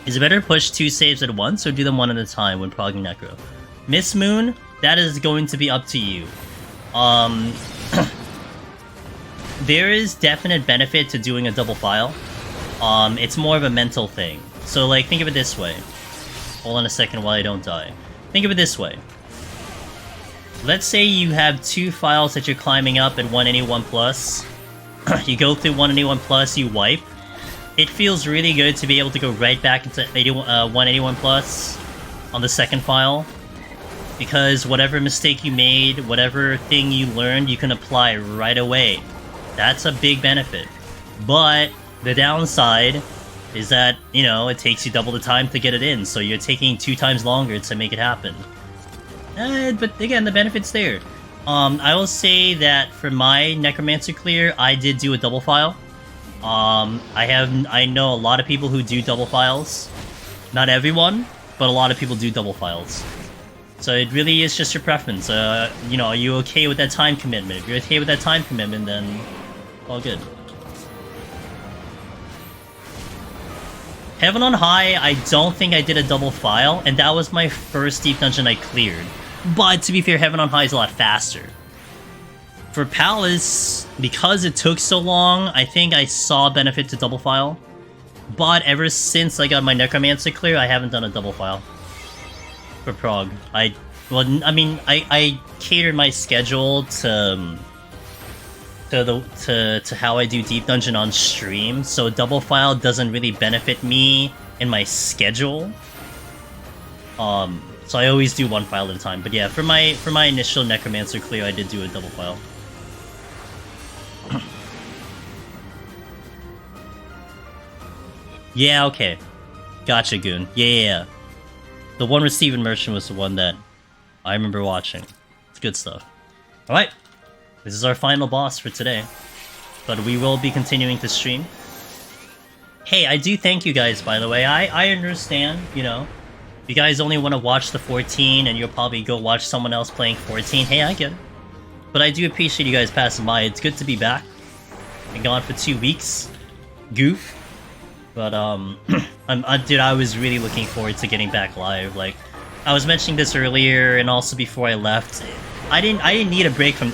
Is it better to push 2 saves at once, or do them one at a time when progging Necro? Miss Moon, that is going to be up to you. There is definite benefit to doing a double file. It's more of a mental thing. So, like, think of it this way. Hold on a second while I don't die. Think of it this way. Let's say you have 2 files that you're climbing up at 181+. You go through 181+, you wipe. It feels really good to be able to go right back into 181+ on the second file. Because whatever mistake you made, whatever thing you learned, you can apply right away. That's a big benefit. But the downside is that, you know, it takes you double the time to get it in, so you're taking 2 times longer to make it happen. But again, the benefit's there. I will say that for my Necromancer clear, I did do a double file. I know a lot of people who do double files. Not everyone, but a lot of people do double files. So it really is just your preference. You know, are you okay with that time commitment? If you're okay with that time commitment, then all good. Heaven on High, I don't think I did a double file, and that was my first deep dungeon I cleared. But to be fair, Heaven on High is a lot faster. For Palace, because it took so long, I think I saw benefit to double file. But ever since I got my Necromancer clear, I haven't done a double file. For Prague. Well, I mean, I cater my schedule to how I do Deep Dungeon on stream, so double file doesn't really benefit me in my schedule. So I always do one file at a time. But yeah, for my initial Necromancer clear, I did do a double file. Yeah, okay. Gotcha, Goon. Yeah. The one with Steven Merchant was the one that I remember watching. It's good stuff. Alright. This is our final boss for today. But we will be continuing to stream. Hey, I do thank you guys, by the way. I understand, you know. You guys only want to watch the 14, and you'll probably go watch someone else playing 14. Hey, I get it. But I do appreciate you guys passing by. It's good to be back. Been gone for 2 weeks. Goof. But, dude, I was really looking forward to getting back live. Like, I was mentioning this earlier, and also before I left. I didn't need a break from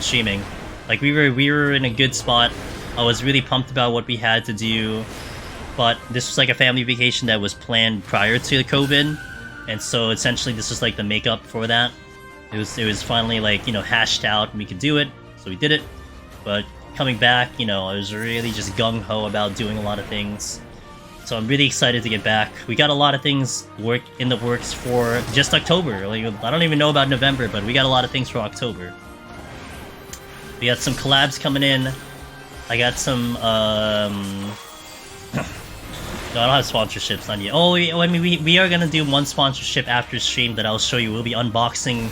streaming. Like, we were in a good spot. I was really pumped about what we had to do. But this was like a family vacation that was planned prior to COVID, and so essentially this was like the makeup for that. It was finally, like, you know, hashed out and we could do it, so we did it. But coming back, you know, I was really just gung-ho about doing a lot of things. So I'm really excited to get back. We got a lot of things in the works for just October. Like, I don't even know about November, but we got a lot of things for October. We got some collabs coming in. I got some, No, I don't have sponsorships, not yet. Oh, I mean, we are gonna do one sponsorship after stream that I'll show you. We'll be unboxing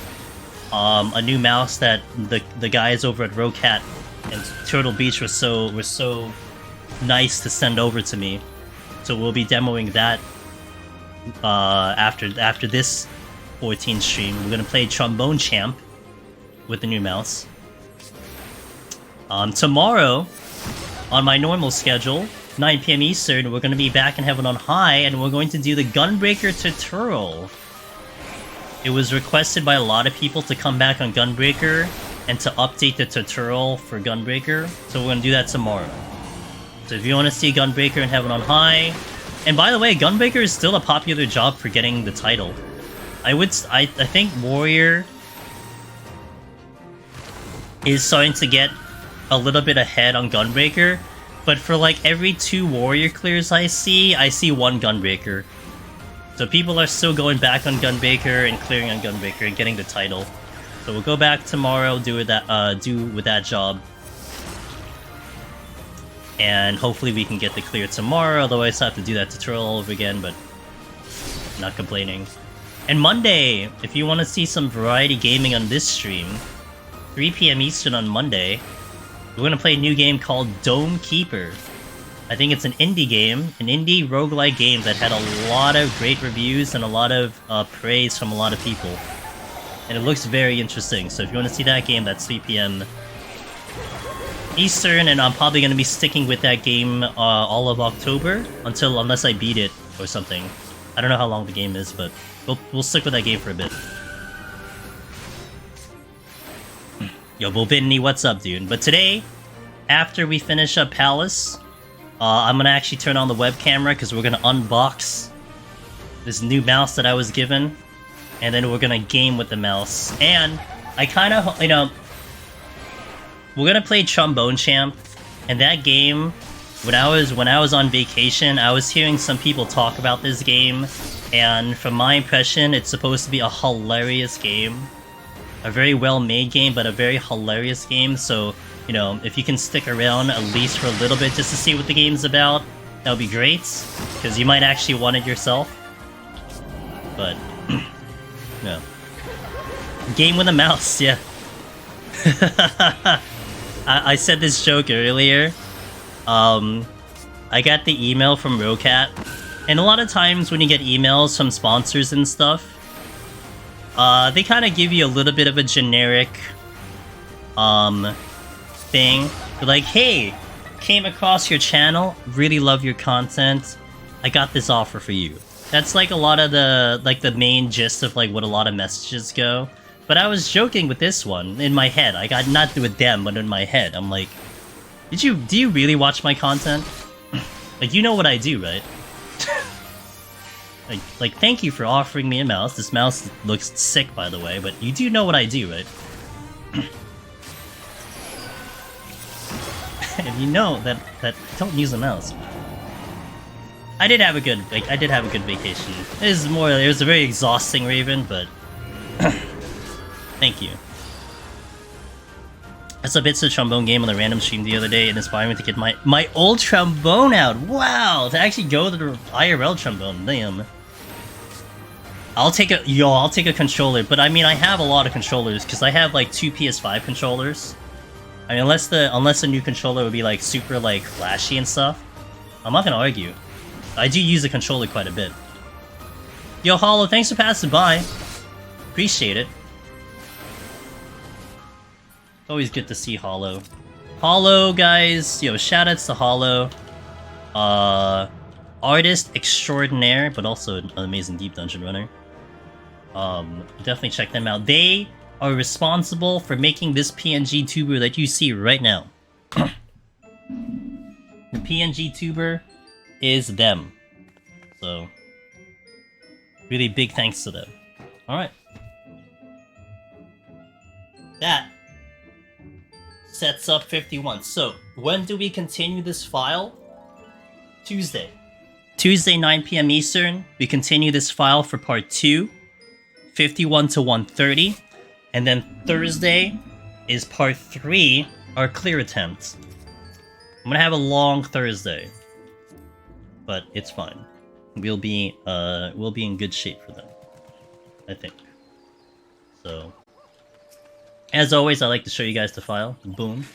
a new mouse that the guys over at Rocat and Turtle Beach were so nice to send over to me. So we'll be demoing that after this 14 stream. We're gonna play Trombone Champ with the new mouse. Tomorrow, on my normal schedule, 9 PM Eastern, we're going to be back in Heaven on High, and we're going to do the Gunbreaker tutorial. It was requested by a lot of people to come back on Gunbreaker and to update the tutorial for Gunbreaker, so we're going to do that tomorrow. So if you want to see Gunbreaker in Heaven on High... And by the way, Gunbreaker is still a popular job for getting the title. I think Warrior is starting to get a little bit ahead on Gunbreaker, but for like every 2 Warrior clears I see 1 Gunbreaker. So people are still going back on Gunbreaker and clearing on Gunbreaker and getting the title. So we'll go back tomorrow, do with that job. And hopefully we can get the clear tomorrow, otherwise I have to do that tutorial all over again, but not complaining. And Monday, if you want to see some variety gaming on this stream, 3 PM Eastern on Monday, we're going to play a new game called Dome Keeper. I think it's an indie game, an indie roguelike game that had a lot of great reviews and a lot of praise from a lot of people. And it looks very interesting, so if you want to see that game, that's 3 PM Eastern, and I'm probably going to be sticking with that game all of October, unless I beat it or something. I don't know how long the game is, but we'll stick with that game for a bit. Yo, Bobinny, what's up, dude? But today, after we finish up Palace, I'm gonna actually turn on the web camera because we're gonna unbox this new mouse that I was given, and then we're gonna game with the mouse. And I kind of, you know, we're gonna play Trombone Champ, and that game, when I was on vacation, I was hearing some people talk about this game, and from my impression, it's supposed to be a hilarious game. A very well-made game, but a very hilarious game, so, you know, if you can stick around at least for a little bit just to see what the game's about, that would be great, because you might actually want it yourself. But, no. Game with a mouse, yeah. I said this joke earlier. I got the email from Rocat, and a lot of times when you get emails from sponsors and stuff, they kind of give you a little bit of a generic, thing. They're like, hey, came across your channel, really love your content, I got this offer for you. That's like a lot of the main gist of like what a lot of messages go. But I was joking with this one in my head. I got not with them, but in my head. I'm like, do you really watch my content? Like, you know what I do, right? Like, thank you for offering me a mouse. This mouse looks sick, by the way, but you do know what I do, right? And you know that I don't use a mouse. I did have a good vacation. It was a very exhausting Raven, but thank you. I saw bits of trombone game on the random stream the other day and inspired me to get my old trombone out. Wow, to actually go to the IRL trombone. Damn. I'll take a controller, but I mean I have a lot of controllers because I have like 2 PS5 controllers. I mean unless the new controller would be like super like flashy and stuff, I'm not gonna argue. I do use the controller quite a bit. Yo, Hollow, thanks for passing by. Appreciate it. Always good to see Hollow. Hollow, guys. Yo, shoutouts to Hollow. Artist extraordinaire, but also an amazing deep dungeon runner. Definitely check them out. They are responsible for making this PNG tuber that you see right now. The PNG tuber is them. So, really big thanks to them. Alright. That sets up 51. So, when do we continue this file? Tuesday. Tuesday, 9 PM Eastern, we continue this file for part 2, 51 to 130. And then Thursday is part 3, our clear attempt. I'm gonna have a long Thursday, but it's fine. We'll be in good shape for them, I think. So, as always, I like to show you guys the file. Boom.